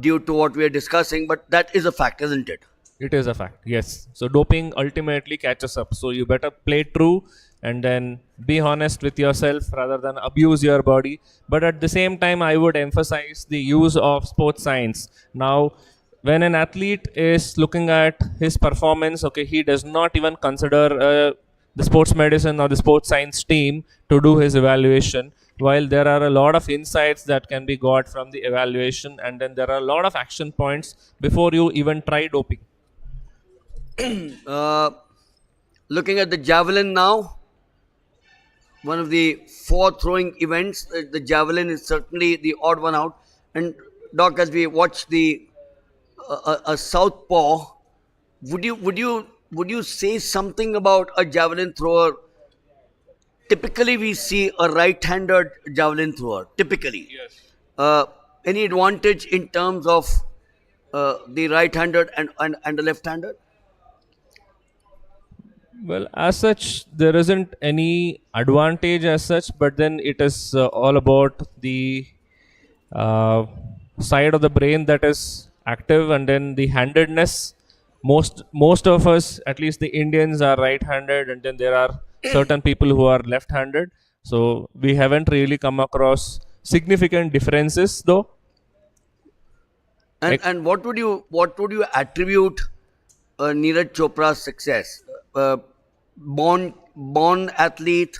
due to what we are discussing, but that is a fact, isn't it? It is a fact, yes. So doping ultimately catches up. So you better play true and then be honest with yourself rather than abuse your body. But at the same time, I would emphasize the use of sports science. Now, when an athlete is looking at his performance, okay, he does not even consider the sports medicine or the sports science team to do his evaluation. While there are a lot of insights that can be got from the evaluation, and then there are a lot of action points before you even try doping. Looking at the javelin now, one of the four throwing events, the javelin is certainly the odd one out. And Doc, as we watch a southpaw, would you say something about a javelin thrower? Typically, we see a right-handed javelin thrower. Typically, yes. Any advantage in terms of the right-handed and the left-handed? Well, as such, there isn't any advantage as such, but then it is all about the side of the brain that is active, and then the handedness. Most of us, at least the Indians, are right-handed, and then there are certain people who are left-handed. So we haven't really come across significant differences, though. And what would you attribute Neeraj Chopra's success? Born athlete,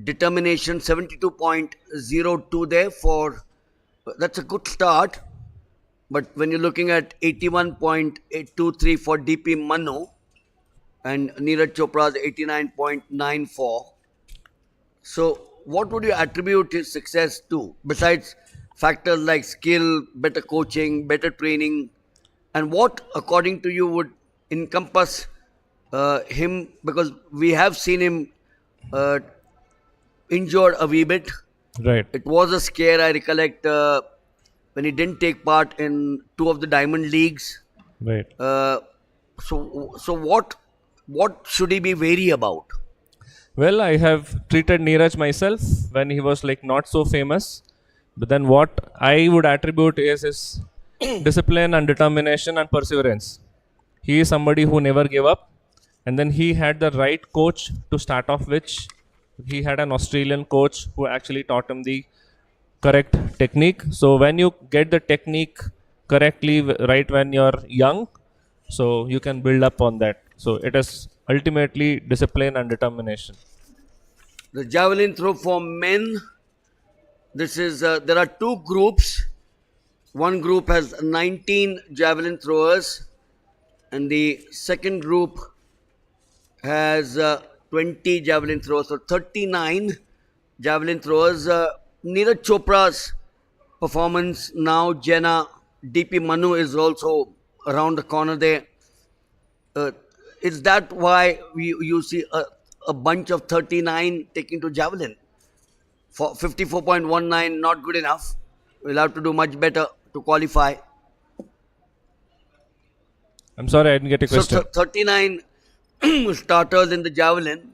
determination, 72.02 there for, that's a good start. But when you're looking at 81.823 for DP Manu and Neeraj Chopra's 89.94. So what would you attribute his success to besides factors like skill, better coaching, better training, and what according to you would encompass him, because we have seen him injured a wee bit. Right. It was a scare, I recollect, when he didn't take part in 2 of the Diamond Leagues. Right. So what should he be wary about? Well, I have treated Neeraj myself when he was like not so famous. But then what I would attribute is his discipline and determination and perseverance. He is somebody who never gave up, and then he had the right coach to start off with. He had an Australian coach who actually taught him the correct technique. So when you get the technique correctly right when you're young, so you can build up on that. So it is ultimately discipline and determination. The javelin throw for men. This is there are two groups. One group has 19 javelin throwers, and the second group has 20 javelin throwers. So 39 javelin throwers. Neeraj Chopra's performance now. Jenna, DP Manu is also around the corner there. Is that why you see a bunch of 39 taking to javelin? For 54.19, not good enough. We'll have to do much better to qualify. I'm sorry, I didn't get your question. So 39 starters in the javelin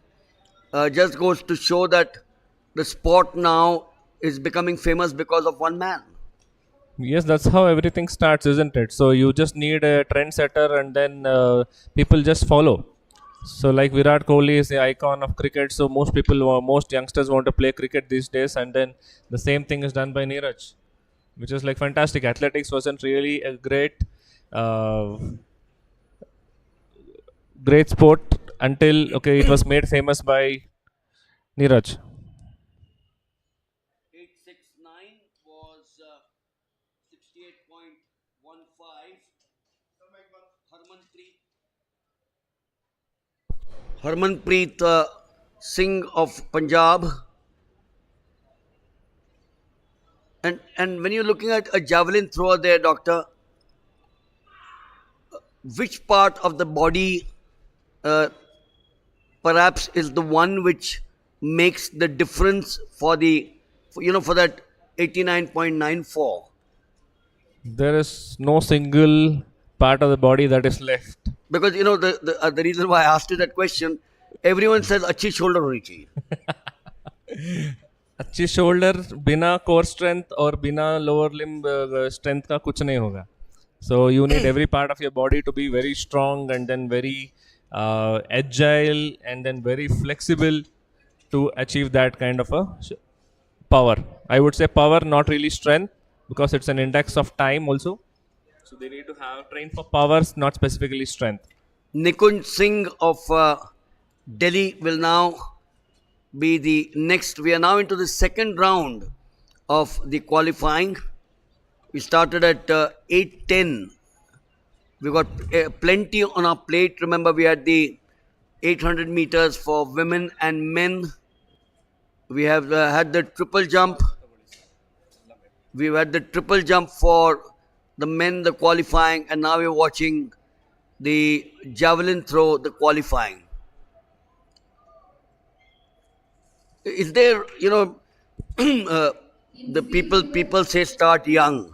just goes to show that the sport now is becoming famous because of one man. Yes, that's how everything starts, isn't it? So you just need a trendsetter, and then people just follow. So like Virat Kohli is the icon of cricket, so most youngsters want to play cricket these days, and then the same thing is done by Neeraj, which is like fantastic. Athletics wasn't really a great sport until it was made famous by Neeraj. 869 was 68.15. Harmanpreet Singh of Punjab. And when you're looking at a javelin thrower there, doctor, which part of the body perhaps is the one which makes the difference for that 89.94? There is no single part of the body that is left. Because the reason why I asked you that question, everyone says अच्छी shoulder होनी चाहिए. अच्छी shoulder बिना core strength और बिना lower limb strength का कुछ नहीं होगा. So you need every part of your body to be very strong, and then very agile, and then very flexible to achieve that kind of a power. I would say power, not really strength, because it's an index of time also. So they need to have trained for powers, not specifically strength. Nikunj Singh of Delhi will now be the next. We are now into the second round of the qualifying. We started at 8:10. We got plenty on our plate. Remember, we had the 800 meters for women and men. We have had the triple jump. We've had the triple jump for the men, the qualifying, and now we're watching the javelin throw, the qualifying. Is there, the people say start young.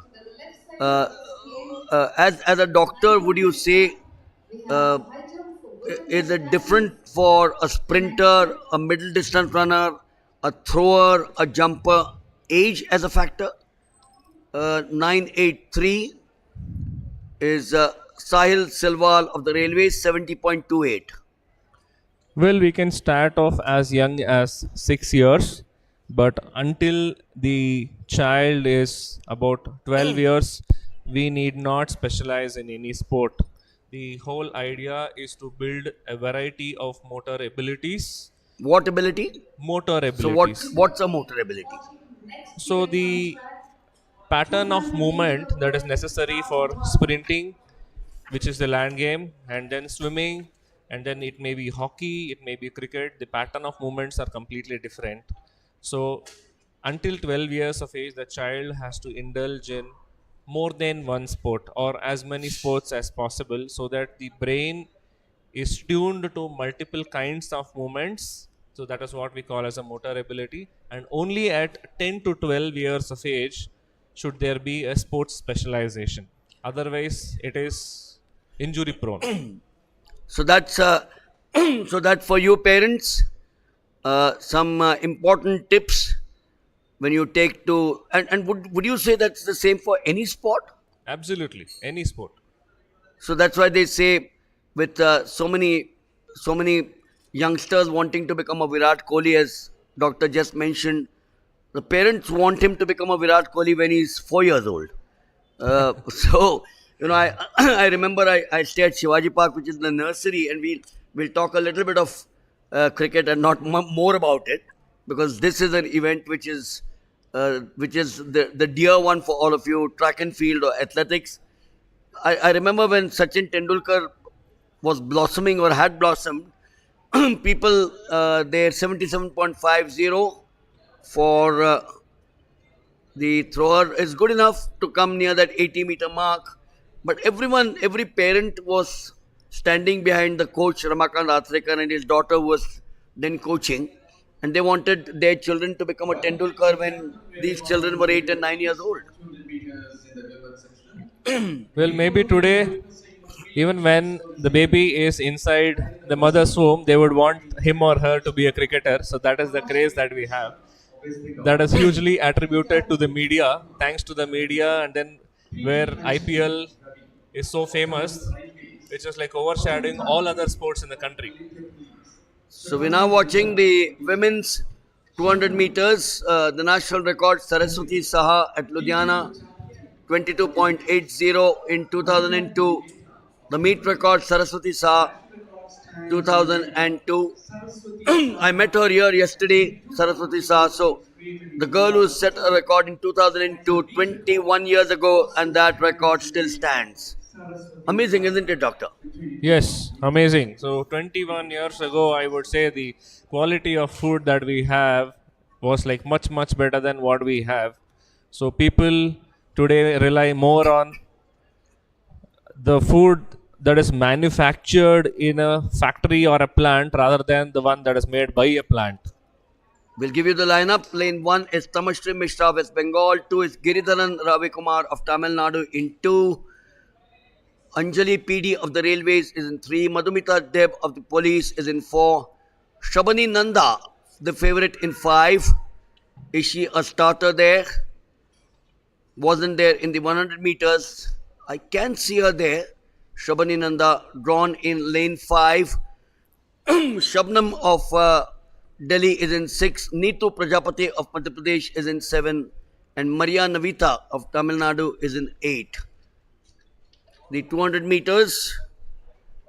As a doctor, would you say is it different for a sprinter, a middle distance runner, a thrower, a jumper, age as a factor? 983 is Sahil Silwal of the Railways, 70.28. Well, we can start off as young as 6 years, but until the child is about 12 years, we need not specialize in any sport. The whole idea is to build a variety of motor abilities. What ability? Motor abilities. So what's a motor ability? So the pattern of movement that is necessary for sprinting, which is the land game, and then swimming, and then it may be hockey, it may be cricket. The pattern of movements are completely different. So until 12 years of age, the child has to indulge in more than one sport or as many sports as possible, so that the brain is tuned to multiple kinds of movements. So that is what we call as a motor ability. And only at 10 to 12 years of age should there be a sports specialization. Otherwise, it is injury prone. So that's so that for you parents, some important tips when you take to, and would you say that's the same for any sport? Absolutely. Any sport. So that's why they say, with so many youngsters wanting to become a Virat Kohli, as Doctor just mentioned, the parents want him to become a Virat Kohli when he's 4 years old. So I I remember I stay at Shivaji Park, which is the nursery, and we'll talk a little bit of cricket and not more about it, because this is an event which is the dear one for all of you, track and field or athletics. I remember when Sachin Tendulkar was blossoming or had blossomed, people their 77.50 for the thrower is good enough to come near that 80-meter mark. But every parent was standing behind the coach Ramakant Athrekar and his daughter who was then coaching, and they wanted their children to become a Tendulkar when these children were 8 and 9 years old. 200 meters in the women's section. Well, maybe today, even when the baby is inside the mother's womb, they would want him or her to be a cricketer. So that is the craze that we have. That is hugely attributed to the media, thanks to the media, and then where IPL is so famous, which is like overshadowing all other sports in the country. So we're now watching the women's 200 meters. The national record, Saraswati Saha at Ludhiana, 22.80 in 2002. The meet record, Saraswati Saha, 2002. I met her here yesterday, Saraswati Saha. So the girl who set a record in 2002, 21 years ago, and that record still stands. Amazing, isn't it, Doctor? Yes, amazing. So 21 years ago, I would say the quality of food that we have was like much, much better than what we have. So people today rely more on the food that is manufactured in a factory or a plant rather than the one that is made by a plant. We'll give you the lineup. Lane 1 is Tamashri Mishra of West Bengal. 2 is Giridharan Ravi Kumar of Tamil Nadu in 2. Anjali PD of the Railways is in 3. Madhumita Deb of the Police is in 4. Shabani Nanda, the favourite, in 5. Is she a starter there? Wasn't there in the 100 meters. I can see her there. Shabani Nanda drawn in lane 5. Shabnam of Delhi is in 6. Neetu Prajapati of Madhya Pradesh is in 7. And Maria Navita of Tamil Nadu is in 8. The 200 meters,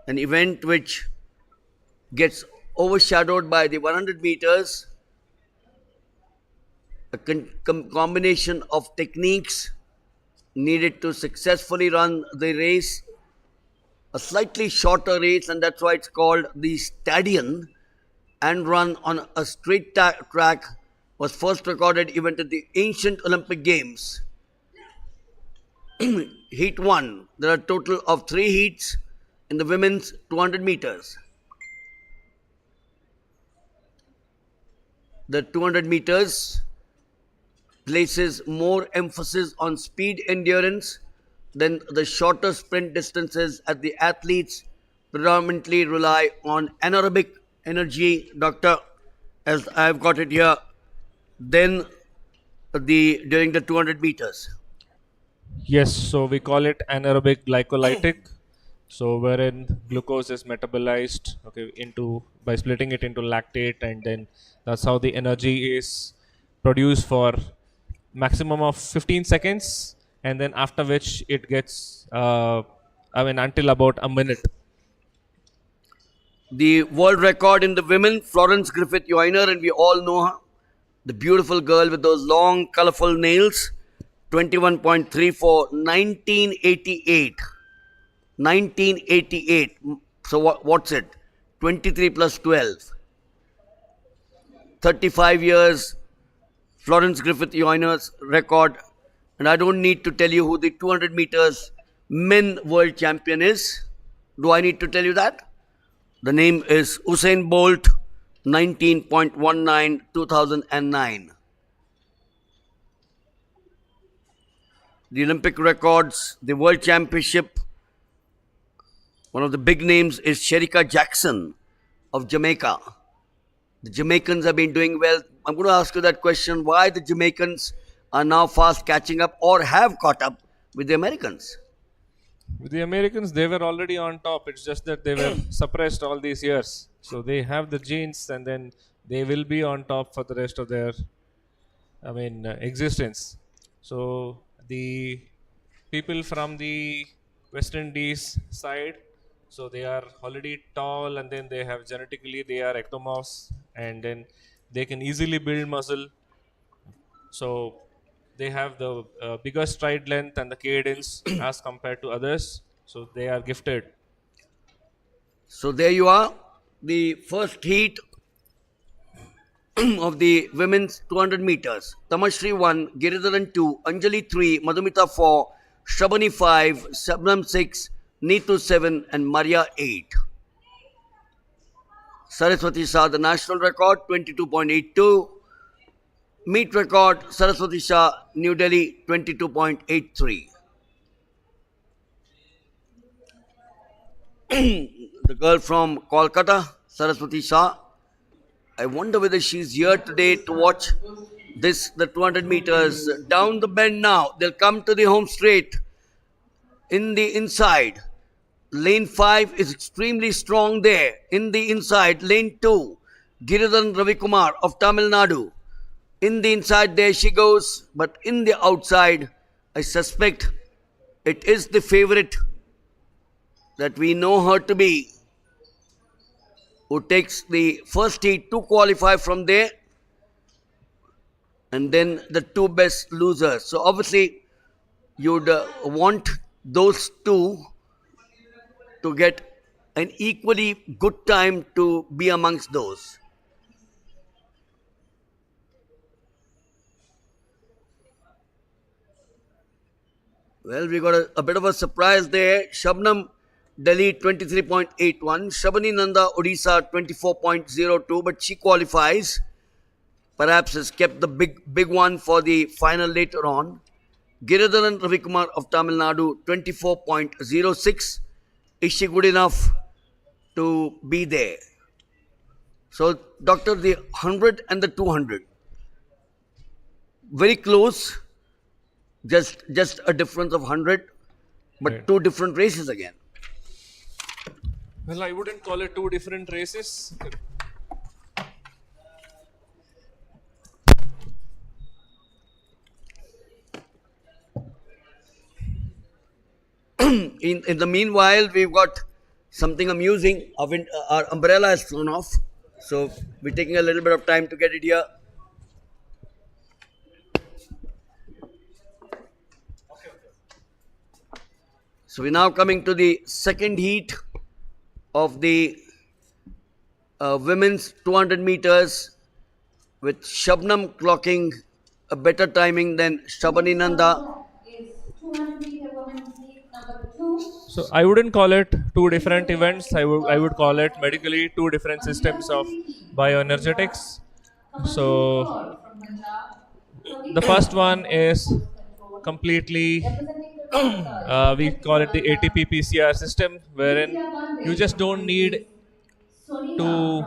an event which gets overshadowed by the 100 meters, a combination of techniques needed to successfully run the race, a slightly shorter race, and that's why it's called the Stadion, and run on a straight track, was first recorded even at the ancient Olympic Games. Heat 1, there are a total of 3 heats in the women's 200 meters. The 200 meters places more emphasis on speed endurance than the shorter sprint distances, as the athletes predominantly rely on anaerobic energy, Doctor, as I've got it here, then during the 200 meters. Yes, so we call it anaerobic glycolytic. So wherein glucose is metabolized into by splitting it into lactate, and then that's how the energy is produced for maximum of 15 seconds, and then after which it gets until about a minute. The world record in the women, Florence Griffith Joyner, and we all know her, the beautiful girl with those long, colorful nails, 21.34, 1988. 1988. So what's it? 23 plus 12. 35 years, Florence Griffith Joyner's record. And I don't need to tell you who the 200 meters men world champion is. Do I need to tell you that? The name is Usain Bolt, 19.19, 2009. The Olympic records, the World Championship, one of the big names is Shericka Jackson of Jamaica. The Jamaicans have been doing well. I'm going to ask you that question, why the Jamaicans are now fast catching up or have caught up with the Americans. With the Americans, they were already on top. It's just that they were suppressed all these years. So they have the genes, and then they will be on top for the rest of their, existence. So the people from the West Indies side, so they are already tall, and then they have genetically they are ectomorphs, and then they can easily build muscle. So they have the bigger stride length and the cadence as compared to others. So they are gifted. So there you are, the first heat of the women's 200 meters. Tamashri 1, Giridharan 2, Anjali 3, Madhumita 4, Shabani 5, Sabnam 6, Neetu 7 and Maria 8. Saraswati Shah, the national record 22.82. Meet record Saraswati Shah, New Delhi 22.83. The girl from Kolkata, Saraswati Shah. I wonder whether she's here today to watch this, the 200 meters. Down the bend now. They'll come to the home straight. In the inside. Lane 5 is extremely strong there. In the inside, lane 2. Giridharan Ravikumar of Tamil Nadu. In the inside, there she goes. But in the outside, I suspect it is the favorite that we know her to be, who takes the first heat to qualify from there, and then the two best losers. So obviously, you'd want those two to get an equally good time to be amongst those. Well, we got a bit of a surprise there. Shabnam Delhi 23.81, Shabani Nanda Odisha 24.02, but she qualifies. Perhaps has kept the big one for the final later on. Giridharan Ravikumar of Tamil Nadu 24.06. Is she good enough to be there? So, Doctor, the 100 and the 200, very close, just a difference of 100, but Right. two different races again. Well, I wouldn't call it two different races. In the meanwhile, we've got something amusing. Our umbrella has flown off, so we're taking a little bit of time to get it here. So we're now coming to the second heat of the women's 200 meters, with Shabnam clocking a better timing than Shabani Nanda. Is 200 meter women's heat number 2. So I wouldn't call it two different events. I would call it medically two different systems of bioenergetics. So the first one is completely we call it the ATP PCR system, wherein you just don't need to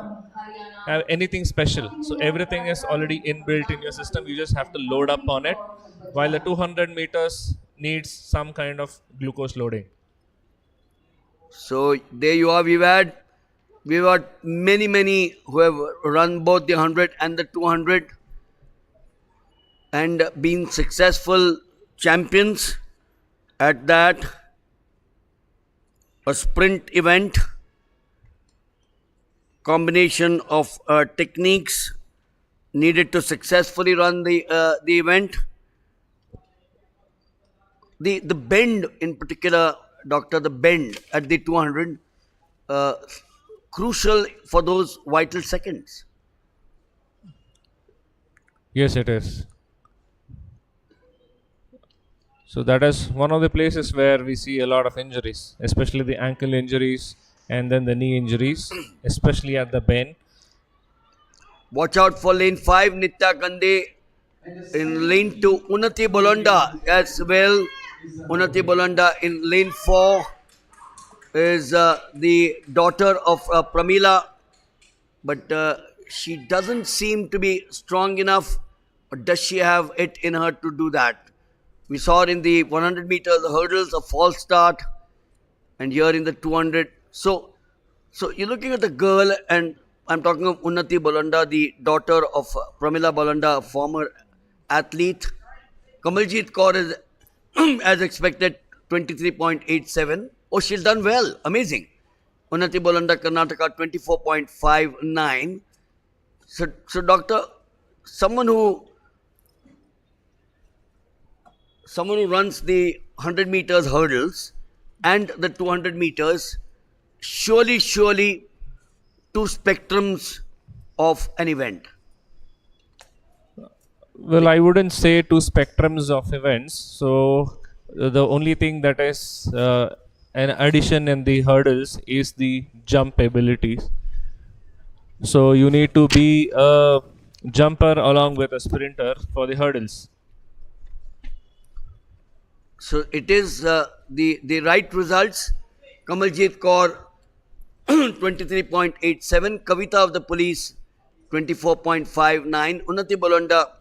have anything special. So everything is already inbuilt in your system. You just have to load up on it. While the 200 meters needs some kind of glucose loading. So there you are. We've got many who have run both the 100 and the 200 and been successful champions at that. A sprint event, combination of techniques needed to successfully run the event. The bend in particular, Doctor, the bend at the 200, crucial for those vital seconds. Yes, it is. So that is one of the places where we see a lot of injuries, especially the ankle injuries and then the knee injuries, especially at the bend. Watch out for lane 5, Nitya Gandhi. In lane 2, Unnati Bolonda as well. Unnati Bolonda in lane 4 is the daughter of Pramila, but she doesn't seem to be strong enough. Or does she have it in her to do that? We saw it in the 100 meters hurdles, a false start, and here in the 200. So you're looking at the girl, and I'm talking of Unnati Bolanda, the daughter of Pramila Bolanda, a former athlete. Kamaljeet Kaur is, as expected, 23.87. Oh, she's done well. Amazing. Unnati Bolanda, Karnataka, 24.59. So doctor, someone who runs the 100 meters hurdles and the 200 meters, surely two spectrums of an event. Well, I wouldn't say two spectrums of events. So the only thing that is an addition in the hurdles is the jump abilities. So you need to be a jumper along with a sprinter for the hurdles. So it is the right results. Kamaljeet Kaur 23.87, Kavita of the Police 24.59, Unnati Bolanda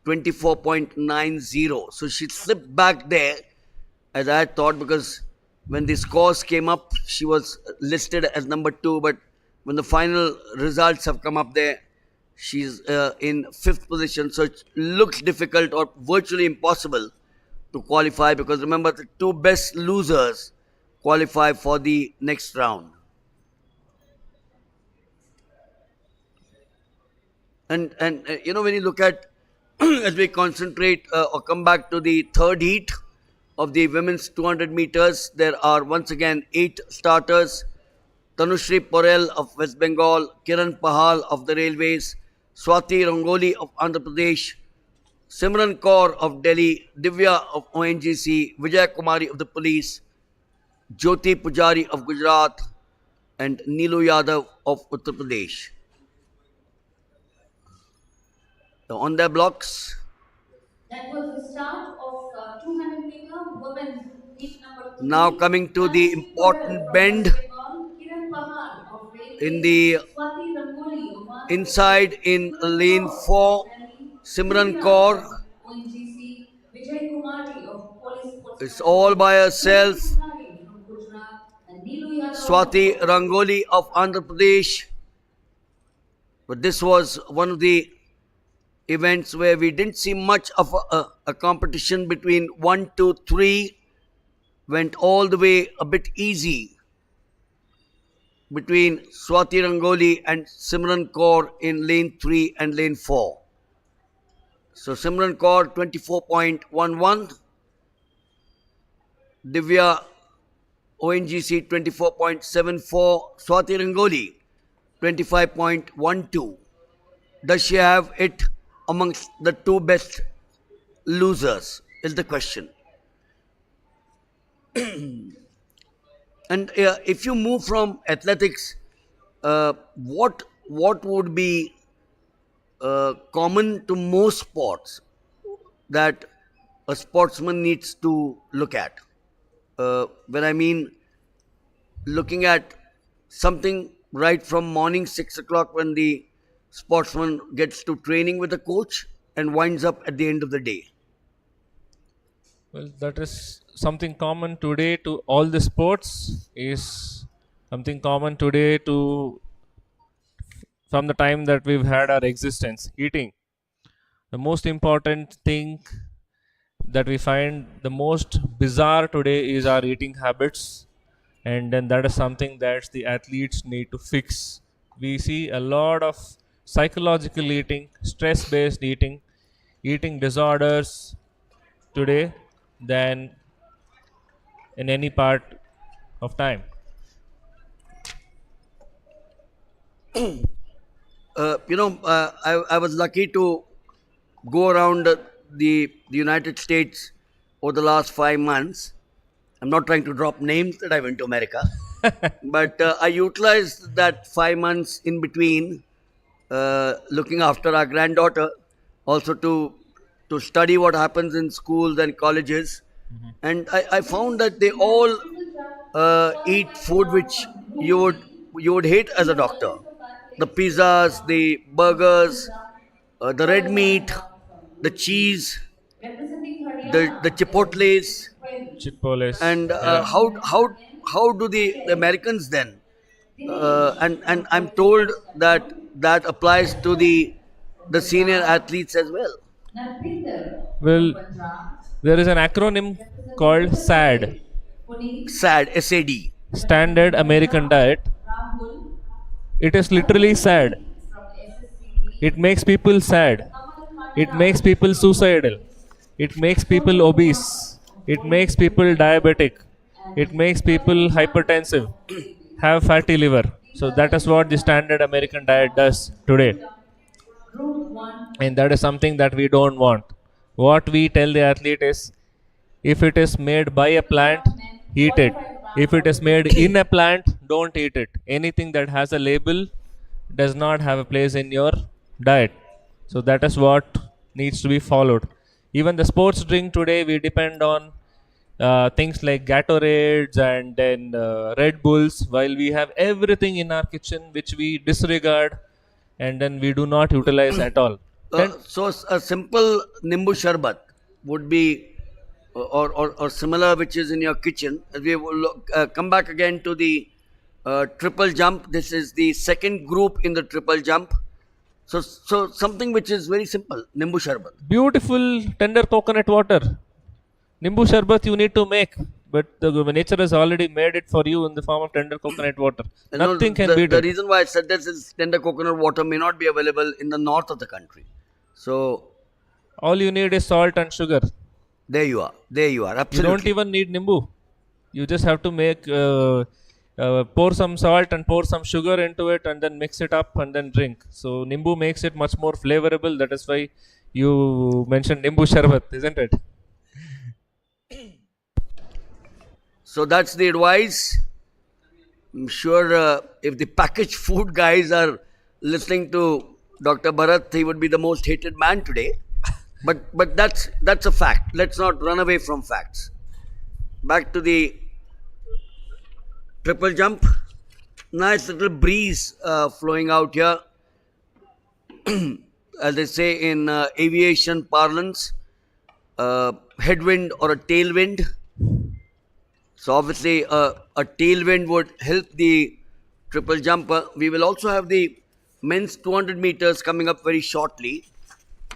24.90. So she slipped back there, as I thought, because when the scores came up, she was listed as number 2, but when the final results have come up there, she's in 5th position. So it looks difficult or virtually impossible to qualify, because remember, the 2 best losers qualify for the next round. And when you look at, as we concentrate or come back to the third heat of the women's 200 meters, there are once again 8 starters. Tanushri Porel of West Bengal, Kiran Pahal of the Railways, Swati Rangoli of Andhra Pradesh, Simran Kaur of Delhi, Divya of ONGC, Vijay Kumari of the Police, Jyoti Pujari of Gujarat, and Neelu Yadav of Uttar Pradesh. So on their blocks. That was the start of 200 meter women's heat number 3. Now coming to the important bend in the inside in lane 4, Simran Kaur is all by herself. Swati Rangoli of Andhra Pradesh. But this was one of the events where we didn't see much of a competition between 1, 2, 3. Went all the way a bit easy between Swati Rangoli and Simran Kaur in lane 3 and lane 4. So Simran Kaur 24.11, Divya ONGC 24.74, Swati Rangoli 25.12. Does she have it amongst the 2 best losers is the question. And if you move from athletics, what would be common to most sports that a sportsman needs to look at? When I mean looking at something right from morning 6 o'clock when the sportsman gets to training with a coach and winds up at the end of the day. Well, that is something common today to all the sports, is something common today to from the time that we've had our existence. Eating. The most important thing that we find the most bizarre today is our eating habits, and then that is something that the athletes need to fix. We see a lot of psychological eating, stress-based eating, eating disorders today than in any part of time. I was lucky to go around the United States over the last 5 months. I'm not trying to drop names that I went to America, but I utilized that 5 months in between looking after our granddaughter, also to study what happens in schools and colleges. And I found that they all eat food which you would hate as a doctor. The pizzas, the burgers, the red meat, the cheese, the chipotles, Chipoles. and Yeah. how do the Americans then? And I'm told that that applies to the senior athletes as well. Narpinder Well, from Punjab, there is an acronym called SAD, Puneet SAD, SAD. Standard American Diet. Rahul It is literally sad. from SSCB, It makes people sad. It makes people suicidal. It makes people obese. It makes people diabetic. It makes people hypertensive, have fatty liver. So that is what the standard American diet does today. Group 1 And that is something that we don't want. What we tell the athlete is, if it is made by a plant, eat it. If it is made in a plant, don't eat it. Anything that has a label does not have a place in your diet. So that is what needs to be followed. Even the sports drink today, we depend on things like Gatorades and then Red Bulls, while we have everything in our kitchen which we disregard and then we do not utilize at all. Then So a simple Nimbu Sharbat would be, or similar, which is in your kitchen. We will come back again to the triple jump. This is the second group in the triple jump. So something which is very simple, Nimbu Sharbat. beautiful tender coconut water. Nimbu Sharbat you need to make, but the nature has already made it for you in the form of tender coconut water. You know, Nothing can the, beat the it. reason why I said this is tender coconut water may not be available in the north of the country. So All you need is salt and sugar. there you are. There you are. You Absolutely. don't even need Nimbu. You just have to make pour some salt and pour some sugar into it and then mix it up and then drink. So Nimbu makes it much more flavorable. That is why you mentioned Nimbu Sharbat, isn't it? So that's the advice. I'm sure if the packaged food guys are listening to Dr. Bharat, he would be the most hated man today. But that's a fact. Let's not run away from facts. Back to the triple jump. Nice little breeze flowing out here. As they say in aviation parlance, headwind or a tailwind. So obviously a tailwind would help the triple jumper. We will also have the men's 200 meters coming up very shortly.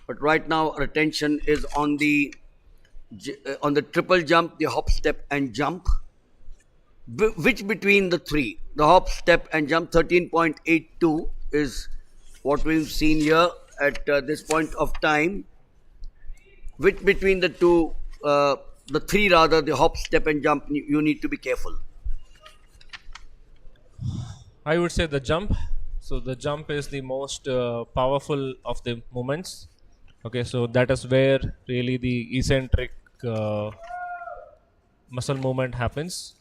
But right now our attention is on the triple jump, the hop, step and jump. Which between the three, the hop, step and jump, 13.82 is what we've seen here at this point of time. Which between the two, the three rather, the hop, step and jump, you need to be careful. I would say the jump. So the jump is the most powerful of the movements. Okay, so that is where really the eccentric muscle movement happens.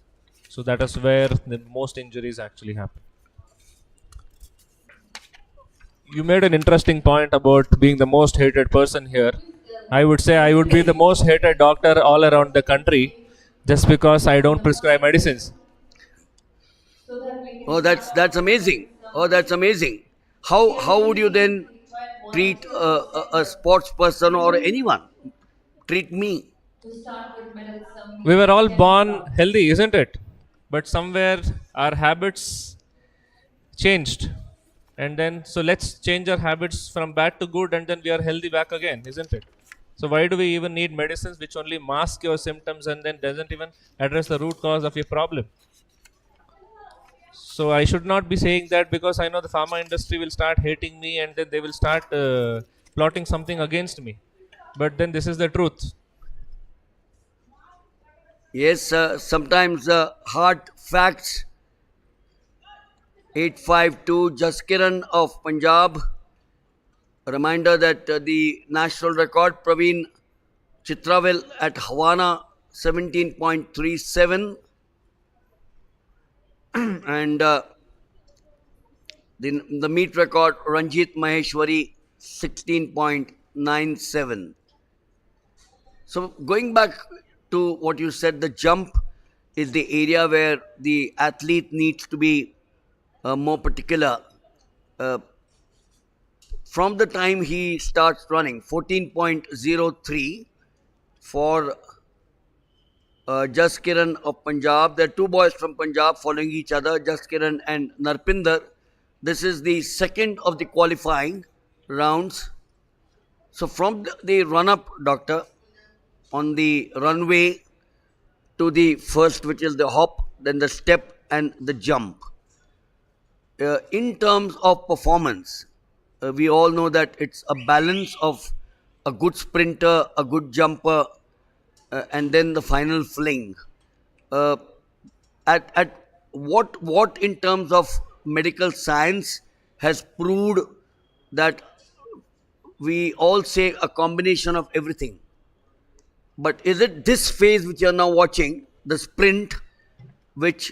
So that is where the most injuries actually happen. You made an interesting point about being the most hated person here. I would say I would be the most hated doctor all around the country just because I don't prescribe medicines. so that we can Oh, that's amazing. Oh, that's amazing. How would you then treat a sports person or anyone? Treat me. to start with medicine. We were all born healthy, isn't it? But somewhere our habits changed. And then, so let's change our habits from bad to good and then we are healthy back again, isn't it? So why do we even need medicines which only mask your symptoms and then doesn't even address the root cause of your problem? So I should not be saying that because I know the pharma industry will start hating me and then they will start plotting something against me. But then this is the truth. Yes, sometimes hard facts. 852 Jaskiran of Punjab. A reminder that the national record, Praveen Chitrawal at Havana, 17.37. And the meet record, Ranjit Maheshwari, 16.97. So going back to what you said, the jump is the area where the athlete needs to be more particular. From the time he starts running, 14.03, for Just Kiran of Punjab. There are two boys from Punjab following each other, Just Kiran and Narpinder. This is the second of the qualifying rounds. So from the run-up, doctor, on the runway to the first, which is the hop, then the step and the jump. In terms of performance, we all know that it's a balance of a good sprinter, a good jumper, and then the final fling. Uh, at what in terms of medical science has proved that we all say a combination of everything. But is it this phase which you are now watching, the sprint, which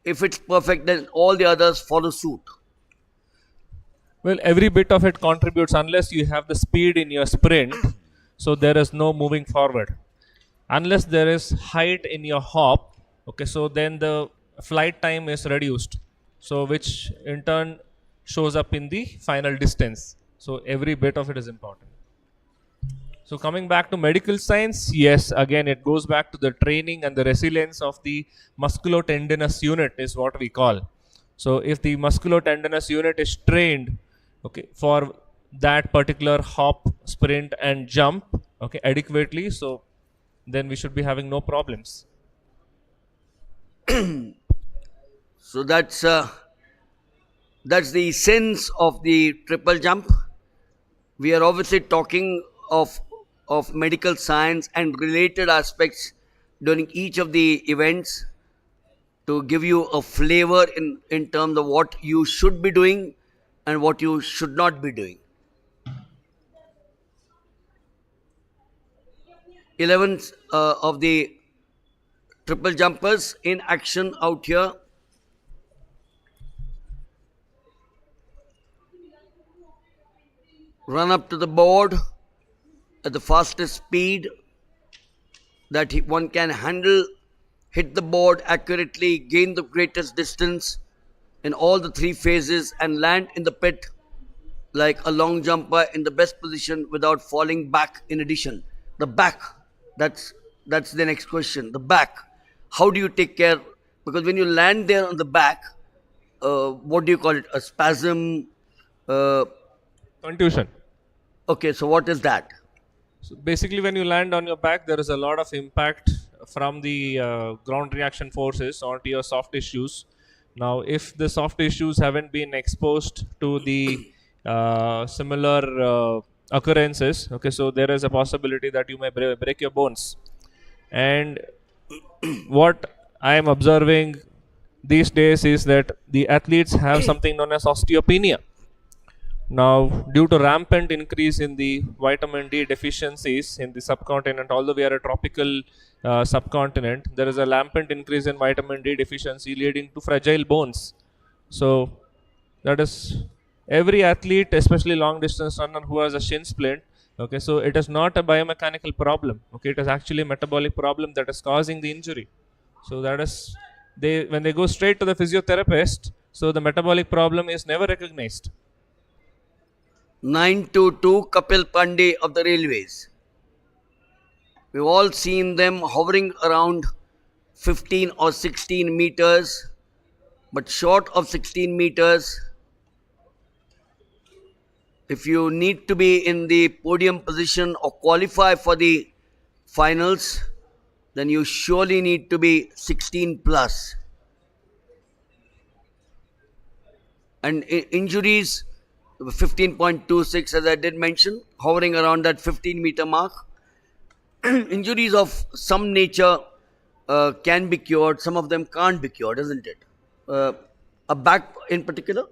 if it's perfect, then all the others follow suit? Well, every bit of it contributes unless you have the speed in your sprint, so there is no moving forward. Unless there is height in your hop, okay, so then the flight time is reduced, so which in turn shows up in the final distance. So every bit of it is important. So coming back to medical science, yes, again it goes back to the training and the resilience of the musculotendinous unit is what we call. So if the musculotendinous unit is trained, okay, for that particular hop, sprint and jump, okay, adequately, so then we should be having no problems. So that's the sense of the triple jump. We are obviously talking of medical science and related aspects during each of the events to give you a flavor in terms of what you should be doing and what you should not be doing. 11 of the triple jumpers in action out here. Run up to the board at the fastest speed that one can handle, hit the board accurately, gain the greatest distance in all the three phases, and land in the pit like a long jumper in the best position without falling back. In addition, the back, that's the next question. The back, how do you take care? Because when you land there on the back, what do you call it? A spasm? Contusion. Okay, so what is that? So basically, when you land on your back, there is a lot of impact from the ground reaction forces onto your soft tissues. Now, if the soft tissues haven't been exposed to the similar occurrences, okay, so there is a possibility that you may break your bones. And what I am observing these days is that the athletes have something known as osteopenia. Now, due to rampant increase in the vitamin D deficiencies in the subcontinent, although we are a tropical subcontinent, there is a rampant increase in vitamin D deficiency leading to fragile bones. So, that is every athlete, especially long distance runner who has a shin splint, okay, so it is not a biomechanical problem, okay, it is actually a metabolic problem that is causing the injury. So, that is, when they go straight to the physiotherapist, so the metabolic problem is never recognized. 922 Kapil Pandey of the railways. We've all seen them hovering around 15 or 16 meters, but short of 16 meters. If you need to be in the podium position or qualify for the finals, then you surely need to be 16 plus. And injuries, 15.26, as I did mention, hovering around that 15-meter mark. Injuries of some nature can be cured, some of them can't be cured, isn't it? A back in particular?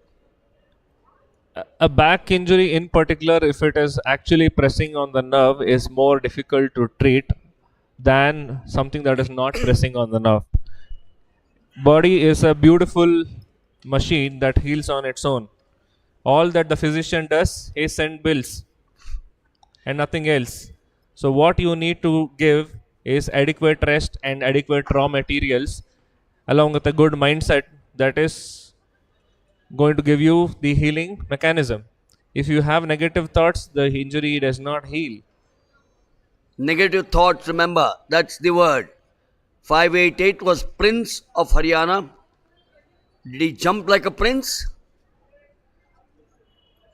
A back injury in particular, if it is actually pressing on the nerve, is more difficult to treat than something that is not pressing on the nerve. Body is a beautiful machine that heals on its own. All that the physician does is send bills and nothing else. So what you need to give is adequate rest and adequate raw materials along with a good mindset that is going to give you the healing mechanism. If you have negative thoughts, the injury does not heal. Negative thoughts, remember, that's the word. 588 was Prince of Haryana. Did he jump like a prince?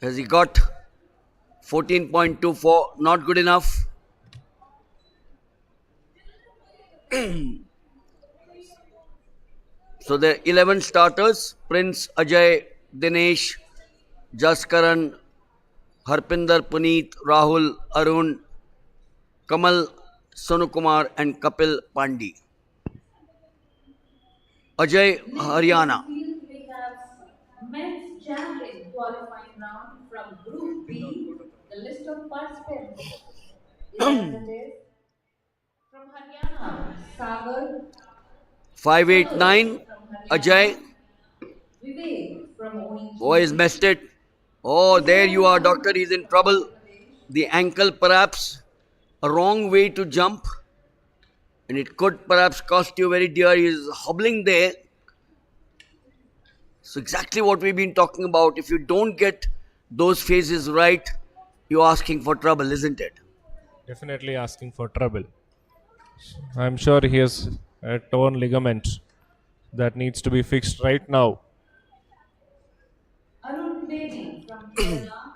Has he got 14.24? Not good enough. So the 11 starters: Prince, Ajay, Dinesh, Jaskaran, Harpinder, Puneet, Rahul, Arun, Kamal, Sonu Kumar and Kapil Pandey. Ajay, Haryana. We have men's javelin qualifying round from Group B. The list of participants is as it is. From Haryana, Sagar. 589, Ajay. Vivek from ONG. Oh, he's messed it. Oh, there you are, doctor. He's in trouble. The ankle, perhaps a wrong way to jump, and it could perhaps cost you very dear. He's hobbling there. So, exactly what we've been talking about. If you don't get those phases right, you're asking for trouble, isn't it? Definitely asking for trouble. I'm sure he has a torn ligament that needs to be fixed right now. Arun Bedi from Kerala.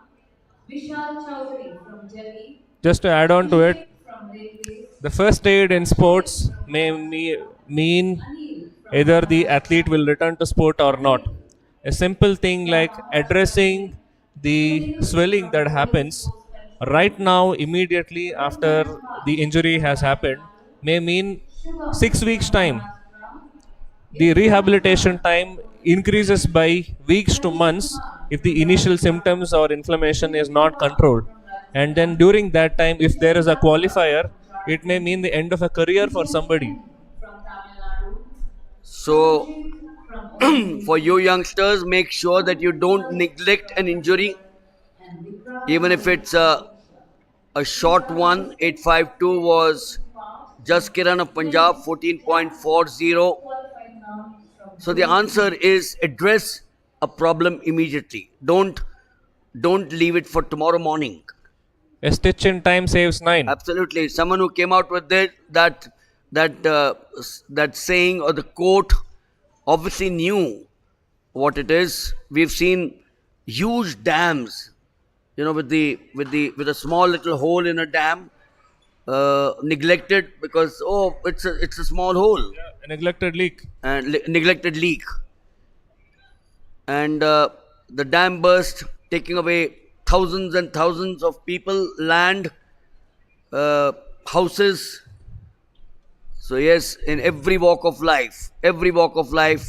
Vishal Chowdhury from Delhi. Just to add on to it, From Railways. the first aid in sports may mean either the athlete will return to sport or not. A simple thing like addressing the swelling that happens right now, immediately after the injury has happened, may mean 6 weeks' time. The rehabilitation time increases by weeks to months if the initial symptoms or inflammation is not controlled. And then during that time, if there is a qualifier, it may mean the end of a career for somebody. From Tamil Nadu. So, From for you youngsters, make sure that you don't neglect an injury, even if it's a short one. 852 was Jaskiran of Punjab, 14.40. qualifying round from So the answer is address a problem immediately. Don't leave it for tomorrow morning. A stitch in time saves 9. Absolutely. Someone who came out with that saying or the quote obviously knew what it is. We've seen huge dams, with a small little hole in a dam, neglected because it's a small hole A neglected leak. and neglected leak, and the dam burst, taking away thousands and thousands of people, land, houses. So yes, in every walk of life,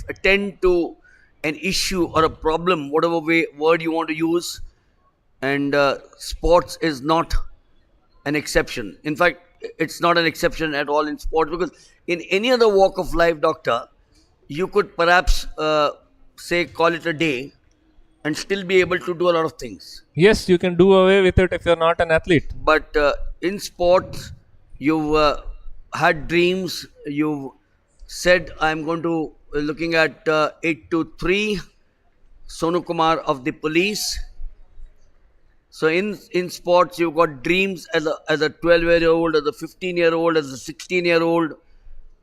attend to an issue or a problem, whatever word you want to use, and sports is not an exception. In fact, it's not an exception at all in sports, because in any other walk of life, doctor, you could perhaps call it a day and still be able to do a lot of things. Yes, you can do away with it if you're not an athlete. But in sports, you've had dreams. You've said, I'm going to looking at 823, Sonu Kumar of the police. So in sports, you've got dreams as a 12-year-old, as a 15-year-old, as a 16-year-old,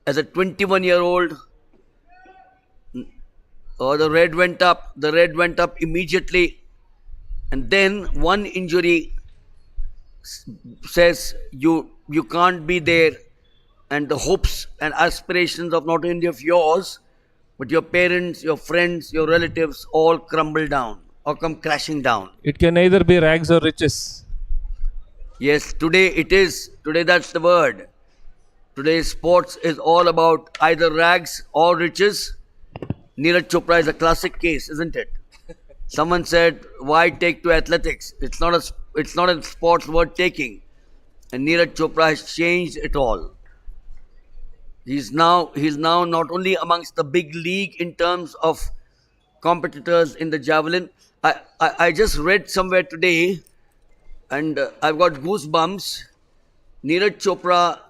as a 21-year-old. Or the red went up immediately, and then one injury says you can't be there, and the hopes and aspirations of not only of yours, but your parents, your friends, your relatives all crumble down or come crashing down. It can either be rags or riches. Yes, today it is. Today that's the word. Today sports is all about either rags or riches. Neeraj Chopra is a classic case, isn't it? Someone said, "Why take to athletics? It's not a sports worth taking." And Neeraj Chopra has changed it all. He's now not only amongst the big league in terms of competitors in the javelin. I just read somewhere today, and I've got goosebumps. Neeraj Chopra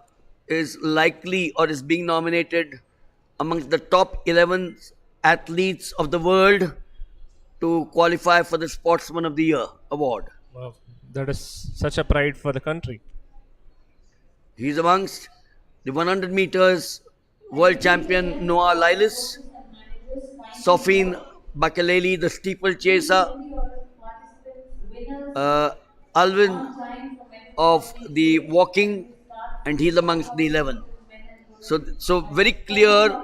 is likely or is being nominated amongst the top 11 athletes of the world to qualify for the Sportsman of the Year award. Wow, that is such a pride for the country. He's amongst the 100 meters world champion Noah Lyles, Sofine Bakaleli, the steeplechaser, Alvin of the walking, and he's amongst the 11. So very clear.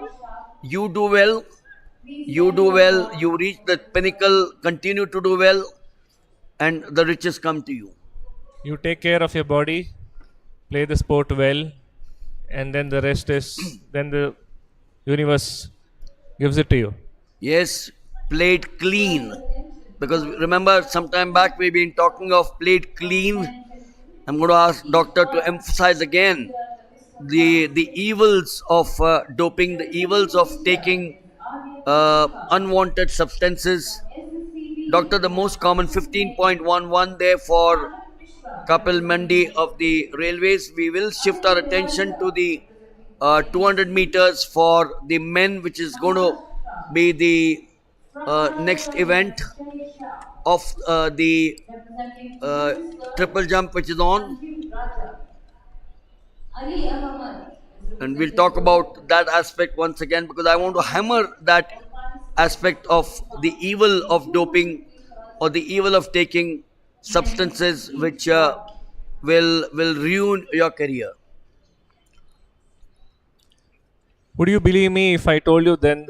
You do well. You do well. You reach the pinnacle. Continue to do well, and the riches come to you. You take care of your body, play the sport well, and then the rest is then the universe gives it to you. Yes, played clean. Because remember, sometime back we've been talking of played clean. I'm going to ask doctor to emphasize again the evils of doping, the evils of taking unwanted substances. Doctor, the most common 15.11 there for Kapil Mandi of the railways. We will shift our attention to the 200 meters for the men, which is going to be the next event of the triple jump, which is on. And we'll talk about that aspect once again, because I want to hammer that aspect of the evil of doping or the evil of taking substances which will ruin your career. Would you believe me if I told you then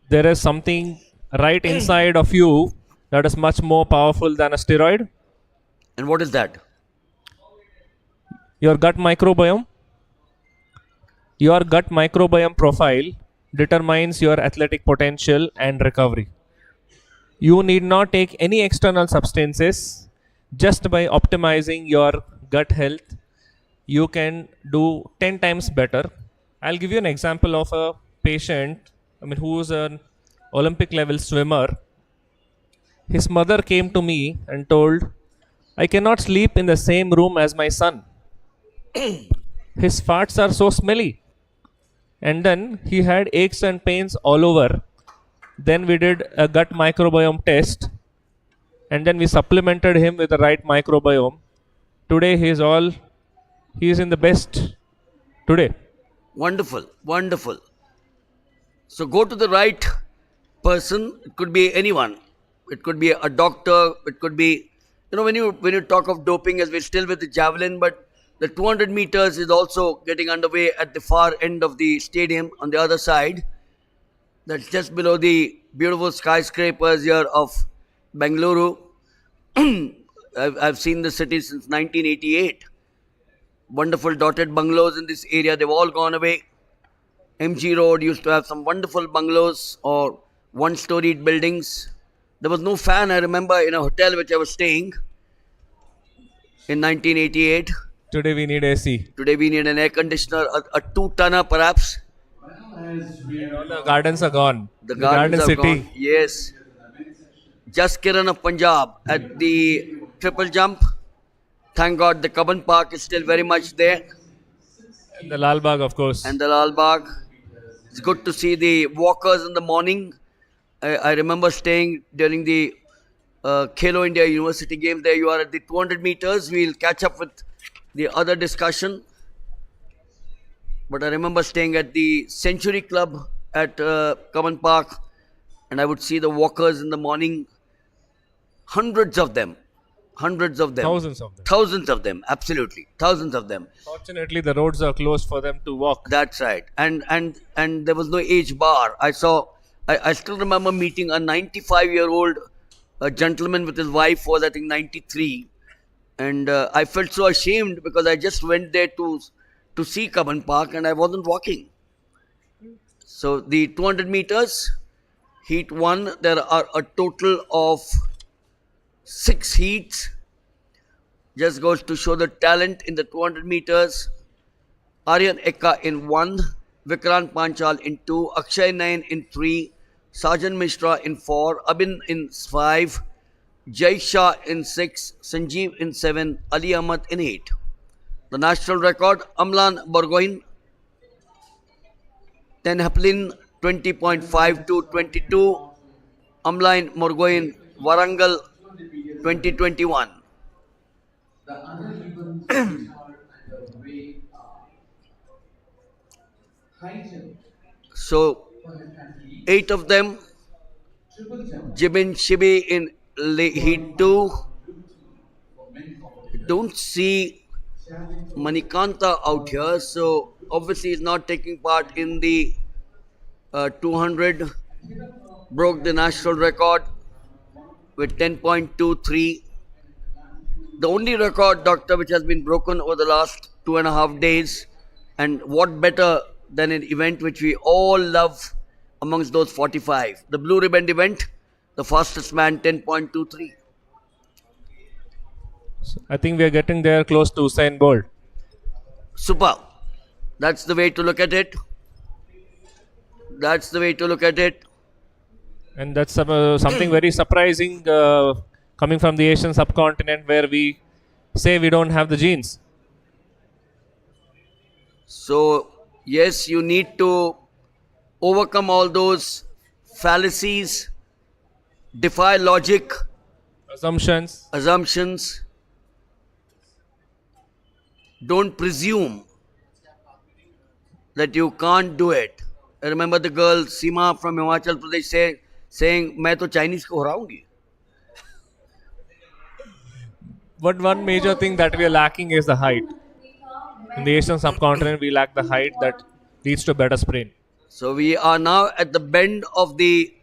there is something right inside of you that is much more powerful than a steroid? And what is that? Your gut microbiome. Your gut microbiome profile determines your athletic potential and recovery. You need not take any external substances. Just by optimizing your gut health, you can do 10 times better. I'll give you an example of a patient, who's an Olympic level swimmer. His mother came to me and told, I cannot sleep in the same room as my son. His farts are so smelly. And then he had aches and pains all over. Then we did a gut microbiome test. And then we supplemented him with the right microbiome. Today he is in the best today. Wonderful, wonderful. So go to the right person. It could be anyone. It could be a doctor. It could be, when you talk of doping, as we're still with the javelin, but the 200 meters is also getting underway at the far end of the stadium on the other side. That's just below the beautiful skyscrapers here of Bengaluru. I've seen the city since 1988. Wonderful dotted bungalows in this area. They've all gone away. MG Road used to have some wonderful bungalows or one-storied buildings. There was no fan, I remember, in a hotel which I was staying in 1988. Today we need AC. Today we need an air conditioner, a two-tonner perhaps. All the gardens are gone. The gardens Garden are city. gone. Yes. Just Kiran of Punjab at the triple jump. Thank God the Kaban Park is still very much there. And the Lal Bagh, of course. And the Lal Bagh. It's good to see the walkers in the morning. I remember staying during the Khelo India University Games. There you are at the 200 meters. We'll catch up with the other discussion. But I remember staying at the Century Club at Kaban Park, and I would see the walkers in the morning. Hundreds of them. Thousands of them. Thousands of them, absolutely. Thousands of them. Fortunately, the roads are closed for them to walk. That's right. And there was no age bar. I still remember meeting a 95-year-old gentleman with his wife, was I think 93. And I felt so ashamed because I just went there to see Kaban Park and I wasn't walking. So the 200 meters, heat 1, there are a total of 6 heats. Just goes to show the talent in the 200 meters. Aryan Ekka in 1, Vikrant Panchal in 2, Akshay Nayan in 3, Sajan Mishra in 4, Abin in 5, Jai Shah in 6, Sanjeev in 7, Ali Ahmad in 8. The national record, Amlan Burgoyne, Tenhaplin 20.5222, Amlan Burgoyne, Warangal 2021. The other events which are underway are high jump So, for athletes, 8 of them, triple jump Jibin Shibi in Heat 2. for men competitors, Don't see javelin throw, Manikanta out here, so obviously he's not taking part in the 200. Broke the national record with 10.23. The only record, doctor, which has been broken over the last 2.5 days. And what better than an event which we all love amongst those 45? The Blue Ribbon event, the fastest man, 10.23. I think we are getting there close to Usain Bolt. Super. That's the way to look at it. That's the way to look at it. And that's something very surprising coming from the Asian subcontinent where we say we don't have the genes. So, yes, you need to overcome all those fallacies, defy logic, Assumptions. don't presume that you can't do it. I remember the girl Seema from Himachal Pradesh saying, "मैं तो Chinese को हराऊंगी." But one major thing that we are lacking is the height. In the Asian subcontinent, we lack the height that leads to better sprint. So we are now at the bend of the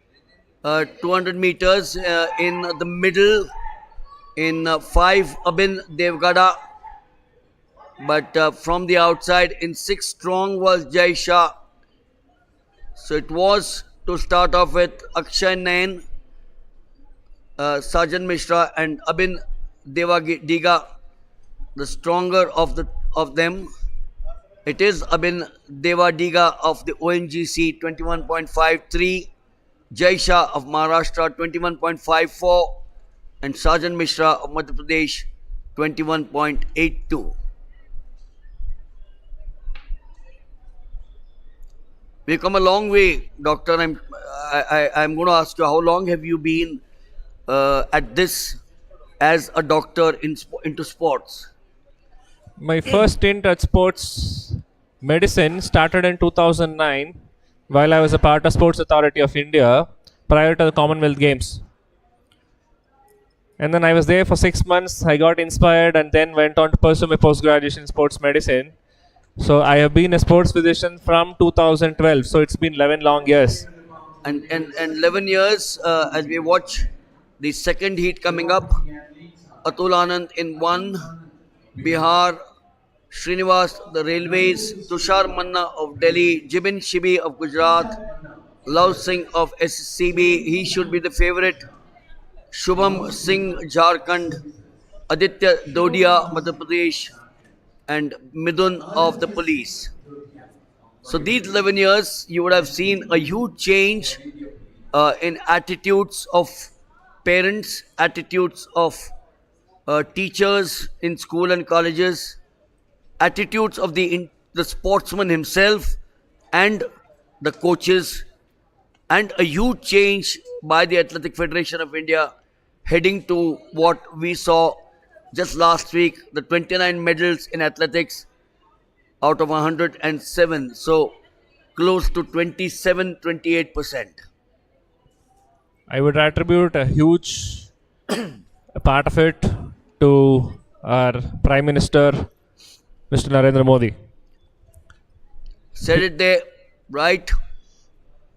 200 meters in the middle in 5 Abin Devgada. But from the outside in 6 strong was Jai Shah. So it was to start off with Akshay Nain, Sajan Mishra and Abin Devadiga, the stronger of them. It is Abin Devadiga of the ONGC 21.53, Jai Shah of Maharashtra 21.54 and Sajan Mishra of Madhya Pradesh 21.82. We've come a long way, Doctor. I'm going to ask you, how long have you been at this as a doctor into sports? My first stint at sports medicine started in 2009 while I was a part of Sports Authority of India prior to the Commonwealth Games. And then I was there for 6 months. I got inspired and then went on to pursue my post-graduation in sports medicine. So I have been a sports physician from 2012. So it's been 11 long years. And 11 years as we watch the second heat coming up. Atul Anand in 1, Bihar, Srinivas, the Railways, Tushar Manna of Delhi, Jibin Shibi of Gujarat, Love Singh of SCB, he should be the favorite, Shubham Singh, Jharkhand, Aditya Dodia, Madhya Pradesh, and Midun of the police. So these 11 years, you would have seen a huge change in attitudes of parents, attitudes of teachers in school and colleges, attitudes of the sportsman himself and the coaches, and a huge change by the Athletic Federation of India heading to what we saw just last week, the 29 medals in athletics out of 107. So close to 27-28%. I would attribute a huge part of it to our Prime Minister, Mr. Narendra Modi. Said it there, right?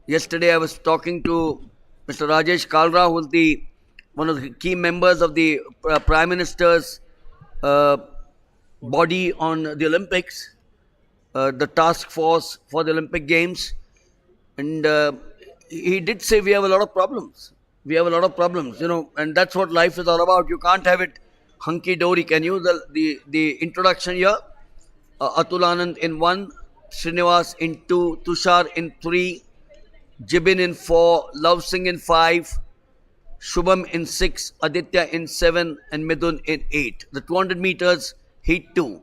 Yesterday I was talking to Mr. Rajesh Kalra, who is one of the key members of the Prime Minister's body on the Olympics, the task force for the Olympic Games. And he did say we have a lot of problems. We have a lot of problems, and that's what life is all about. You can't have it hunky-dory, can you? The introduction here, Atul Anand in 1, Srinivas in 2, Tushar in 3, Jibin in 4, Love Singh in 5, Shubham in 6, Aditya in 7, and Midun in 8. The 200 meters, heat 2.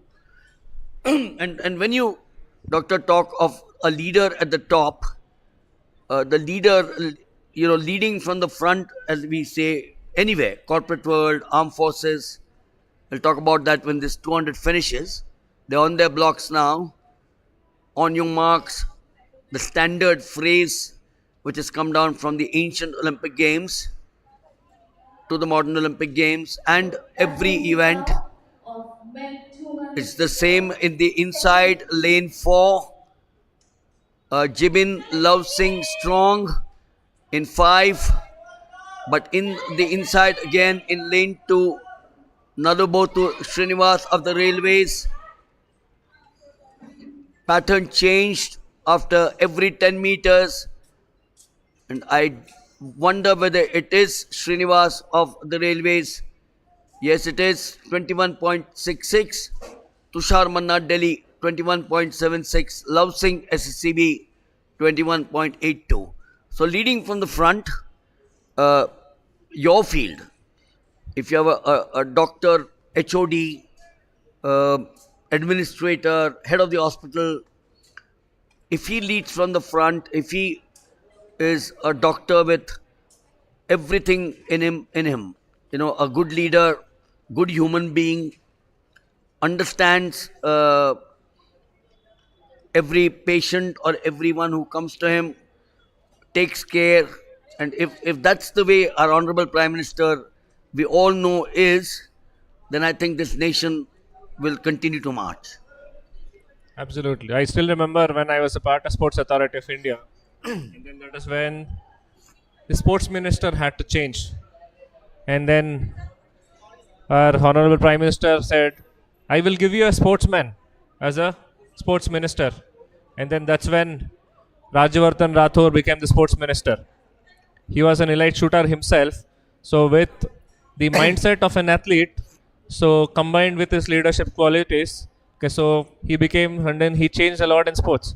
and when you, doctor, talk of a leader at the top, the leader, leading from the front, as we say, anywhere, corporate world, armed forces. We'll talk about that when this 200 finishes. They're on their blocks now. On your marks, the standard phrase which has come down from the ancient Olympic Games to the modern Olympic Games, and every event of men 200 it's the same in the inside lane 4. Jibin Love Singh Strong in 5, but in the inside again in lane 2, Nadubotu Srinivas of the Railways. Pattern changed after every 10 meters, and I wonder whether it is Srinivas of the Railways. Yes, it is 21.66. Tushar Manna Delhi 21.76. Love Singh SSCB 21.82. So leading from the front, your field. If you have a doctor, HOD, administrator, head of the hospital, if he leads from the front, if he is a doctor with everything in him, a good leader, good human being, understands every patient or everyone who comes to him, takes care, and if that's the way our Honorable Prime Minister, we all know is, then I think this nation will continue to march. Absolutely. I still remember when I was a part of Sports Authority of India. And then that is when the sports minister had to change. And then our Honorable Prime Minister said, I will give you a sportsman as a sports minister. And then that's when Rajyavardhan Rathore became the sports minister. He was an elite shooter himself. So with the mindset of an athlete, so combined with his leadership qualities, okay, so he became, and then he changed a lot in sports.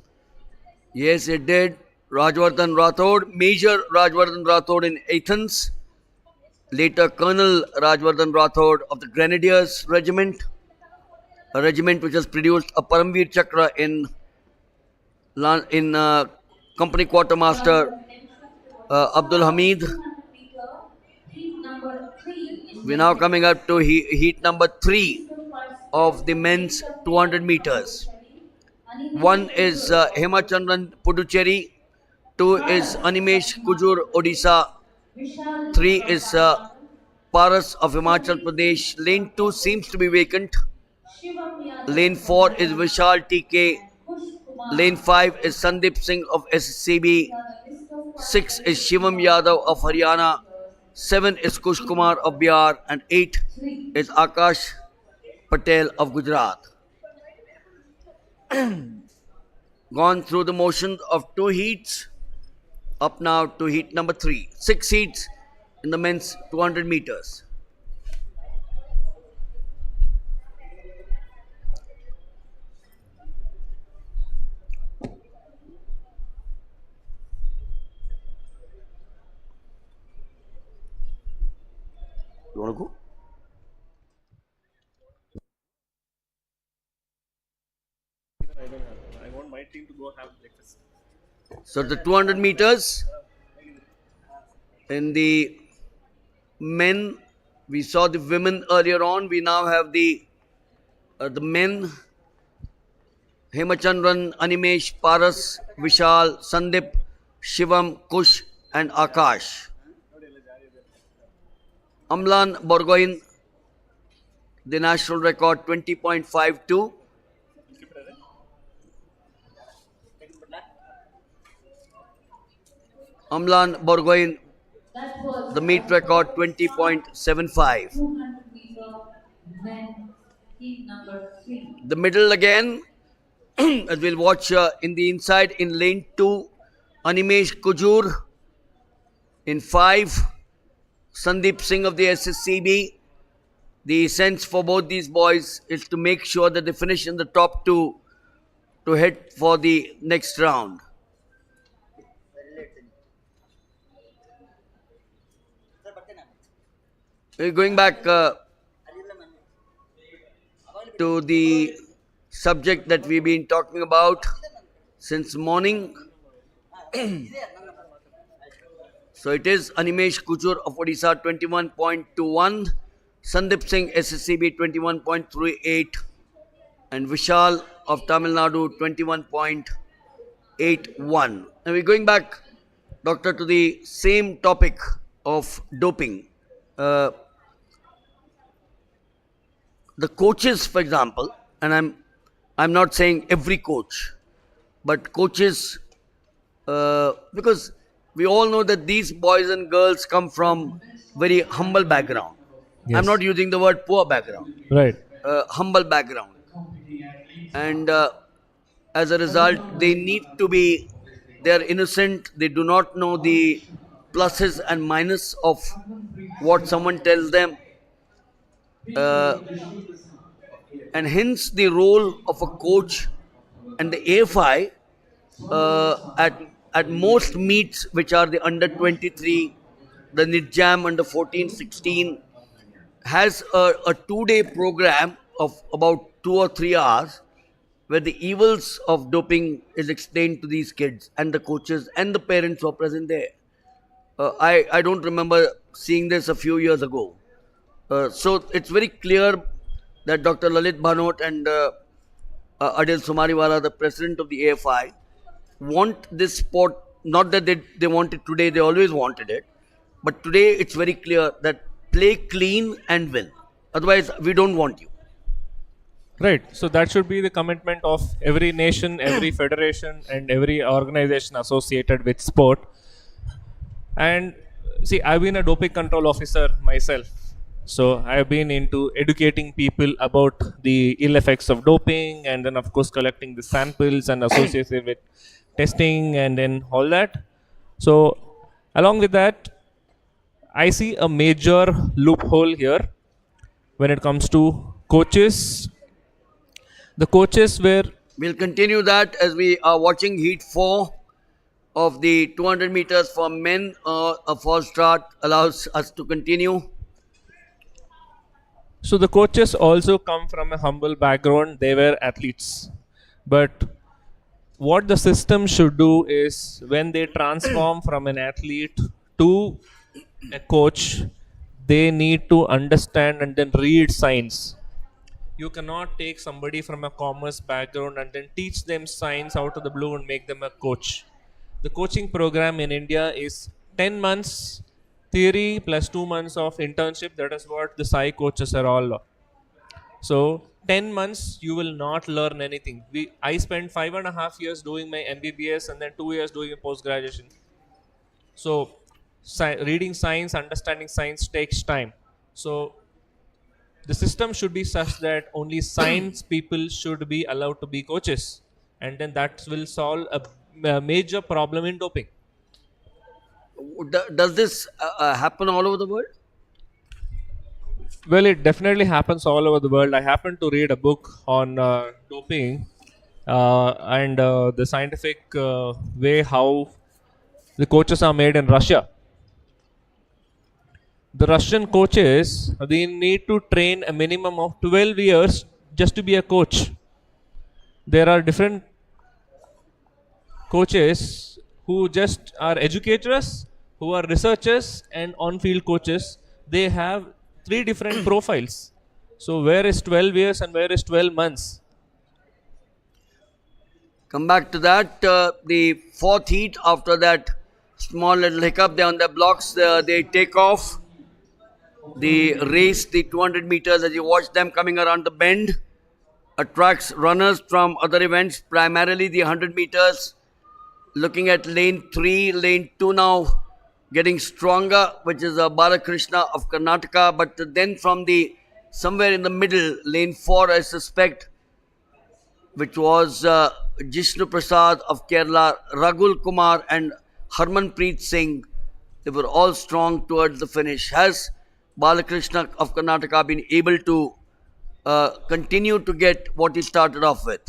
Yes, it did. Rajvardhan Rathod, Major Rajvardhan Rathod in Athens, later Colonel Rajvardhan Rathod of the Grenadiers Regiment, a regiment which has produced a Paramveer Chakra in Company Quartermaster Abdul Hamid. heat number 3 We're now coming up to heat number 3 of the men's 200 meters. 1 is Hemachandran Puducherry, 2 is Animesh Kujur Odisha, 3 is Paras of Himachal Pradesh. Lane 2 seems to be vacant. Lane 4 is Vishal TK. Lane 5 is Sandeep Singh of SCB. 6 is Shivam Yadav of Haryana. 7 is Kush Kumar of Bihar. And 8 is Akash Patel of Gujarat. Gone through the motions of 2 heats. Up now to heat number 3. 6 heats in the men's 200 meters. You want to go? I want my team to go have breakfast. So the 200 meters in the men, we saw the women earlier on. We now have the men: Hemachandran, Animesh, Paras, Vishal, Sandeep, Shivam, Kush, and Akash. Amlan Borgoin, the national record 20.52. Amlan Borgoin, that was the meet record 20.75. 200 meter men heat number 3. The middle again, as we'll watch in the inside in lane 2, Animesh Kujur. In 5, Sandeep Singh of the SSCB. The sense for both these boys is to make sure that they finish in the top 2 to head for the next round. We're going back to the subject that we've been talking about since morning. So it is Animesh Kujur of Odisha 21.21, Sandeep Singh SSCB 21.38, and Vishal of Tamil Nadu 8-1. And we're going back, Doctor, to the same topic of doping. The coaches, for example, and I'm not saying every coach, but coaches, because we all know that these boys and girls come from very humble background. Yes. I'm not using the word poor background, Right. humble background, and as a result, they need to be. They're innocent. They do not know the pluses and minuses of what someone tells them. And hence the role of a coach and the AFI at most meets, which are the under 23, the Nidjam under 14, 16, has a 2-day program of about 2 or 3 hours where the evils of doping is explained to these kids and the coaches and the parents who are present there. I don't remember seeing this a few years ago. So it's very clear that Dr. Lalit Bhanot and Adil Sumariwala, the president of the AFI, want this sport, not that they want it today, they always wanted it, but today it's very clear that play clean and win. Otherwise, we don't want you. Right. So that should be the commitment of every nation, every federation, and every organization associated with sport. And see, I've been a doping control officer myself. So I've been into educating people about the ill effects of doping, and then of course collecting the samples and associated with testing and then all that. So along with that, I see a major loophole here when it comes to coaches. The coaches were We'll continue that as we are watching Heat 4 of the 200 meters for men. A false start allows us to continue. So the coaches also come from a humble background. They were athletes. But what the system should do is when they transform from an athlete to a coach, they need to understand and then read science. You cannot take somebody from a commerce background and then teach them science out of the blue and make them a coach. The coaching program in India is 10 months theory plus 2 months of internship. That is what the Sai coaches are all. So 10 months you will not learn anything. I spent 5.5 years doing my MBBS and then 2 years doing a post graduation. So reading science, understanding science takes time. So the system should be such that only science people should be allowed to be coaches, and then that will solve a major problem in doping. Does this happen all over the world? Well, it definitely happens all over the world. I happened to read a book on doping and the scientific way how the coaches are made in Russia. The Russian coaches, they need to train a minimum of 12 years just to be a coach. There are different coaches who just are educators, who are researchers and on-field coaches. They have 3 different profiles. So where is 12 years and where is 12 months? Come back to that. The fourth heat, after that small little hiccup there on the blocks, they take off. The race, the 200 meters, as you watch them coming around the bend, attracts runners from other events, primarily the 100 meters. Looking at lane 3, lane 2 now getting stronger, which is Balakrishna of Karnataka. But then from the somewhere in the middle, lane 4, I suspect, which was Jishnu Prasad of Kerala, Ragul Kumar and Harmanpreet Singh. They were all strong towards the finish. Has Balakrishna of Karnataka been able to continue to get what he started off with?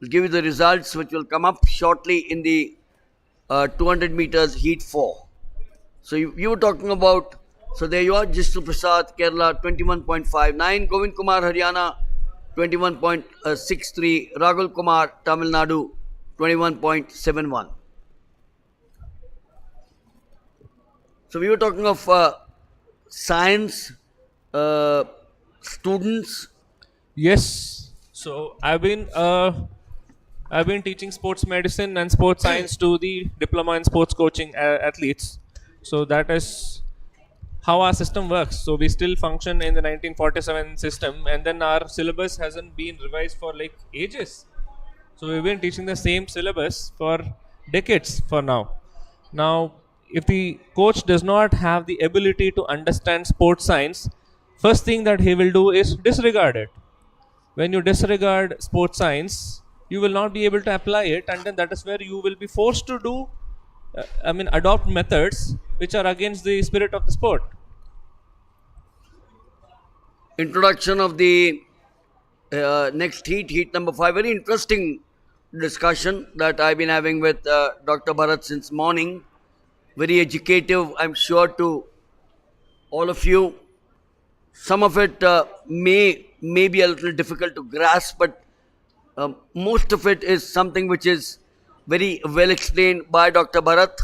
We'll give you the results, which will come up shortly in the 200 meters heat 4. So you were talking about, so there you are, Jishnu Prasad, Kerala, 21.59, Govind Kumar, Haryana, 21.63, Ragul Kumar, Tamil Nadu, 21.71. So we were talking of science, students. Yes. So I've been a I've been teaching sports medicine and sports science to the diploma in sports coaching athletes. So that is how our system works. So we still function in the 1947 system, and then our syllabus hasn't been revised for like ages. So we've been teaching the same syllabus for decades for now. Now, if the coach does not have the ability to understand sports science, first thing that he will do is disregard it. When you disregard sports science, you will not be able to apply it, and then that is where you will be forced to do, adopt methods which are against the spirit of the sport. Introduction of the next heat number 5. Very interesting discussion that I've been having with Dr. Bharat since morning. Very educative, I'm sure, to all of you. Some of it may be a little difficult to grasp, but most of it is something which is very well explained by Dr. Bharat.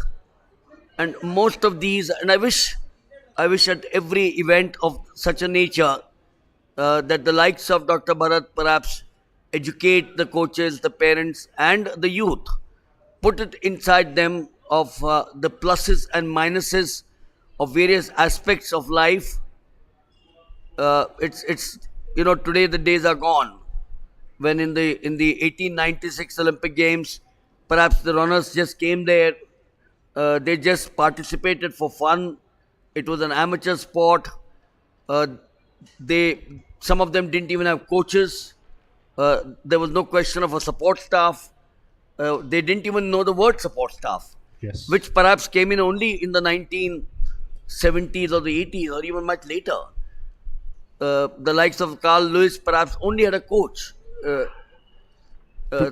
And most of these, and I wish at every event of such a nature that the likes of Dr. Bharat perhaps educate the coaches, the parents, and the youth, put it inside them of the pluses and minuses of various aspects of life. It's today the days are gone when in the 1896 Olympic Games, perhaps the runners just came there. They just participated for fun. It was an amateur sport. Some of them didn't even have coaches. There was no question of a support staff. They didn't even know the word support staff, Yes. which perhaps came in only in the 1970s or the 80s or even much later. The likes of Carl Lewis perhaps only had a coach.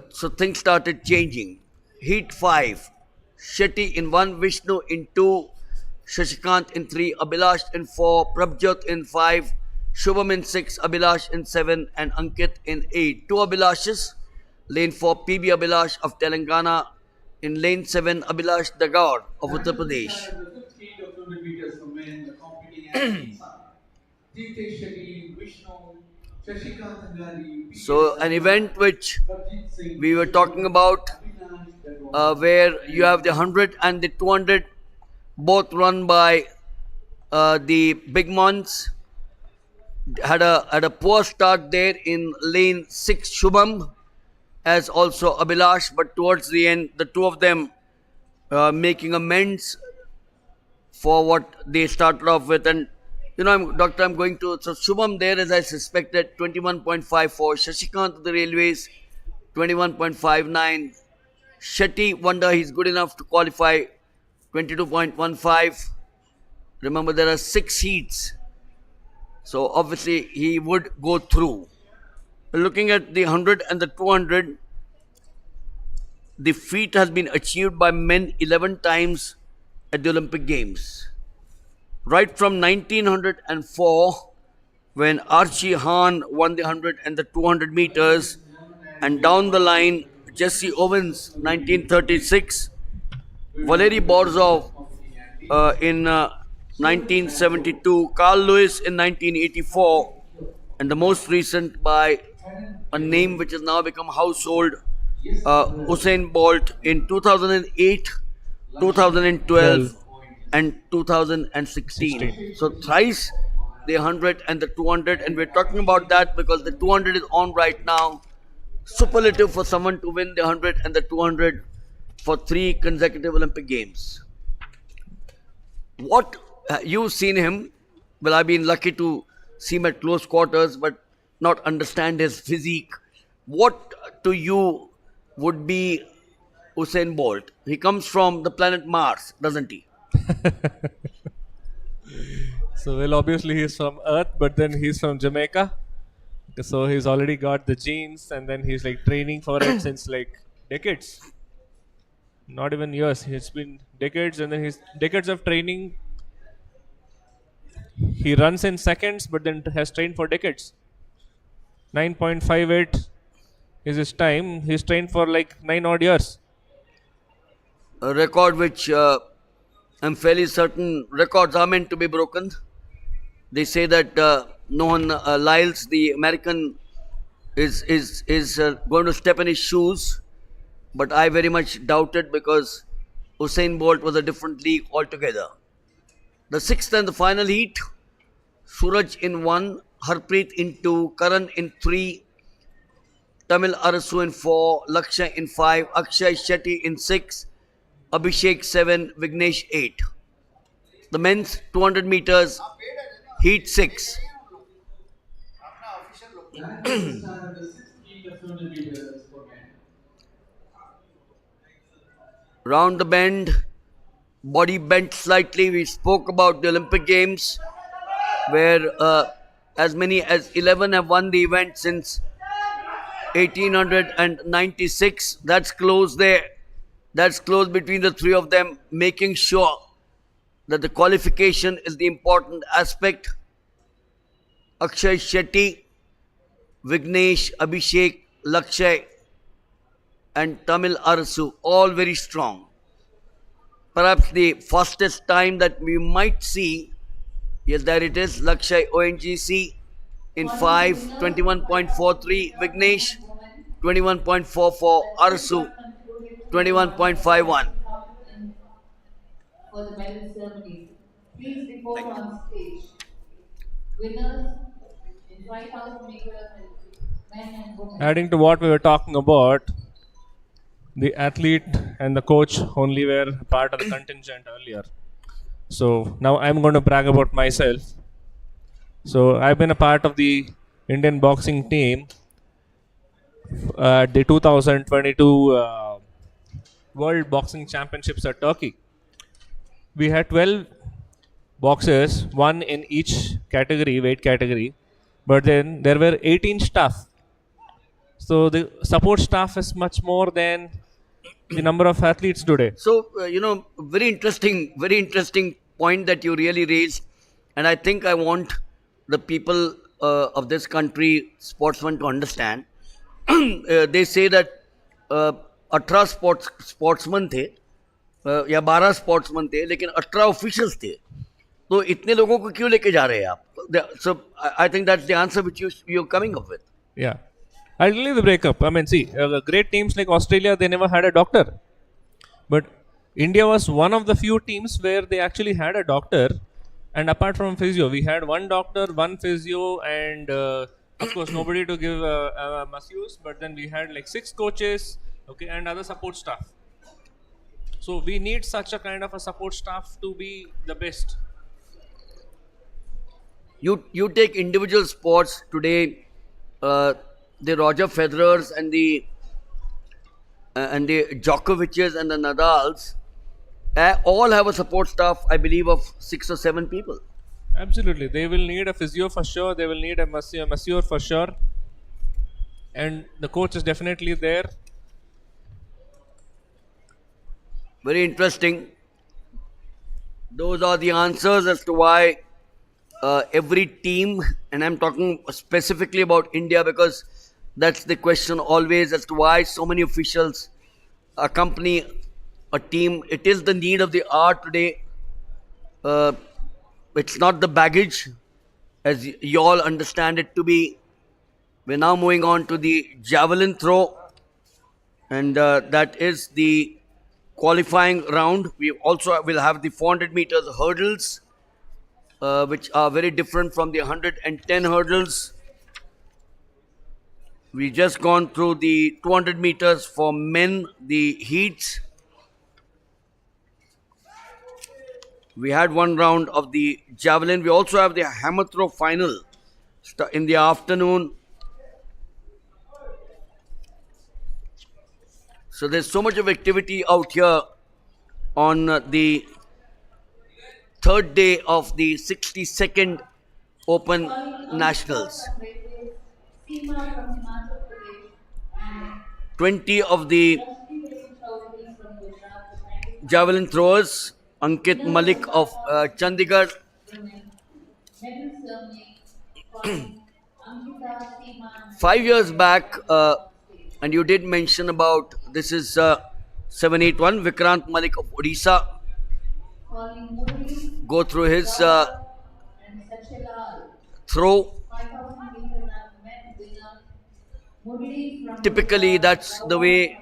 So things started changing. Heat 5. Shetty in 1, Vishnu in 2, Shashikant in 3, Abhilash in 4, Prabjot in 5, Shubham in 6, Abhilash in 7, and Ankit in 8. 2 Abhilashes. Lane 4, PB Abhilash of Telangana. In lane 7, Abhilash Dagor of Uttar Pradesh. The fifth heat of 200 meters for men, the competing athletes are Deeptesh Shetty, Vishnu, Shashikant Angadi, So, an event which Prabjit Singh, we were talking about, Avinash Dagor. where you have the 100 and the 200, both run by the big ones. Had a poor start there in lane 6, Shubham, as also Abhilash, but towards the end, the two of them making amends for what they started off with. And I'm going to, so Shubham there, as I suspected, 21.54, Shashikant of the Railways, 21.59, Shetty, wonder he's good enough to qualify, 22.15. Remember, there are 6 heats, so obviously he would go through. Looking at the 100 and the 200, the feat has been achieved by men 11 times at the Olympic Games. Right from 1904, when Archie Hahn won the 100 and the 200 meters, and down the line, Jesse Owens, 1936, Valery Borzov in 1972, Carl Lewis in 1984, and the most recent by a name which has now become household, Usain Bolt in 2008, 2012, and 2016. So thrice the 100 and the 200, and we're talking about that because the 200 is on right now. Superlative for someone to win the 100 and the 200 for 3 consecutive Olympic Games. What you've seen him, well, I've been lucky to see him at close quarters, but not understand his physique. What to you would be Usain Bolt? He comes from the planet Mars, doesn't he? So, well, obviously he's from Earth, but then he's from Jamaica. So he's already got the genes, and then he's like training for it since like decades. Not even years. It's been decades, and then his decades of training. He runs in seconds, but then has trained for decades. 9.58 is his time. He's trained for like 9 odd years. A record which I'm fairly certain records are meant to be broken. They say that Nohan Lyles, the American, is going to step in his shoes but I very much doubted because Usain Bolt was a different league altogether. The sixth and the final heat, Suraj in 1, Harpreet in 2, Karan in 3, Tamil Arasu in 4, Lakshay in 5, Akshay Shetty in 6, Abhishek 7, Vignesh 8. The men's 200 meters, heat 6. That is the sixth heat of 200 meters for men. Round the bend, body bent slightly. We spoke about the Olympic Games, where as many as 11 have won the event since 1896. That's close there. That's close between the three of them, making sure that the qualification is the important aspect. Akshay Shetty, Vignesh, Abhishek, Lakshay, and Tamil Arasu, all very strong. Perhaps the fastest time that we might see, yes, there it is, Lakshay ONGC in 5, 21.43, Vignesh 21.44, Arasu 21.51. For the medal ceremony, please report on stage. Winners in 5,000 meters, men and women. Adding to what we were talking about, the athlete and the coach only were part of the contingent earlier. So now I'm going to brag about myself. So I've been a part of the Indian boxing team at the 2022 World Boxing Championships at Turkey. We had 12 boxers, one in each category, weight category, but then there were 18 staff. So the support staff is much more than the number of athletes today. So, very interesting point that you really raised. And I think I want the people of this country, sportsmen, to understand. They say that 18 sportsman थे या 12 sportsman थे, लेकिन 18 officials थे. तो इतने लोगों को क्यों लेके जा रहे हैं आप? So I think that's the answer which you're coming up with. Yeah. I'll tell you the breakup. I mean, see, great teams like Australia, they never had a doctor. But India was one of the few teams where they actually had a doctor. And apart from physio, we had one doctor, one physio, and of course, nobody to give masseuse. But then we had like 6 coaches, okay, and other support staff. So we need such a kind of a support staff to be the best. You take individual sports today, the Roger Federers and the Djokovic's and the Nadals all have a support staff, I believe, of 6 or 7 people. Absolutely, they will need a physio for sure. They will need a masseur for sure, and the coach is definitely there. Very interesting. Those are the answers as to why every team, and I'm talking specifically about India because that's the question always, as to why so many officials accompany a team. It is the need of the hour today. It's not the baggage, as you all understand it to be. We're now moving on to the javelin throw, and that is the qualifying round. We also will have the 400 meters hurdles, which are very different from the 110 hurdles. We just gone through the 200 meters for men, the heats. We had one round of the javelin. We also have the hammer throw final in the afternoon. So there's so much of activity out here on the third day of the 62nd Open Nationals. 20 of the javelin throwers, Ankit Malik of Chandigarh, 5 years back, and you did mention about this is 781 Vikrant Malik of Odisha. Go through his throw. Typically, that's the way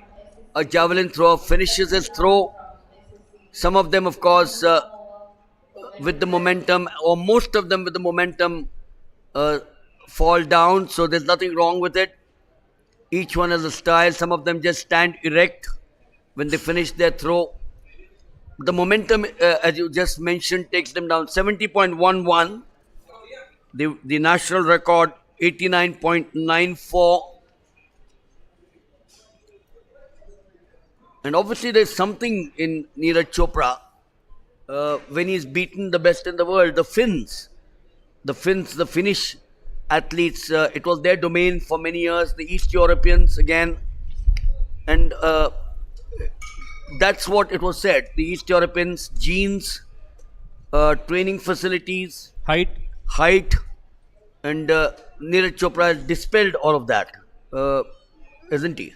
a javelin thrower finishes his throw. Some of them, of course, with the momentum, or most of them with the momentum, fall down. So there's nothing wrong with it. Each one has a style. Some of them just stand erect when they finish their throw. The momentum, as you just mentioned, takes them down 70.11. The national record 89.94. And obviously, there's something in Neeraj Chopra when he's beaten the best in the world, the Finns, the Finnish athletes. It was their domain for many years. The East Europeans again, and that's what it was said. The East Europeans, genes, training facilities, height, and Neeraj Chopra has dispelled all of that, isn't he?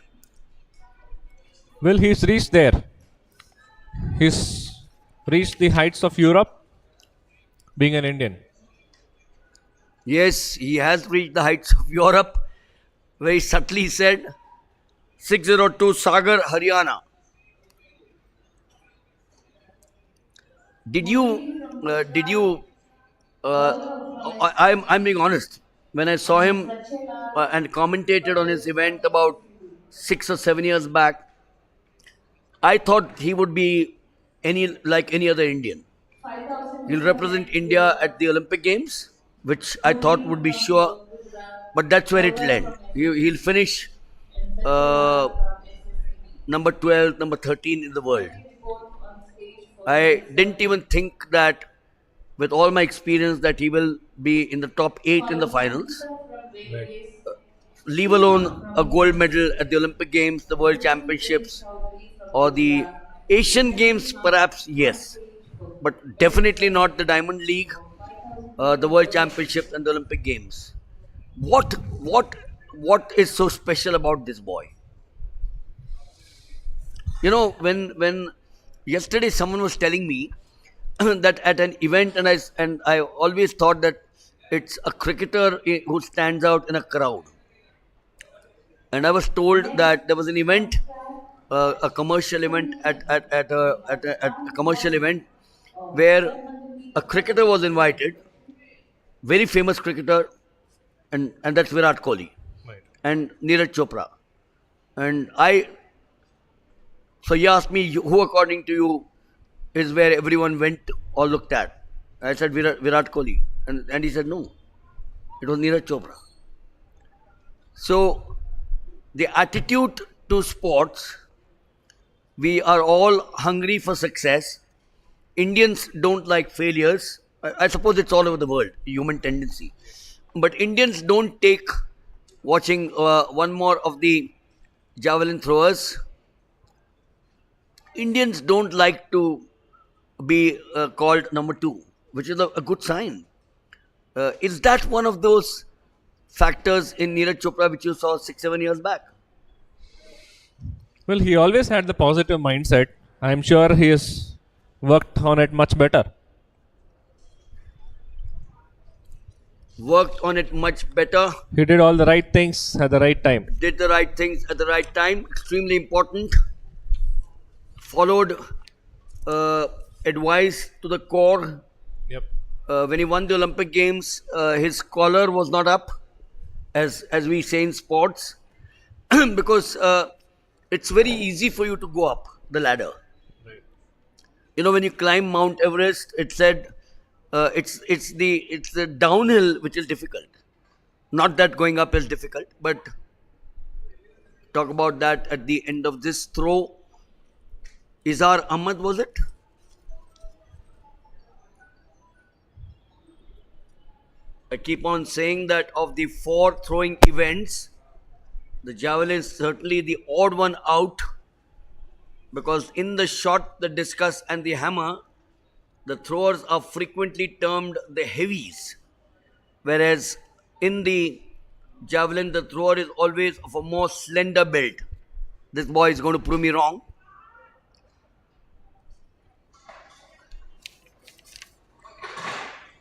Well, he's reached there. He's reached the heights of Europe, being an Indian. Yes, he has reached the heights of Europe. Very subtly said. 602 Sagar, Haryana. Did you? I'm being honest. When I saw him and commentated on his event about 6 or 7 years back, I thought he would be like any other Indian. He'll represent India at the Olympic Games, which I thought would be sure, but that's where it'll end. He'll finish number 12, number 13 in the world. I didn't even think that, with all my experience, that he will be in the top 8 in the finals. Leave alone a gold medal at the Olympic Games, the World Championships, or the Asian Games, perhaps, yes. But definitely not the Diamond League, the World Championships and the Olympic Games. What is so special about this boy? You know, when yesterday someone was telling me that at an event, and I always thought that it's a cricketer who stands out in a crowd. And I was told that there was an event, a commercial event at a commercial event, where a cricketer was invited, very famous cricketer, and that's Virat Kohli, and Neeraj Chopra. And so he asked me, who according to you is where everyone went or looked at? I said Virat Kohli, and he said no, it was Neeraj Chopra. So the attitude to sports, we are all hungry for success. Indians don't like failures. I suppose it's all over the world, human tendency. But Indians don't take watching one more of the javelin throwers. Indians don't like to be called number 2, which is a good sign. Is that one of those factors in Neeraj Chopra which you saw 6-7 years back? Well, he always had the positive mindset. I'm sure he has worked on it much better. Worked on it much better. He did all the right things at the right time. Did the right things at the right time. Extremely important. Followed advice to the core. Yep. When he won the Olympic Games, his collar was not up, as we say in sports, because it's very easy for you to go up the ladder. Right. You know, when you climb Mount Everest, it said it's the downhill which is difficult. Not that going up is difficult, but talk about that at the end of this throw. Izhar Ahmad, was it? I keep on saying that of the 4 throwing events, the javelin is certainly the odd one out, because in the shot, the discus and the hammer, the throwers are frequently termed the heavies, whereas in the javelin, the thrower is always of a more slender build. This boy is going to prove me wrong.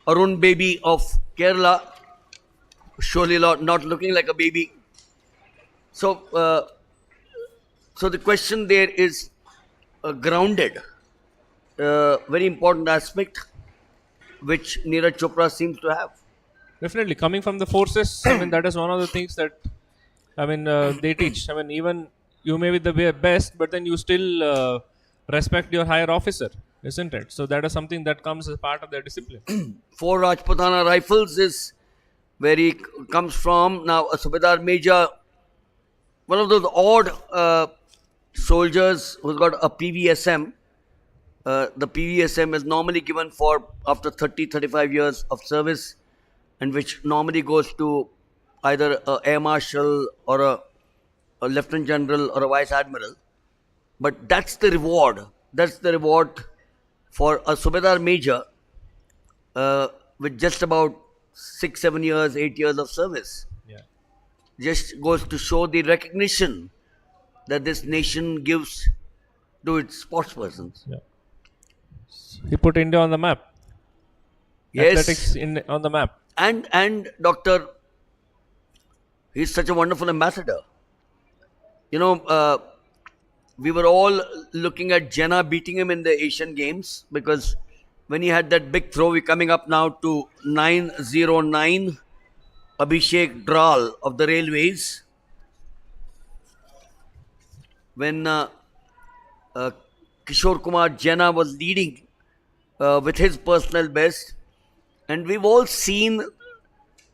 Arun Baby of Kerala, surely not looking like a baby. So So the question there is grounded, very important aspect which Neeraj Chopra seems to have. Definitely, coming from the forces, I mean, that is one of the things that, I mean, they teach. I mean, even you may be the best, but then you still respect your higher officer, isn't it? So that is something that comes as part of their discipline. 4 Rajputana Rifles is where he comes from. Now, a Subedar Major, one of those odd soldiers who's got a PVSM. The PVSM is normally given for after 30-35 years of service, and which normally goes to either a air marshal or a lieutenant general or a vice admiral. But that's the reward. That's the reward for a Subedar Major with just about 6, 7 years, 8 years of service. Yeah. Just goes to show the recognition that this nation gives to its sportspersons. Yeah. He put India on the map. Yes. Athletics on the map. And Doctor, he's such a wonderful ambassador. You know, we were all looking at Jenna beating him in the Asian Games, because when he had that big throw, we're coming up now to 909, Abhishek Dral of the Railways. When Kishore Kumar Jenna was leading with his personal best, and we've all seen,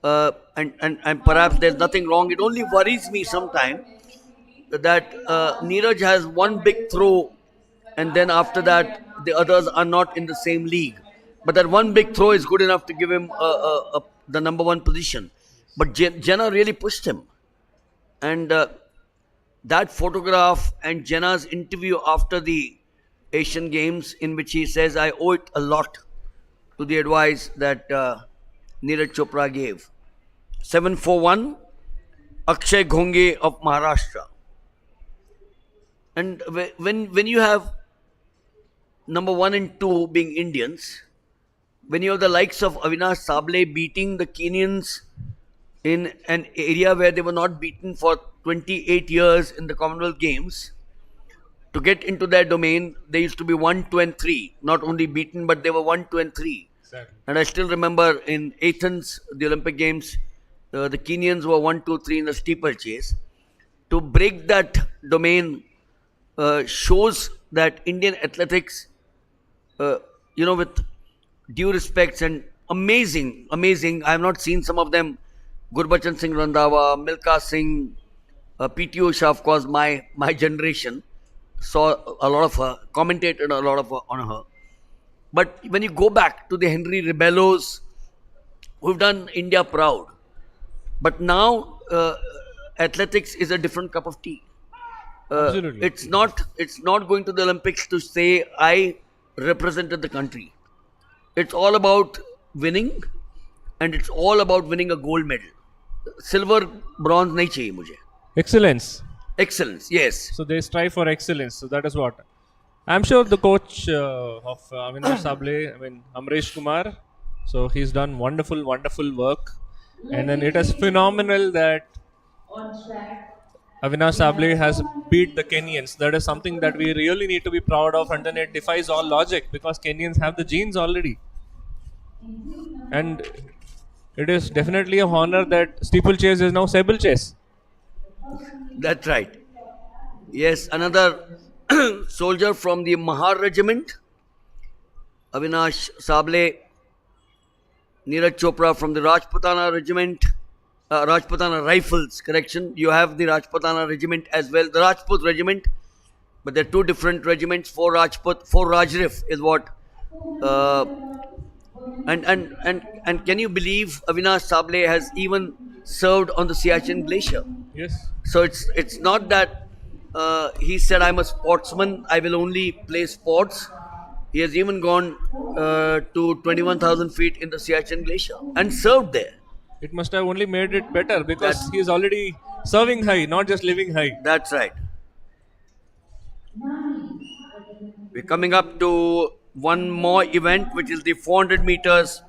and perhaps there's nothing wrong, it only worries me sometimes that Neeraj has one big throw, and then after that the others are not in the same league. But that one big throw is good enough to give him the number one position. But Jenna really pushed him. And that photograph and Jenna's interview after the Asian Games, in which he says, I owe it a lot to the advice that Neeraj Chopra gave. 741, Akshay Ghonge of Maharashtra. And when you have number 1 and 2 being Indians, when you have the likes of Avinash Sable beating the Kenyans in an area where they were not beaten for 28 years in the Commonwealth Games, to get into their domain, they used to be 1, 2 and 3. Not only beaten, but they were 1, 2 and 3. Exactly. And I still remember in Athens, the Olympic Games, the Kenyans were 1, 2, 3 in the steeplechase. To break that domain shows that Indian athletics, with due respects and amazing. I have not seen some of them. Gurbachan Singh Randhawa, Milkha Singh, P.T. Usha, of course, my generation saw a lot of her, commentated a lot of her on her. But when you go back to the Henry Rebellos, who've done India proud, but now athletics is a different cup of tea. Absolutely. It's not going to the Olympics to say I represented the country. It's all about winning, and it's all about winning a gold medal. Silver, bronze nahi chahiye mujhe. Excellence. Excellence, yes. So they strive for excellence. So that is what I'm sure the coach of Avinash Sable, I mean Amresh Kumar. So he's done wonderful work, and then it is phenomenal that Avinash Sable has beat the Kenyans. That is something that we really need to be proud of, and then it defies all logic because Kenyans have the genes already. And it is definitely a honor that steeplechase is now sablechase. That's right. Yes, another soldier from the Mahar regiment, Avinash Sable, Neeraj Chopra from the Rajputana regiment, Rajputana Rifles, correction. You have the Rajputana regiment as well, the Rajput regiment, but they're two different regiments. 4 Rajput, 4 Rajrif is what. And can you believe Avinash Sable has even served on the Siachen Glacier? Yes. So it's not that he said, I'm a sportsman, I will only play sports. He has even gone to 21,000 feet in the Siachen Glacier and served there. It must have only made it better because he is already serving high, not just living high. That's right. We're coming up to one more event, which is the 400 meters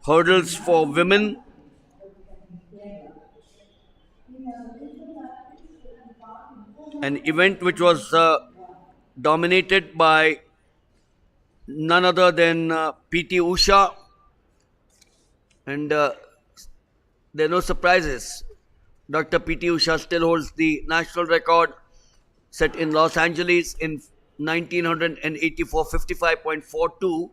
hurdles for women. an event which was dominated by none other than P.T. Usha, and there are no surprises. Dr. P.T. Usha still holds the national record set in Los Angeles in 1984, 55.42,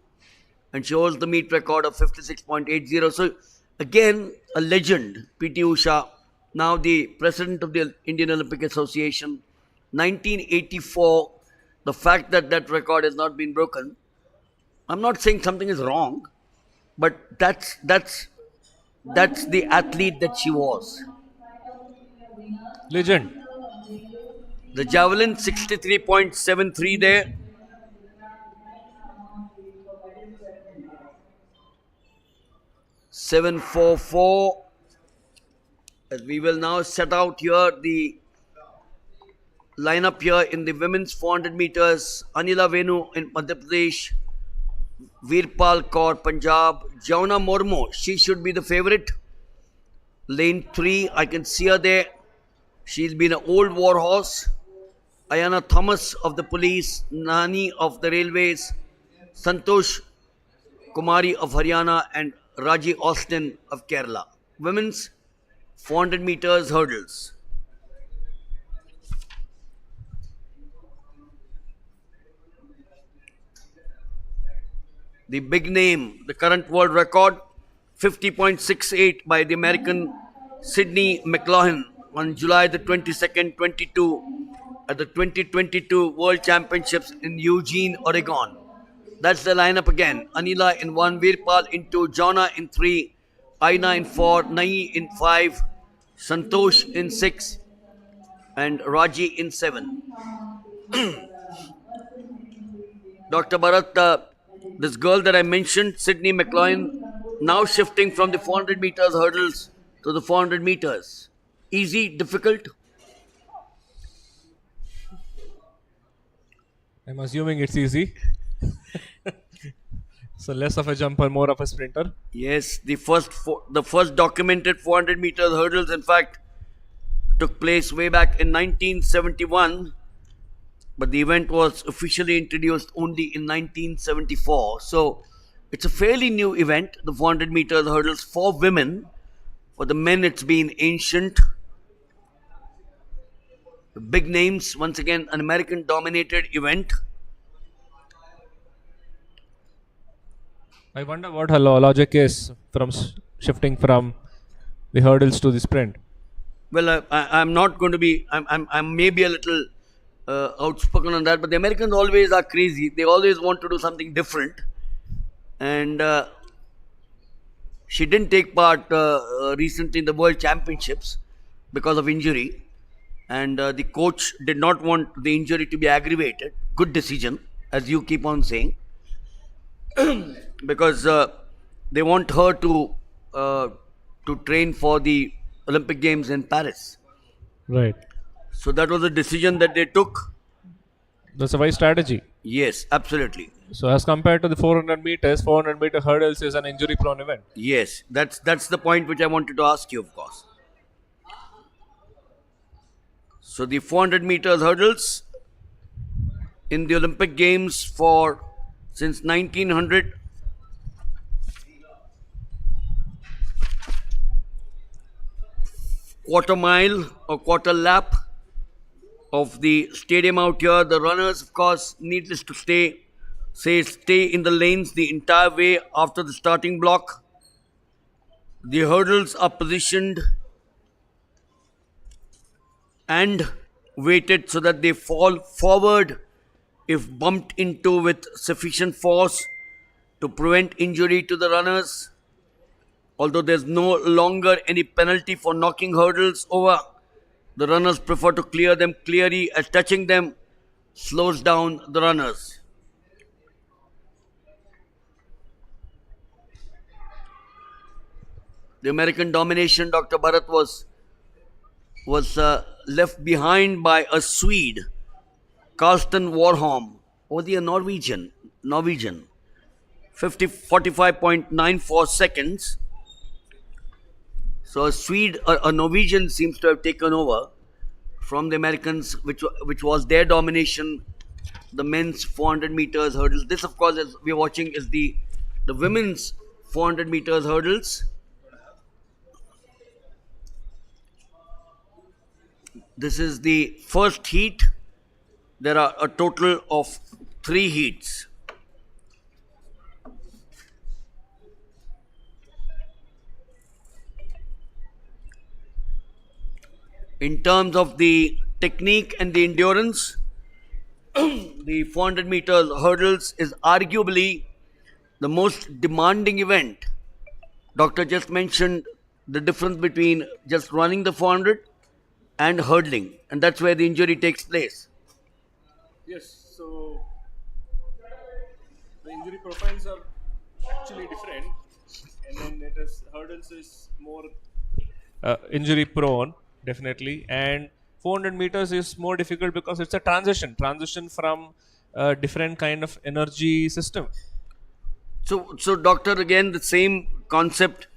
and she holds the meet record of 56.80. So again, a legend, P.T. Usha, now the president of the Indian Olympic Association. 1984, the fact that that record has not been broken, I'm not saying something is wrong, but that's the athlete that she was. Legend. The javelin 63.73 there. .744. As we will now set out here the lineup here in the women's 400 meters. Anila Venu in Madhya Pradesh, Veerpal Kaur Punjab, Jauna Mormo, she should be the favorite. Lane 3, I can see her there. She's been an old war horse. Ayana Thomas of the police, Nani of the railways, Santosh Kumari of Haryana, and Raji Austin of Kerala. Women's 400 meters hurdles. The big name, the current world record, 50.68 by the American Sydney McLaughlin on July the 22nd, 22 at the 2022 World Championships in Eugene, Oregon. That's the lineup again. Anila in 1, Veerpal in 2, Jauna in 3, Aina in 4, Nai in 5, Santosh in 6, and Raji in 7. Dr. Bharat, this girl that I mentioned, Sydney McLaughlin, now shifting from the 400 meters hurdles to the 400 meters. Easy, difficult? I'm assuming it's easy. So less of a jumper, more of a sprinter. Yes, the first documented 400 meters hurdles, in fact, took place way back in 1971, but the event was officially introduced only in 1974. So it's a fairly new event, the 400 meters hurdles for women. For the men, it's been ancient. The big names, once again, an American dominated event. I wonder what her logic is from shifting from the hurdles to the sprint. Well, I'm not going to be, I'm maybe a little outspoken on that, but the Americans always are crazy. They always want to do something different. And she didn't take part recently in the World Championships because of injury. And the coach did not want the injury to be aggravated. Good decision, as you keep on saying. Because they want her to train for the Olympic Games in Paris. Right. So that was a decision that they took. That's a wise strategy. Yes, absolutely. So as compared to the 400 meters, 400 meter hurdles is an injury prone event. Yes, that's the point which I wanted to ask you, of course. So the 400 meters hurdles in the Olympic Games since 1900. Quarter mile or quarter lap of the stadium out here. The runners, of course, needless to stay in the lanes the entire way after the starting block. The hurdles are positioned and weighted so that they fall forward if bumped into with sufficient force to prevent injury to the runners. Although there's no longer any penalty for knocking hurdles over, the runners prefer to clear them clearly, as touching them slows down the runners. The American domination, Dr. Bharat, was left behind by a Swede, Karsten Warholm, or the Norwegian, 45.94 seconds. So a Norwegian seems to have taken over from the Americans, which was their domination, the men's 400 meters hurdles. This, of course, as we're watching, is the women's 400 meters hurdles. This is the first heat. There are a total of 3 heats. In terms of the technique and the endurance, the 400 meters hurdles is arguably the most demanding event. Doctor just mentioned the difference between just running the 400 and hurdling, and that's where the injury takes place. Yes, so the injury profiles are actually different, and then it is hurdles is more injury prone, definitely, and 400 meters is more difficult because it's a transition from a different kind of energy system. So doctor, again, the same concept.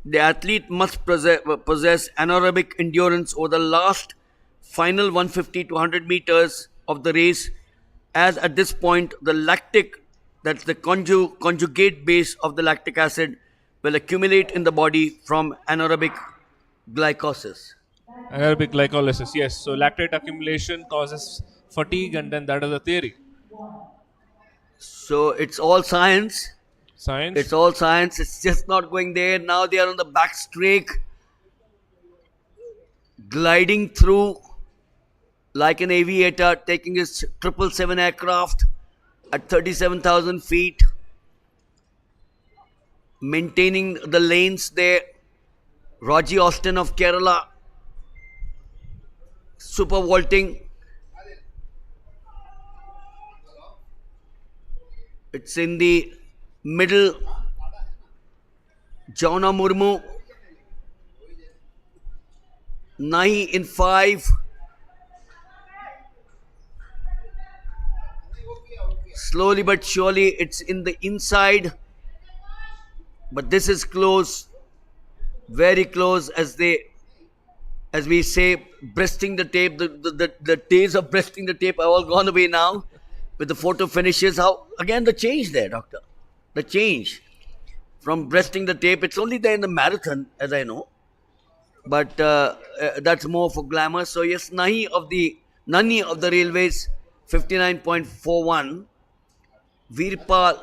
The athlete must possess anaerobic endurance over the last final 150 to 100 meters of the race, as at this point, the lactic, that's the conjugate base of the lactic acid, will accumulate in the body from anaerobic glycolysis. Anaerobic glycolysis, yes. So lactate accumulation causes fatigue, and then that is the theory. So it's all science. Science. It's all science. It's just not going there. Now they are on the back strake, gliding through like an aviator, taking his 777 aircraft at 37,000 feet, maintaining the lanes there. Raji Austin of Kerala, super vaulting. It's in the middle. Jauna Murmu, Nahi in 5. Slowly but surely, it's in the inside. But this is close, very close, as we say, breasting the tape. The days of breasting the tape are all gone away now. With the photo finishes, how again the change there, doctor? The change from breasting the tape. It's only there in the marathon, as I know, but that's more for glamour. So yes, Nani of the Railways, 59.41. Veerpal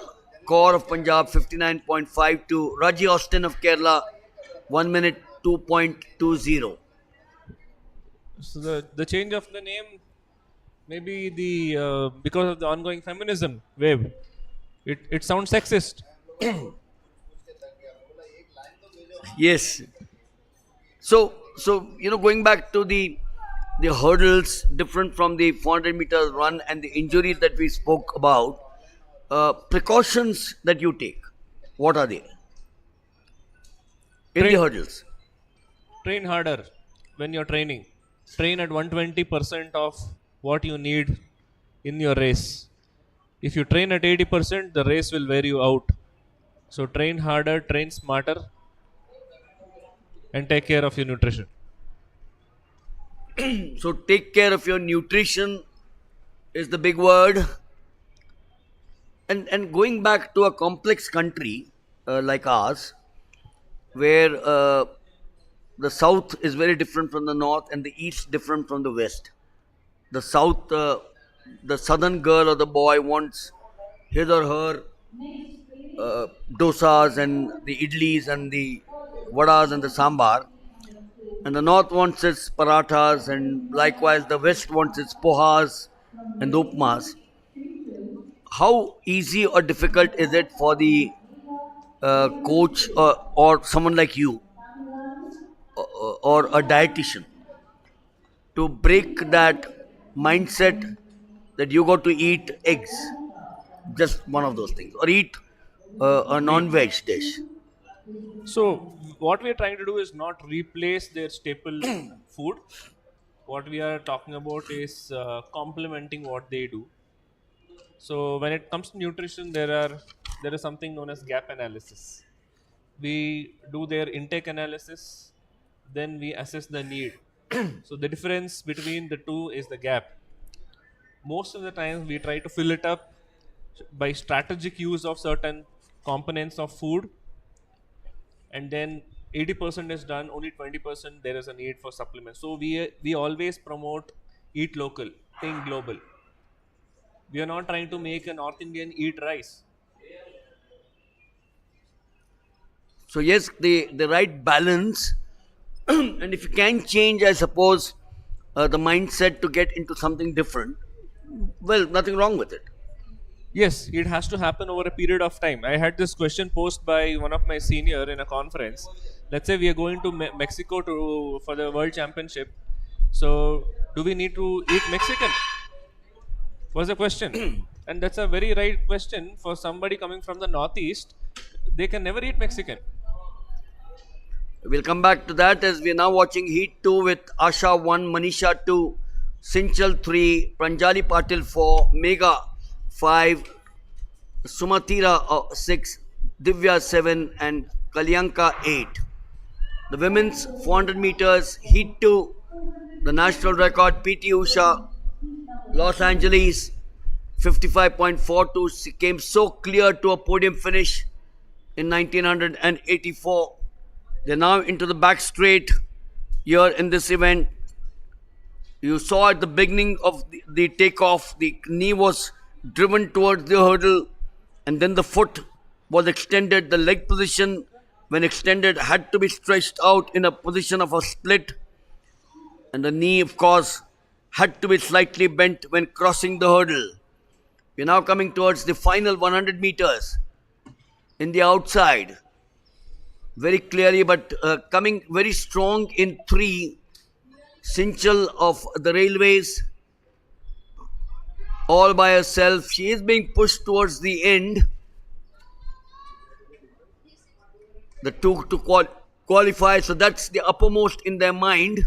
Kaur of Punjab, 59.52. Raji Austin of Kerala, 1 minute 2.20. So the change of the name, maybe the because of the ongoing feminism wave, it sounds sexist. Yes. So going back to the hurdles, different from the 400 meters run and the injuries that we spoke about, precautions that you take, what are they in the hurdles? Train harder when you're training. Train at 120% of what you need in your race. If you train at 80%, the race will wear you out. So train harder, train smarter, and take care of your nutrition. So take care of your nutrition is the big word. And going back to a complex country like ours, where the south is very different from the north and the east different from the west. The south, the southern girl or the boy wants his or her dosas and the idlis and the vadas and the sambar, and the north wants its parathas, and likewise the west wants its pohas and upmas. How easy or difficult is it for the coach or someone like you or a dietitian to break that mindset that you got to eat eggs, just one of those things, or eat a non-veg dish? So what we are trying to do is not replace their staple food. What we are talking about is complementing what they do. So when it comes to nutrition, there is something known as gap analysis. We do their intake analysis, then we assess the need. So the difference between the two is the gap. Most of the time we try to fill it up by strategic use of certain components of food, and then 80% is done, only 20% there is a need for supplements. So we always promote eat local, think global. We are not trying to make a North Indian eat rice. So yes, the right balance, and if you can change, I suppose, the mindset to get into something different, well, nothing wrong with it. Yes, it has to happen over a period of time. I had this question posed by one of my senior in a conference. Let's say we are going to Mexico to for the World Championship. So, do we need to eat Mexican? Was the question, and that's a very right question for somebody coming from the Northeast. They can never eat Mexican. We'll come back to that as we're now watching Heat 2 with Asha 1, Manisha 2, Sinchal 3, Pranjali Patil 4, Mega 5, Sumatira 6, Divya 7, and Kalyanka 8. The women's 400 meters, Heat 2, the national record, PT Usha, Los Angeles, 55.42. She came so clear to a podium finish in 1984. They're now into the back straight here in this event. You saw at the beginning of the takeoff, the knee was driven towards the hurdle, and then the foot was extended. The leg position, when extended, had to be stretched out in a position of a split. And the knee, of course, had to be slightly bent when crossing the hurdle. We're now coming towards the final 100 meters in the outside. Very clearly, but coming very strong in 3, Sinchal of the Railways, all by herself. She is being pushed towards the end. The two to qualify, so that's the uppermost in their mind.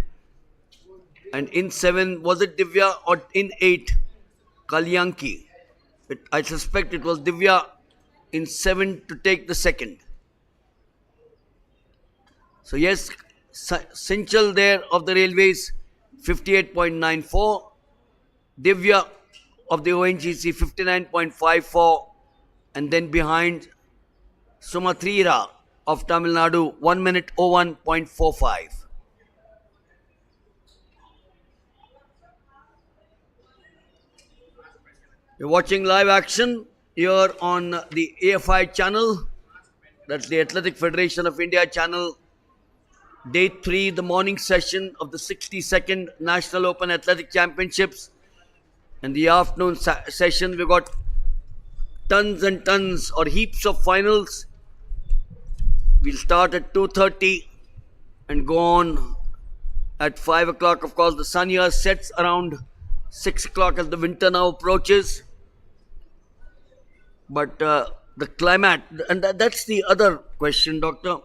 And in 7, was it Divya, or in 8, Kalyanki? I suspect it was Divya in 7 to take the second. So yes, Sinchal there of the Railways, 58.94. Divya of the ONGC, 59.54. And then behind, Sumatrira of Tamil Nadu, 1 minute 01.45. You're watching live action here on the AFI channel. That's the Athletic Federation of India channel. Day 3, the morning session of the 62nd National Open Athletic Championships. And the afternoon session, we've got tons and tons or heaps of finals. We'll start at 2:30 and go on at 5 o'clock. Of course, the sun here sets around 6 o'clock as the winter now approaches. But the climate, and that's the other question, Doctor.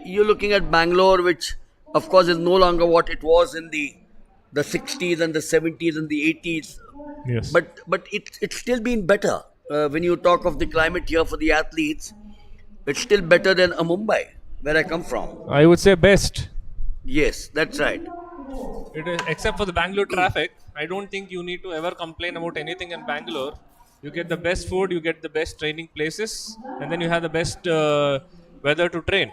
You're looking at Bangalore, which of course is no longer what it was in the 60s and the 70s and the 80s. Yes. But it's still been better. When you talk of the climate here for the athletes, it's still better than Mumbai, where I come from. I would say best. Yes, that's right. It is, except for the Bangalore traffic, I don't think you need to ever complain about anything in Bangalore. You get the best food, you get the best training places, and then you have the best weather to train.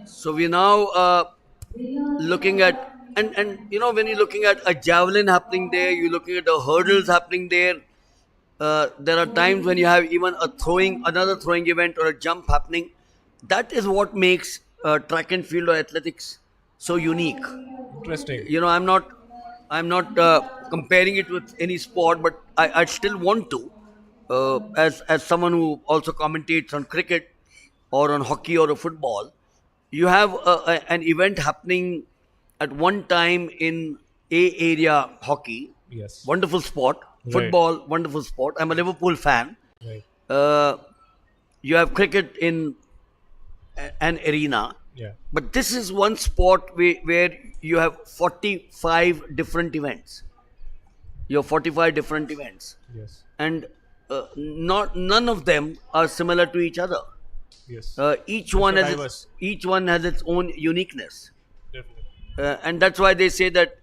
So we're now looking at, and you know, when you're looking at a javelin happening there, you're looking at the hurdles happening there. There are times when you have even another throwing event or a jump happening. That is what makes track and field or athletics so unique. Interesting. You know, I'm not comparing it with any sport, but I still want to. as someone who also commentates on cricket or on hockey or a football, you have an event happening at one time in A area hockey, Yes. wonderful sport. Right. Football, wonderful sport. I'm a Liverpool fan. Right. You have cricket in an arena, Yeah. but this is one sport where you have 45 different events. You have 45 different events, Yes. and none of them are similar to each other. Yes. Each one so has diverse. each one has its own uniqueness, Definitely. and that's why they say that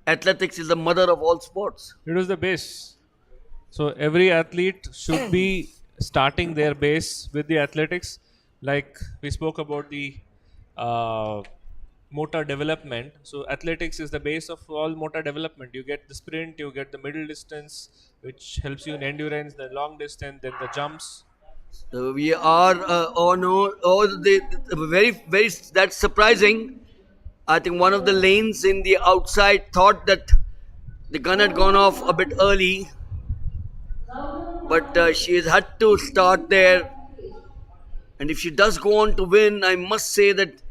athletics is the mother of all sports. It was the base. So every athlete should be starting their base with the athletics. Like we spoke about the motor development. So athletics is the base of all motor development. You get the sprint, you get the middle distance, which helps you in endurance, the long distance, then the jumps. We are very very that's surprising. I think one of the lanes in the outside thought that the gun had gone off a bit early, but she has had to start there. And if she does go on to win, I must say that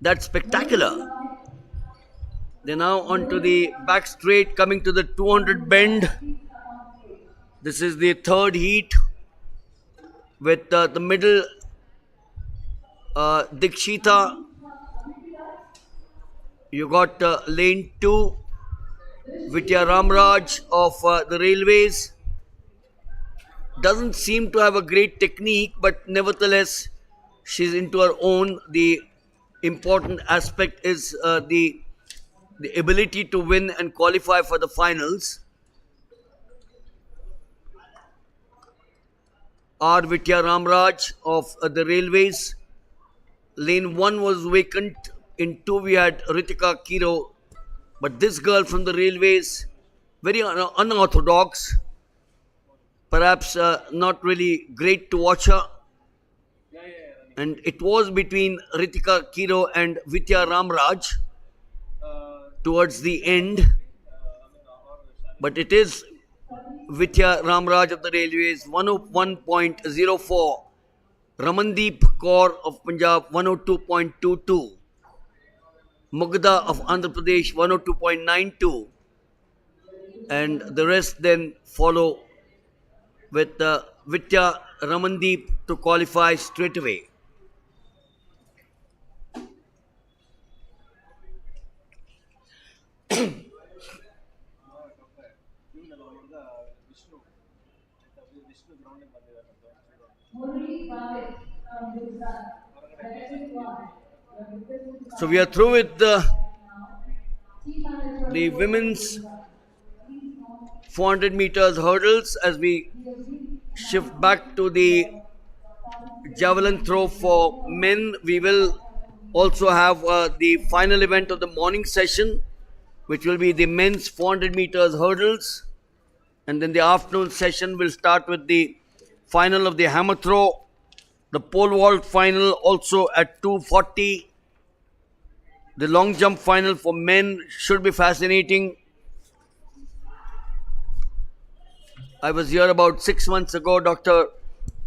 that's spectacular. They're now onto the back straight, coming to the 200 bend. This is the third heat with the middle Dikshita. You got lane 2, Vidya Ramraj of the Railways. Doesn't seem to have a great technique, but nevertheless, she's into her own. The important aspect is the ability to win and qualify for the finals. R. Vidya Ramraj of the Railways. Lane 1 was vacant. In 2 we had Ritika Kiro. But this girl from the Railways, very unorthodox. Perhaps not really great to watch her. And it was between Ritika Kiro and Vidya Ramraj towards the end. But it is Vidya Ramraj of the Railways, 101.04. Ramandeep Kaur of Punjab, 102.22. Mugdha of Andhra Pradesh, 102.92. And the rest then follow with Vidya Ramandeep to qualify straight away. So we are through with the women's 400 meters hurdles as we shift back to the javelin throw for men. We will also have the final event of the morning session, which will be the men's 400 meters hurdles, and then the afternoon session will start with the final of the hammer throw, the pole vault final also at 2:40. The long jump final for men should be fascinating. I was here about 6 months ago, Doctor,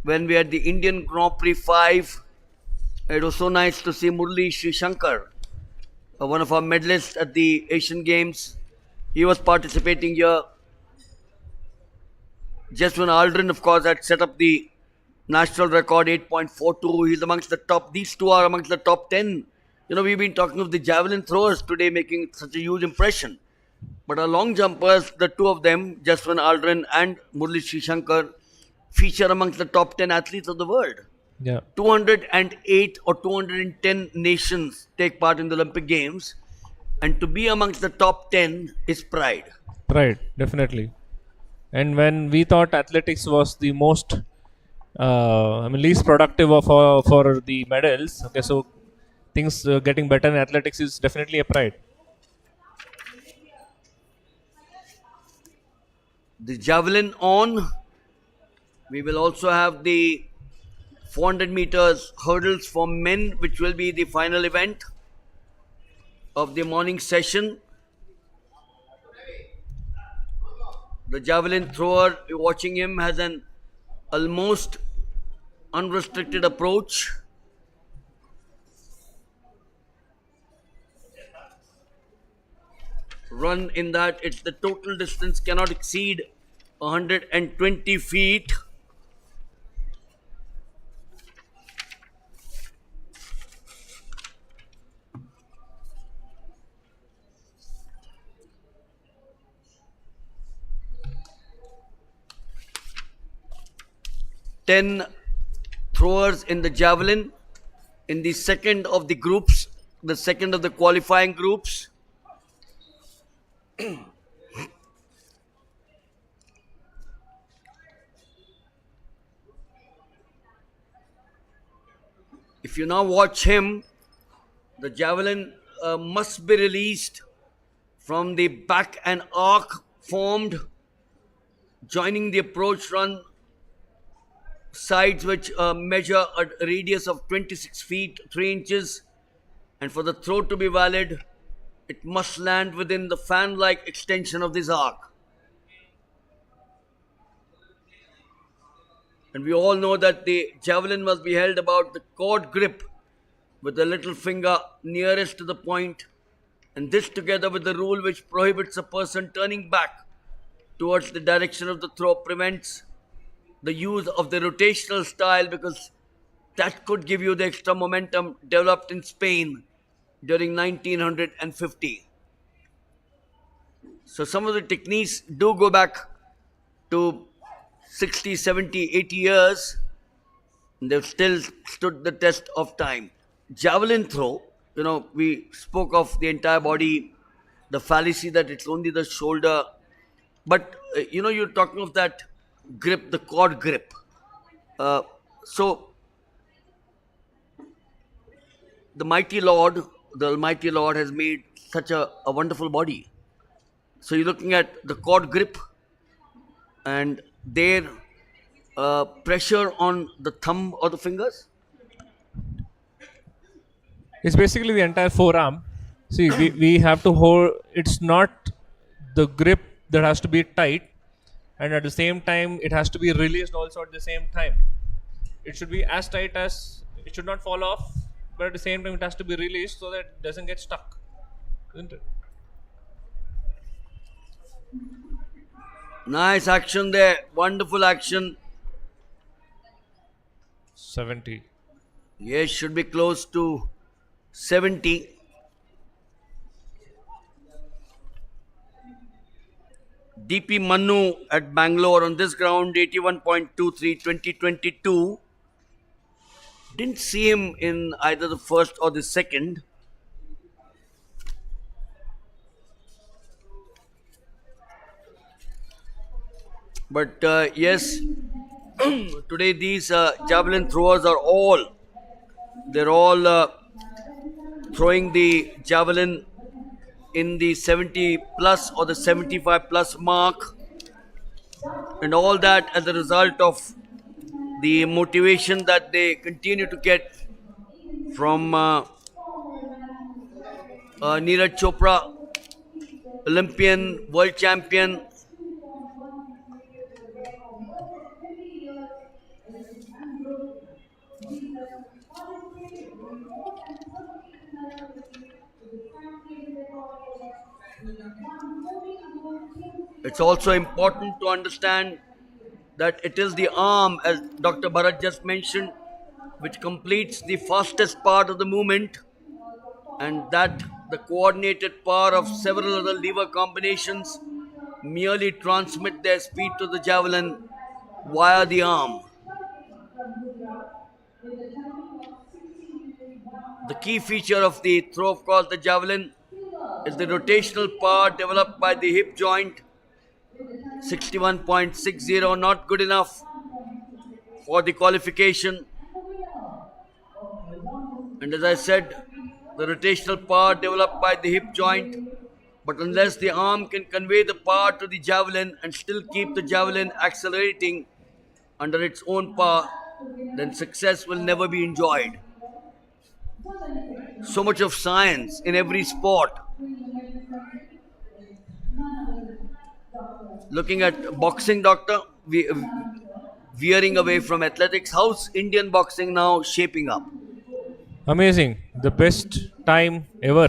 when we had the Indian Grand Prix 5. It was so nice to see Murli Sri Shankar, one of our medalists at the Asian Games. He was participating here. Jaswin Aldrin, of course, had set up the national record 8.42. He's amongst the top. These two are amongst the top 10. You know, we've been talking of the javelin throwers today making such a huge impression. But our long jumpers, the two of them, Jaswin Aldrin and Murli Sri Shankar, feature amongst the top 10 athletes of the world. Yeah. 208 or 210 nations take part in the Olympic Games. And to be amongst the top 10 is pride. Right, definitely. And when we thought athletics was the most, least productive of for the medals, okay, so things getting better in athletics is definitely a pride. The javelin on. We will also have the 400 meters hurdles for men, which will be the final event of the morning session. The javelin thrower, watching him, has an almost unrestricted approach. Run in that the total distance cannot exceed 120 feet. Ten throwers in the javelin in the second of the groups, the second of the qualifying groups. If you now watch him, the javelin must be released from the back, and arc formed joining the approach run sides, which measure a radius of 26 feet 3 inches, and for the throw to be valid, it must land within the fan-like extension of this arc. And we all know that the javelin must be held about the cord grip with the little finger nearest to the point, and this together with the rule which prohibits a person turning back towards the direction of the throw prevents the use of the rotational style, because that could give you the extra momentum developed in Spain during 1950. So some of the techniques do go back to 60, 70, 80 years, and they've still stood the test of time. Javelin throw, we spoke of the entire body, the fallacy that it's only the shoulder, but you're talking of that grip, the cord grip. So the Almighty Lord has made such a wonderful body. So you're looking at the cord grip and their pressure on the thumb or the fingers. It's basically the entire forearm. See, we have to hold, it's not the grip that has to be tight, and at the same time it has to be released also at the same time. It should be as tight as, it should not fall off, but at the same time it has to be released so that it doesn't get stuck, isn't it? Nice action there, wonderful action. 70. Yes, should be close to 70. DP Manu at Bangalore on this ground, 81.23, 2022. Didn't see him in either the first or the second. But yes, today these javelin throwers are all throwing the javelin in the 70 plus or the 75 plus mark, and all that as a result of the motivation that they continue to get from Neeraj Chopra, Olympian, world champion. It's also important to understand that it is the arm, as Dr. Bharat just mentioned, which completes the fastest part of the movement, and that the coordinated power of several other lever combinations merely transmit their speed to the javelin via the arm. The key feature of the throw, of course, the javelin, is the rotational power developed by the hip joint. 61.60, not good enough for the qualification. And as I said, the rotational power developed by the hip joint, but unless the arm can convey the power to the javelin and still keep the javelin accelerating under its own power, then success will never be enjoyed. So much of science in every sport. Looking at boxing, doctor, we veering away from athletics. How's Indian boxing now shaping up? Amazing. The best time ever.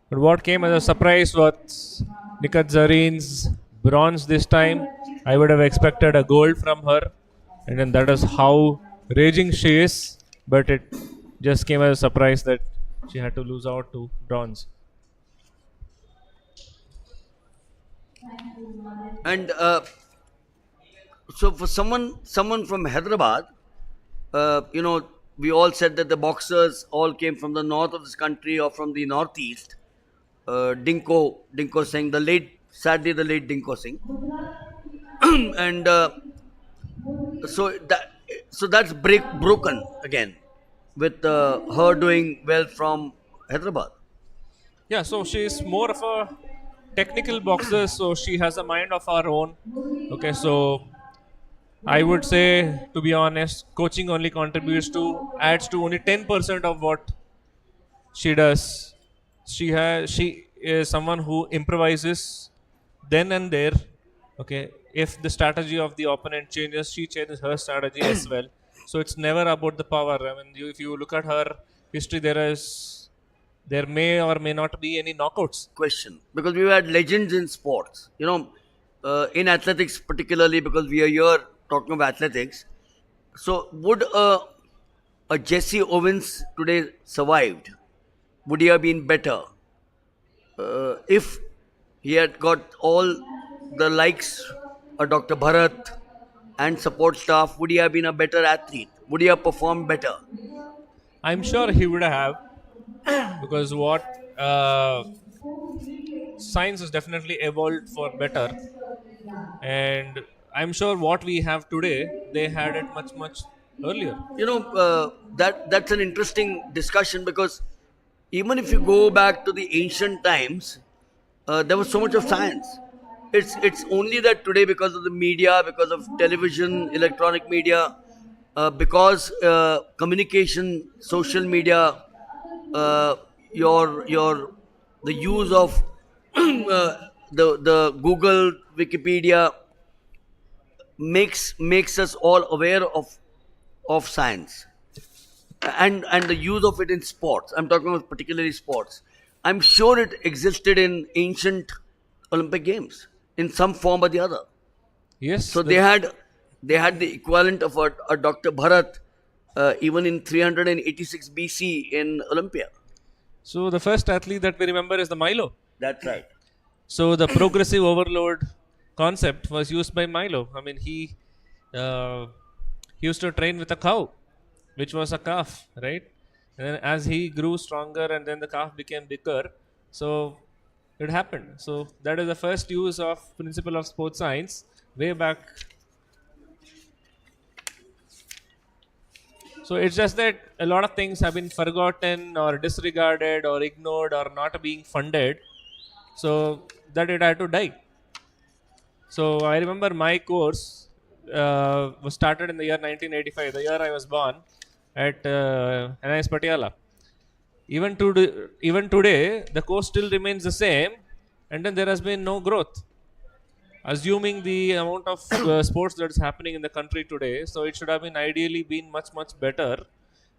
But what came as a surprise was Nikat Zarin's bronze this time. I would have expected a gold from her, and then that is how raging she is. But it just came as a surprise that she had to lose out to bronze. And so for someone from Hyderabad, we all said that the boxers all came from the north of this country or from the northeast. Dinko Singh, sadly the late Dinko Singh, and so that's broken again with her doing well from Hyderabad. Yeah, so she is more of a technical boxer, so she has a mind of her own. Okay, so I would say, to be honest, coaching only adds to only 10% of what she does. She is someone who improvises then and there. Okay, if the strategy of the opponent changes, she changes her strategy as well. So it's never about the power. I mean, if you look at her history, there may or may not be any knockouts. Question, because we've had legends in sports, in athletics particularly, because we are here talking of athletics. So would a Jesse Owens today survived? Would he have been better if he had got all the likes of Dr. Bharat and support staff? Would he have been a better athlete? Would he have performed better? I'm sure he would have, because what science has definitely evolved for better, and I'm sure what we have today they had it much earlier. That's an interesting discussion, because even if you go back to the ancient times, there was so much of science. It's only that today, because of the media, because of television, electronic media, because communication, social media, the use of the Google, Wikipedia makes us all aware of science and the use of it in sports. I'm talking about particularly sports. I'm sure it existed in ancient Olympic Games in some form or the other. Yes. So they had the equivalent of a Dr. Bharat even in 386 BC in Olympia. So the first athlete that we remember is the Milo. That's right. So the progressive overload concept was used by Milo. I mean, he used to train with a cow, which was a calf, right? And then as he grew stronger, and then the calf became bigger, so it happened. So that is the first use of principle of sports science way back. So it's just that a lot of things have been forgotten or disregarded or ignored or not being funded, so that it had to die. So I remember my course was started in the year 1985, the year I was born, at NIS Patiala. Even today, the course still remains the same, and then there has been no growth. Assuming the amount of sports that is happening in the country today, so it should have been ideally been much better,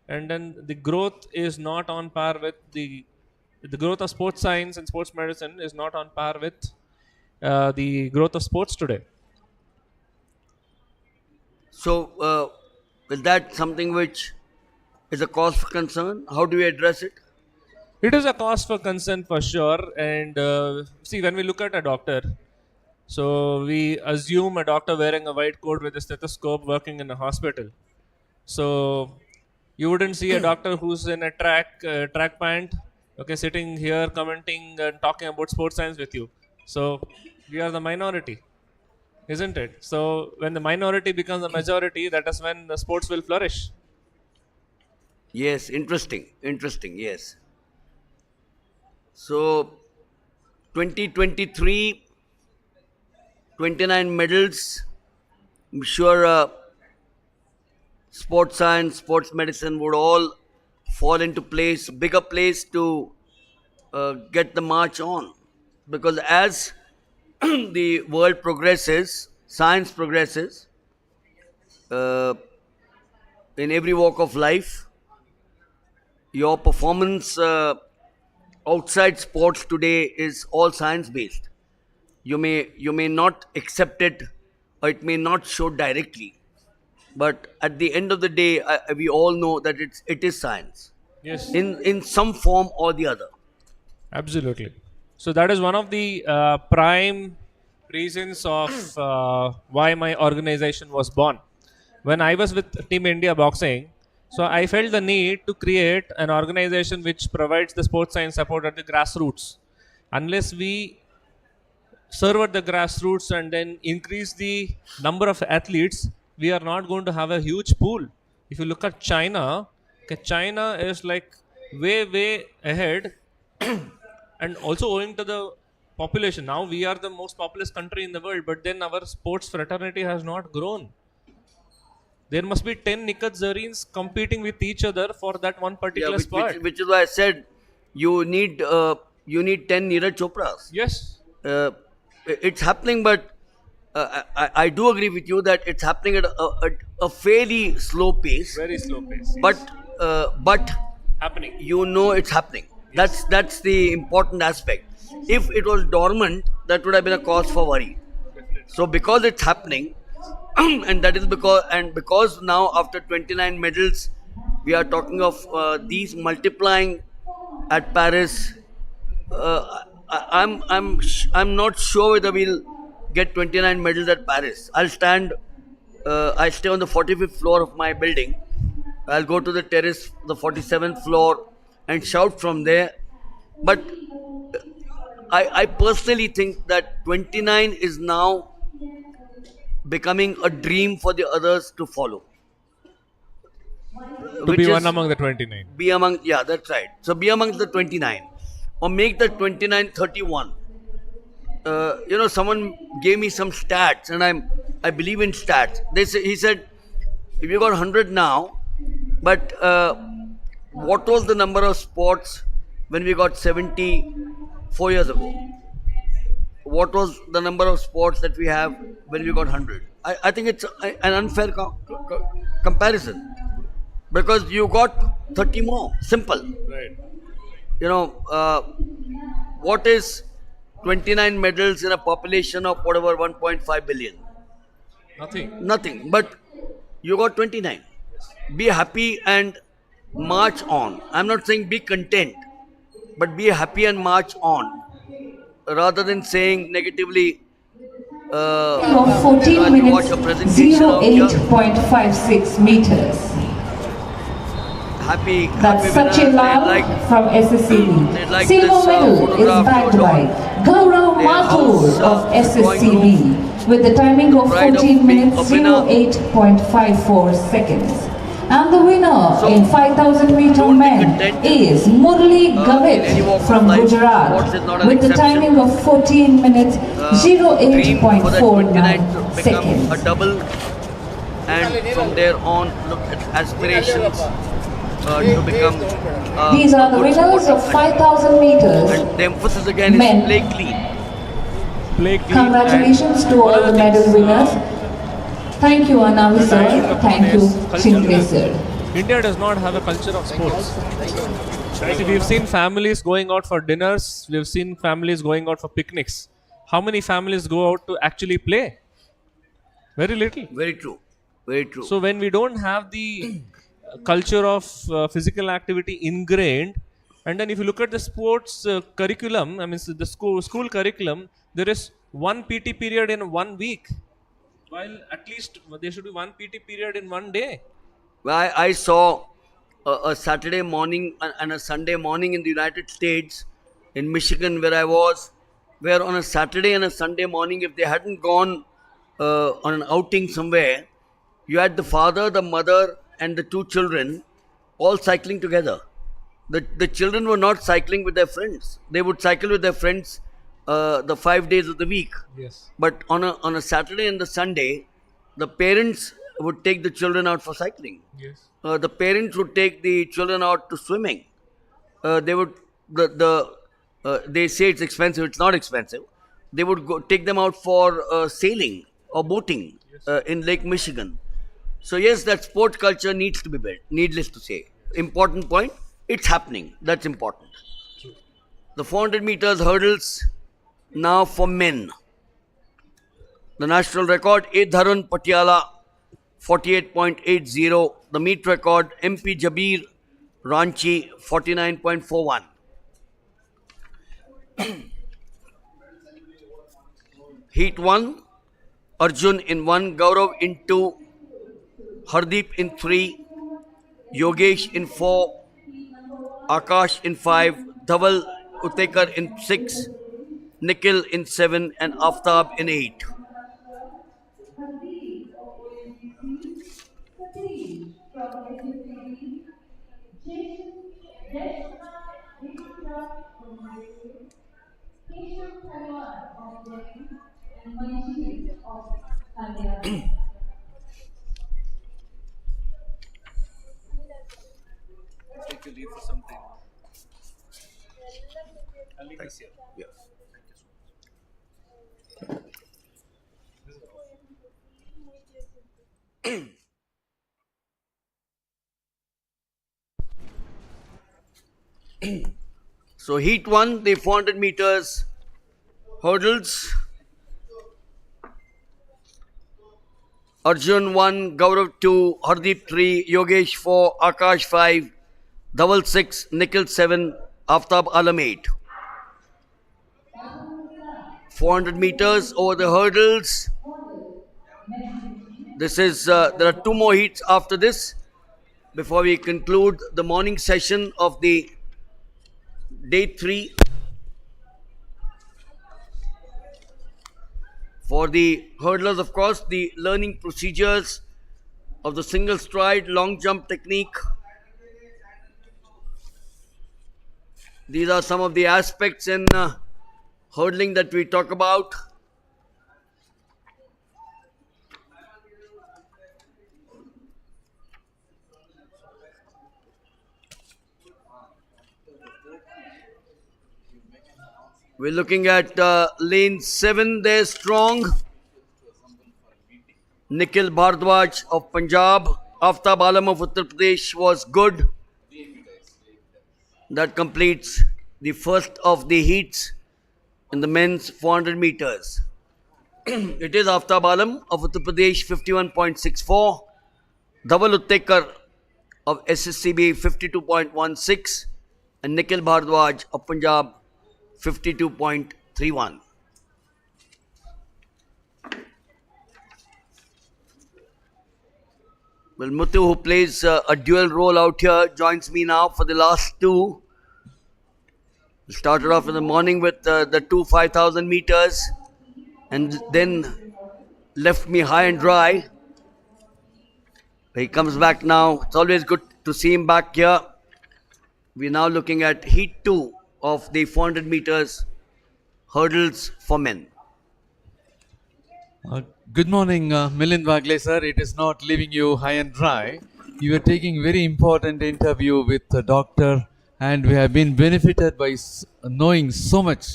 and then the growth is not on par with the growth of sports science and sports medicine is not on par with the growth of sports today. So is that something which is a cause for concern? How do we address it? It is a cause for concern for sure. And see, when we look at a doctor, so we assume a doctor wearing a white coat with a stethoscope working in a hospital. So you wouldn't see a doctor who's in a track pant, okay, sitting here commenting and talking about sports science with you. So we are the minority, isn't it? So when the minority becomes the majority, that is when the sports will flourish. Yes, interesting, yes. So 2023, 29 medals. I'm sure sports science, sports medicine would all fall into place, bigger place to get the march on. Because as the world progresses, science progresses, uh, in every walk of life. Your performance outside sports today is all science based. You may not accept it, or it may not show directly, but at the end of the day, we all know that it is science Yes. in some form or the other. Absolutely. So that is one of the prime reasons of why my organization was born. When I was with Team India Boxing, so I felt the need to create an organization which provides the sports science support at the grassroots. Unless we serve at the grassroots and then increase the number of athletes, we are not going to have a huge pool. If you look at China, okay, China is like way ahead, and also owing to the population. Now we are the most populous country in the world, but then our sports fraternity has not grown. There must be 10 Nikat Zarins competing with each other for that one particular spot. Which is why I said you need 10 Neeraj Chopras. Yes. It's happening, but I do agree with you that it's happening at a fairly slow pace. Very slow pace. But Happening. you know it's happening. That's the important aspect. If it was dormant, that would have been a cause for worry. So because it's happening, and that is because now after 29 medals, we are talking of these multiplying at Paris. I'm not sure whether we'll get 29 medals at Paris. I stay on the 45th floor of my building. I'll go to the terrace, the 47th floor, and shout from there. But I personally think that 29 is now becoming a dream for the others to follow. To be one among the 29. That's right. So be amongst the 29, or make the 29 31. Someone gave me some stats, and I believe in stats. He said, if you got 100 now, but what was the number of sports when we got 70 4 years ago? What was the number of sports that we have when we got 100? I think it's an unfair comparison, because you got 30 more. Simple. Right. What is 29 medals in a population of whatever 1.5 billion? Nothing. But you got 29. Be happy and march on. I'm not saying be content, but be happy and march on, rather than saying negatively. Of 14 minutes, 08.56 meters. Happy That's winners. Sachin They Lal like- from SSCB. they like Silver this, medal is photograph backed your by daughter. Gaurav Their Mathur house, of going SSCB with the timing of Pride of 14 being minutes, a winner. 08.54 seconds. And the winner So, in 5,000 meter don't be men content, is Murli in any Gavit walk of from life. Sports is Gujarat not an with the exception. timing of 14 minutes, Dream for that 29 to 08.49 become seconds. a double, and from there on look at aspirations to become These are the good winners sporting of 5,000 meters. And the emphasis again Men. is play clean. Play clean. Congratulations And to one all of the things, medal winners. Thank you, Anavi that I sir. should Thank you, recognize Shindle culture. sir. India does not have a culture of sports. Right? We've seen families going out for dinners. We've seen families going out for picnics. How many families go out to actually play? Very little. Very true. Very true. So when we don't have the culture of physical activity ingrained, and then if you look at the sports curriculum, I mean the school curriculum, there is one PT period in 1 week, while at least there should be one PT period in 1 day. I saw a Saturday morning and a Sunday morning in the United States, in Michigan, where I was, where on a Saturday and a Sunday morning, if they hadn't gone on an outing somewhere, you had the father, the mother, and the two children all cycling together. The children were not cycling with their friends. They would cycle with their friends the 5 days of the week. Yes. But on a Saturday and the Sunday, the parents would take the children out for cycling. Yes. The parents would take the children out to swimming. They would they say it's expensive. It's not expensive. They would take them out for sailing or boating in Lake Michigan. So yes, that sport culture needs to be built, needless to say. Important point, it's happening. That's important. The 400 meters hurdles now for men. The national record, A. Dharun Patiala, 48.80. The meet record, MP Jabir Ranchi, 49.41. Heat 1, Arjun in 1, Gaurav in 2, Hardeep in 3, Yogesh in 4, Akash in 5, Dhaval Utekar in 6, Nikhil in 7, and Aftab in 8. Take your leave for something. Yeah. So heat 1, the 400 meters hurdles. Arjun 1, Gaurav 2, Hardeep 3, Yogesh 4, Akash 5, Dhaval 6, Nikhil 7, Aftab Alam 8. 400 meters over the hurdles. This is, there are 2 more heats after this before we conclude the morning session of the day 3. For the hurdlers, of course, the learning procedures of the single stride, long jump technique. These are some of the aspects in hurdling that we talk about. We're looking at lane 7 there, strong. Nikhil Bhardwaj of Punjab. Aftab Alam of Uttar Pradesh was good. That completes the first of the heats in the men's 400 meters. It is Aftab Alam of Uttar Pradesh, 51.64. Dhaval Uttekar of SSCB, 52.16. And Nikhil Bhardwaj of Punjab, 52.31. Well, Muthu, who plays a dual role out here, joins me now for the last 2. We started off in the morning with the 2 5,000 meters and then left me high and dry. He comes back now. It's always good to see him back here. We're now looking at heat 2 of the 400 meters hurdles for men. Good morning, Milind Wagle sir. It is not leaving you high and dry. You are taking very important interview with the doctor, and we have been benefited by knowing so much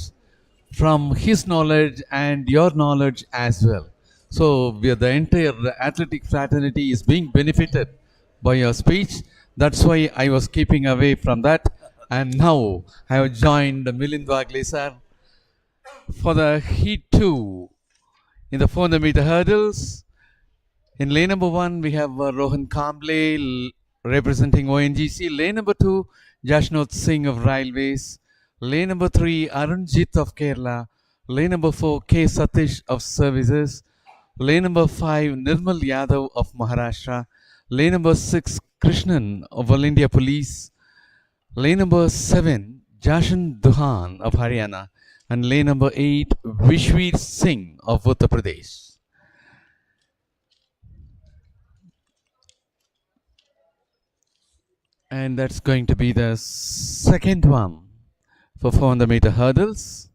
from his knowledge and your knowledge as well. So the entire athletic fraternity is being benefited by your speech. That's why I was keeping away from that. And now I have joined Milind Wagle sir for the heat 2 in the 400 meter hurdles. In lane number 1, we have Rohan Kamble representing ONGC. Lane number 2, Jashnot Singh of Railways. Lane number 3, Arunjit of Kerala. Lane number 4, K. Satish of Services. Lane number 5, Nirmal Yadav of Maharashtra. Lane number 6, Krishnan of All India Police. Lane number 7, Jashan Duhan of Haryana. And lane number 8, Vishweer Singh of Uttar Pradesh. And that's going to be the second one for 400 meter hurdles.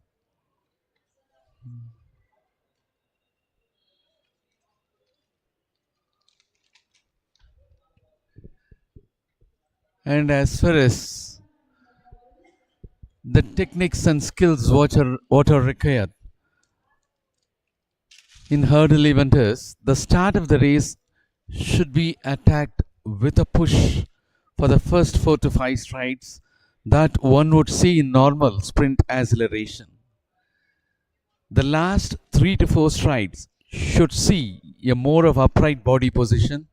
And as far as the techniques and skills what are required in hurdle event is, the start of the race should be attacked with a push for the first 4 to 5 strides that one would see in normal sprint acceleration. The last 3 to 4 strides should see a more of upright body position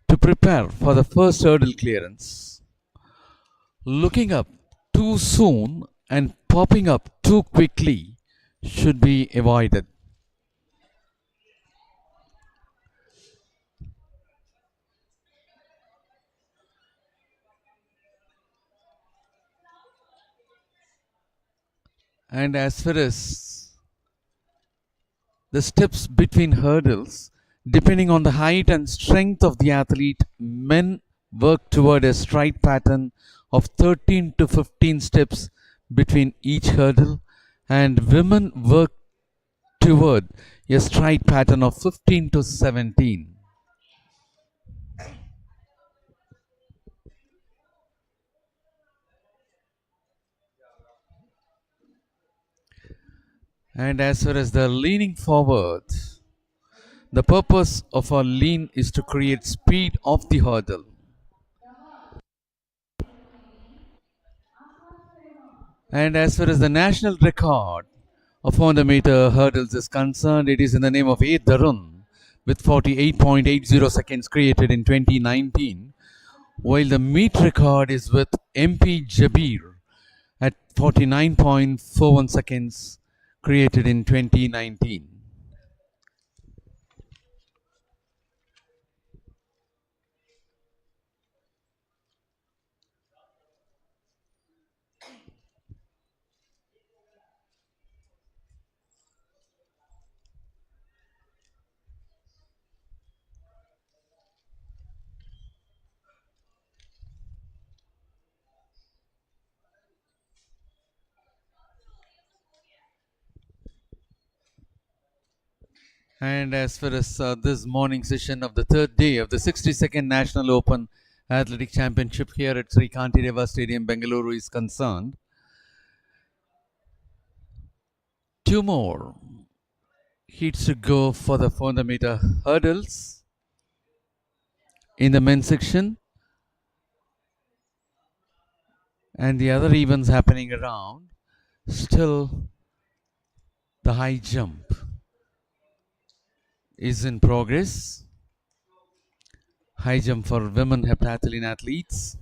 to prepare for the first hurdle clearance. Looking up too soon and popping up too quickly should be avoided. And as far as the steps between hurdles, depending on the height and strength of the athlete, men work toward a stride pattern of 13 to 15 steps between each hurdle, and women work toward a stride pattern of 15 to 17. And as far as the leaning forward, the purpose of our lean is to create speed of the hurdle. And as far as the national record of 400 meter hurdles is concerned, it is in the name of A. Darun with 48.80 seconds created in 2019, while the meet record is with MP Jabir at 49.41 seconds created in 2019. And as far as this morning session of the third day of the 62nd National Open Athletic Championship here at Sri Kantideva Stadium, Bengaluru is concerned, 2 more heats to go for the 400 meter hurdles in the men's section, and the other events happening around. Still, the high jump is in progress. High jump for women heptathlon athletes.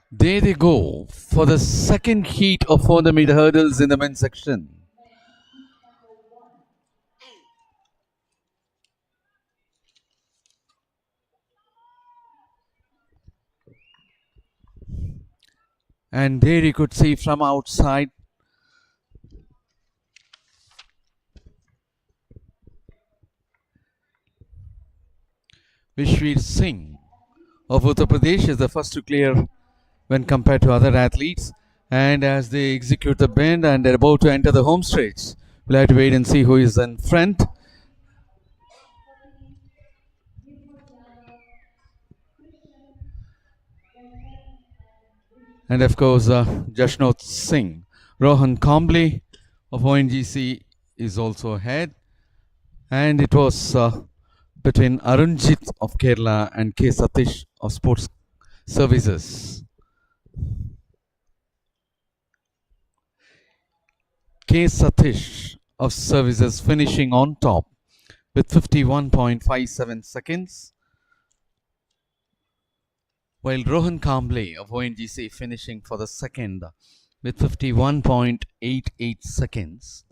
There they go for the second heat of 400 meter hurdles in the men's section. And there you could see from outside Vishweer Singh of Uttar Pradesh is the first to clear when compared to other athletes, and as they execute the bend and they're about to enter the home stretch, we'll have to wait and see who is in front. And of course, Jashnot Singh, Rohan Kambli of ONGC is also ahead, and it was between Arunjit of Kerala and K. Satish of Sports Services. K. Satish of Services finishing on top with 51.57 seconds, while Rohan Kambli of ONGC finishing for the second with 51.88 seconds.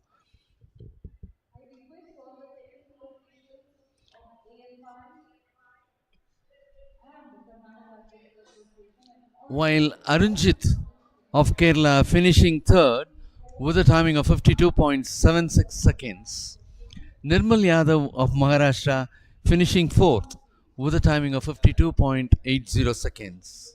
While Arunjit of Kerala finishing third with a timing of 52.76 seconds. Nirmal Yadav of Maharashtra finishing fourth with a timing of 52.80 seconds.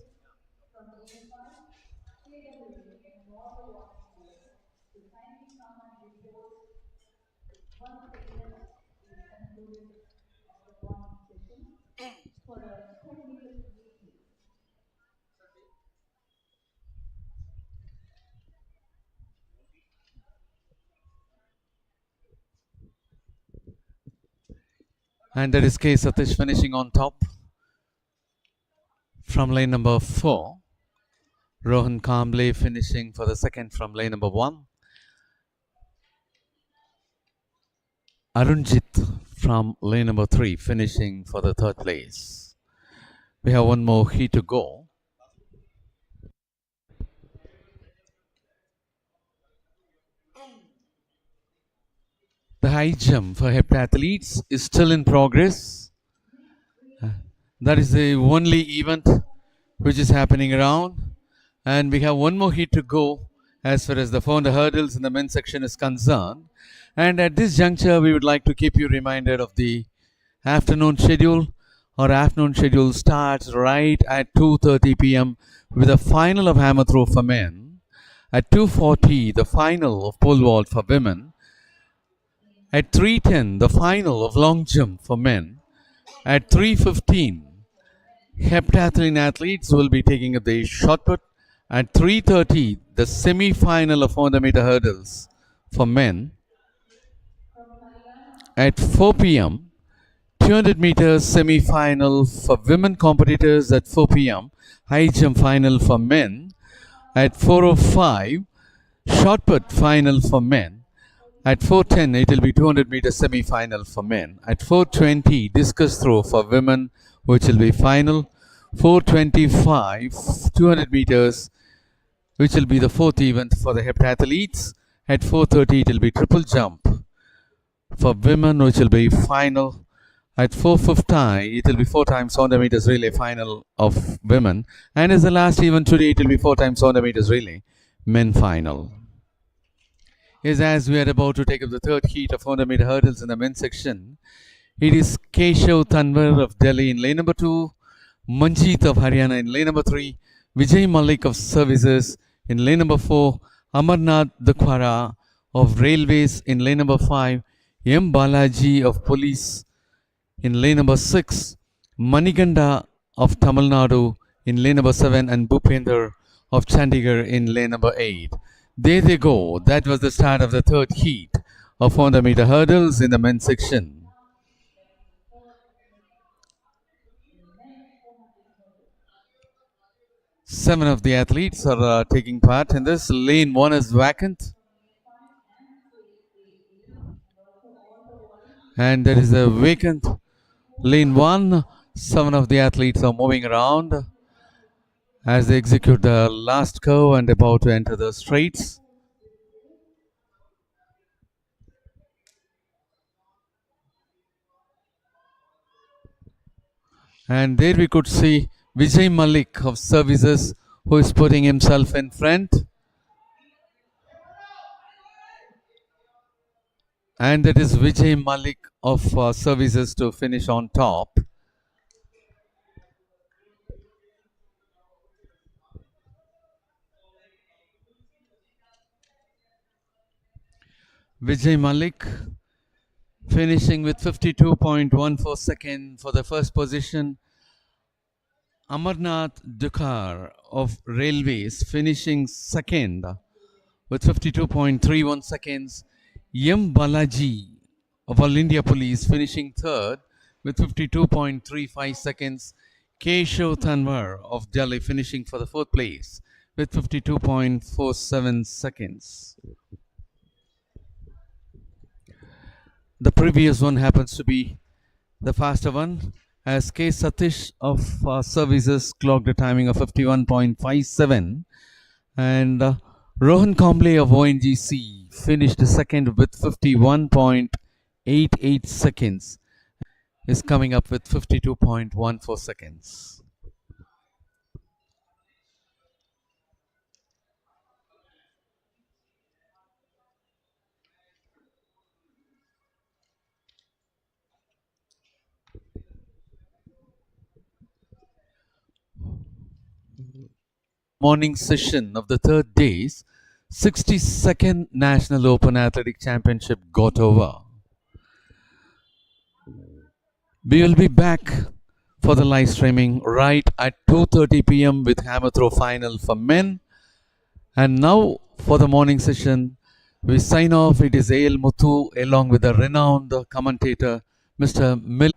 And that is K. Satish finishing on top from lane number 4. Rohan Kamble finishing for the second from lane number 1. Arunjit from lane number 3 finishing for the third place. We have one more heat to go. The high jump for heptathletes is still in progress. That is the only event which is happening around. And we have one more heat to go as far as the 400 hurdles in the men's section is concerned. And at this juncture, we would like to keep you reminded of the afternoon schedule. Our afternoon schedule starts right at 2:30 p.m. with a final of hammer throw for men. At 2:40, the final of pole vault for women. At 3:10, the final of long jump for men. At 3:15, heptathlon athletes will be taking up the shot put. At 3:30, the semi-final of 400 meter hurdles for men. At 4 p.m., 200 meters semi-final for women competitors at 4 p.m. High jump final for men. At 4:05, shot put final for men. At 4:10, it will be 200 meters semi-final for men. At 4:20, discus throw for women, which will be final. 4:25, 200 meters, which will be the fourth event for the heptathletes. At 4:30, it will be triple jump for women, which will be final. At 4:50, it will be 4 times 100 meters relay final of women. And as the last event today, it will be 4 times 100 meters relay men final. Is as we are about to take up the third heat of 400 meter hurdles in the men's section. It is Keshav Tanwar of Delhi in lane number 2, Manjeet of Haryana in lane number 3, Vijay Malik of Services in lane number 4, Amarnath Dukhwara of Railways in lane number 5, M. Balaji of Police in lane number 6, Maniganda of Tamil Nadu in lane number 7, and Bhupender of Chandigarh in lane number 8. There they go. That was the start of the third heat of 400 meter hurdles in the men's section. Seven of the athletes are taking part in this. Lane 1 is vacant. And there is a vacant lane 1. 7 of the athletes are moving around as they execute the last curve and about to enter the straights. And there we could see Vijay Malik of Services, who is putting himself in front. And that is Vijay Malik of Services to finish on top. Vijay Malik finishing with 52.14 seconds for the first position. Amarnath Dukhar of Railways finishing second with 52.31 seconds. M. Balaji of All India Police finishing third with 52.35 seconds. Keshav Tanwar of Delhi finishing for the fourth place with 52.47 seconds. The previous one happens to be the faster one, as K. Satish of Services clocked a timing of 51.57, and Rohan Kamble of ONGC finished second with 51.88 seconds, is coming up with 52.14 seconds. morning session of the third day's 62nd National Open Athletic Championship got over. We will be back for the live streaming right at 2:30 p.m. with hammer throw final for men. And now for the morning session, we sign off. It is A.L. Muthu along with the renowned commentator, Mr. Mil.